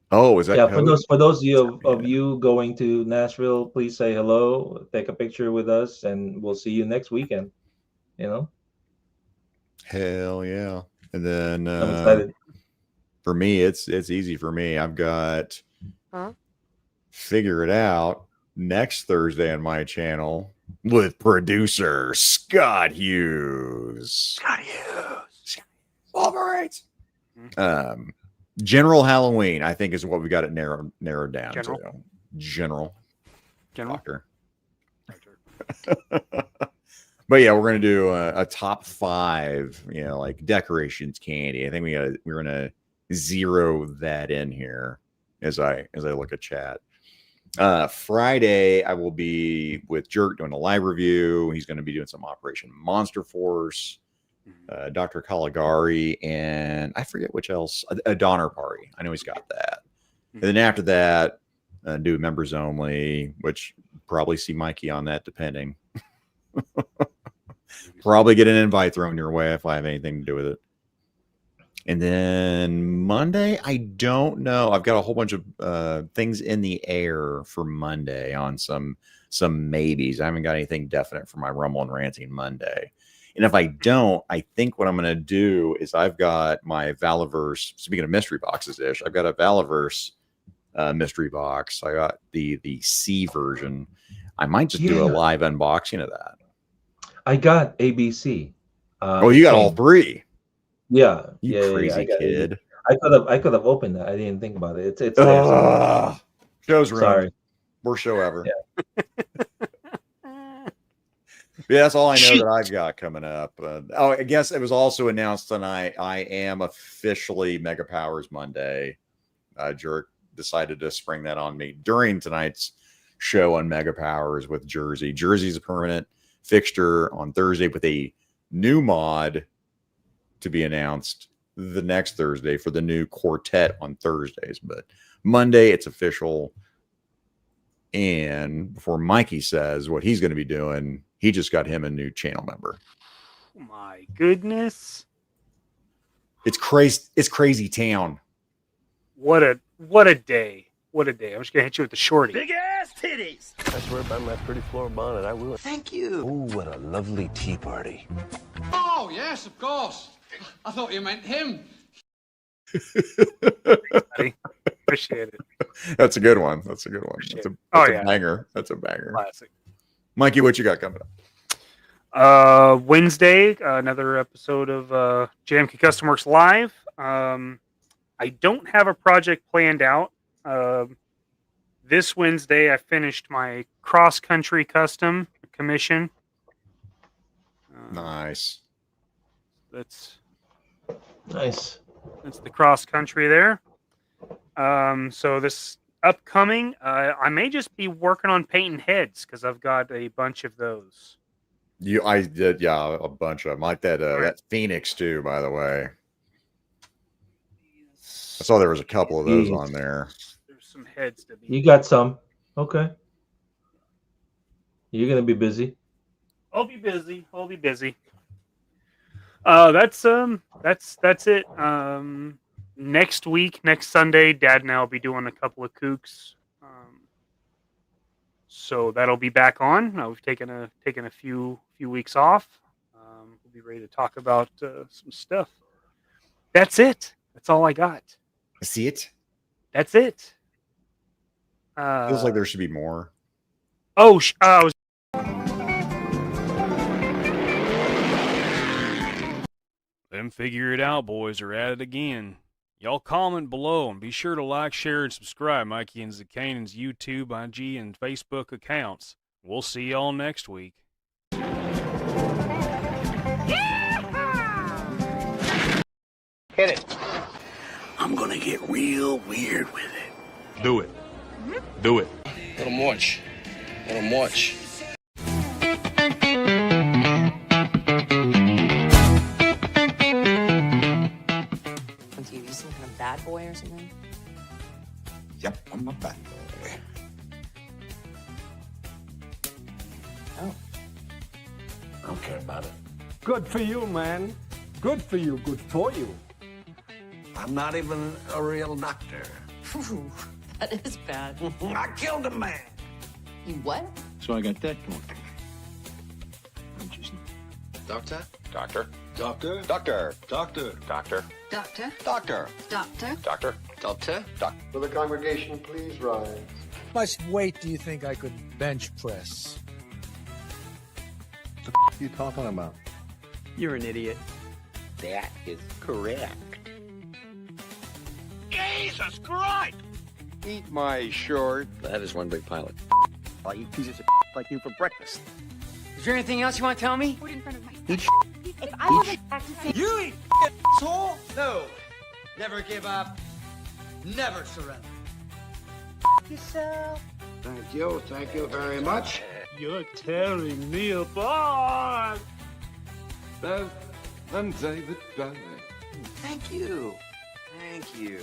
Oh, is that for those of you going to Nashville, please say hello, take a picture with us, and we'll see you next weekend. Hell yeah. And then I'm excited. For me, it's easy for me. I've got Figure It Out, next Thursday on my channel with producer Scott Hughes. Wolverines. General Halloween, I think, is what we got it narrowed down to. General. Doctor. But yeah, we're gonna do a top 5, like decorations, candy. I think we're gonna zero that in here as I look at chat. Friday, I will be with Jerk doing a live review. He's going to be doing some Operation Monster Force, Dr. Caligari, and I forget which else. A Donner Party. I know he's got that. And then after that, do members only, which probably see Mikey on that, depending. Probably get an invite thrown your way if I have anything to do with it. And then Monday, I don't know. I've got a whole bunch of things in the air for Monday on some maybes. I haven't got anything definite for my Rumble and Ranting Monday. And if I don't, I think what I'm going to do is I've got my Valaverse. Speaking of mystery boxes, Ish, I've got a Valaverse mystery box. I got the C version. I might just do a live unboxing of that. I got ABC. You got all 3. Yeah, you crazy kid. I could have opened that. I didn't think about it. It's show's ruined. Sorry. Worst show ever. Yeah, that's all I know that I've got coming up. I guess it was also announced tonight. I am officially Mega Powers Monday. Jerk decided to spring that on me during tonight's show on Mega Powers with Jersey. Jersey's a permanent fixture on Thursday with a new mod to be announced the next Thursday for the new quartet on Thursdays. But Monday, it's official. And before Mikey says what he's going to be doing, he just got him a new channel member. Oh my goodness. It's crazy. It's crazy town. What a day. What a day. I'm just going to hit you with the shorty. Big ass titties. I swear by my pretty floor bonnet, I will. Thank you. Ooh, what a lovely tea party. Oh, yes, of course. I thought you meant him. Appreciate it. That's a good one. That's a banger. That's a banger. Classic. Mikey, what you got coming up? Wednesday, another episode of JMK Custom Works Live. I don't have a project planned out. This Wednesday, I finished my cross-country custom commission. Nice. Nice. That's the cross-country there. So this upcoming, I may just be working on painting heads because I've got a bunch of those. I did, yeah, a bunch of them. Like that Phoenix too, by the way. I saw there was a couple of those on there. There's some heads to be. You got some. Okay. You're gonna be busy. I'll be busy. That's it. Next week, next Sunday, Dad and I will be doing a couple of kooks. So that'll be back on. We've taken a few weeks off. We'll be ready to talk about some stuff. That's it. That's all I got. See it? That's it. Feels like there should be more. Them figure it out boys are at it again. Y'all comment below and be sure to like, share, and subscribe Mikey and Zakainen's YouTube, IG, and Facebook accounts. We'll see y'all next week. Hit it. I'm gonna get real weird with it. Do it. Do it. Let him watch. Let him watch. On TV, some kind of bad boy or something? Yep, I'm a bad boy. Oh. I don't care about it. Good for you, man. Good for you. Good for you. I'm not even a real doctor. Phew, that is bad. I killed a man. You what? So I got that going. Doctor? Doctor. Doctor? Doctor. Doctor? Doctor. Doctor? Doctor. Doctor? Doctor. Doctor? Doctor. Will the congregation please rise? much weight do you think I could bench press? What are you talking about? You're an idiot. That is correct. Jesus Christ! Eat my short. That is one big pilot. I'll eat pieces of like you for breakfast. Is there anything else you want to tell me? Put in front of my Eat If I wasn't practicing, You eat asshole? No. Never give up. Never surrender. yourself. Thank you. Thank you very much. You're tearing me apart. Beth and David Bowie. Thank you. Thank you.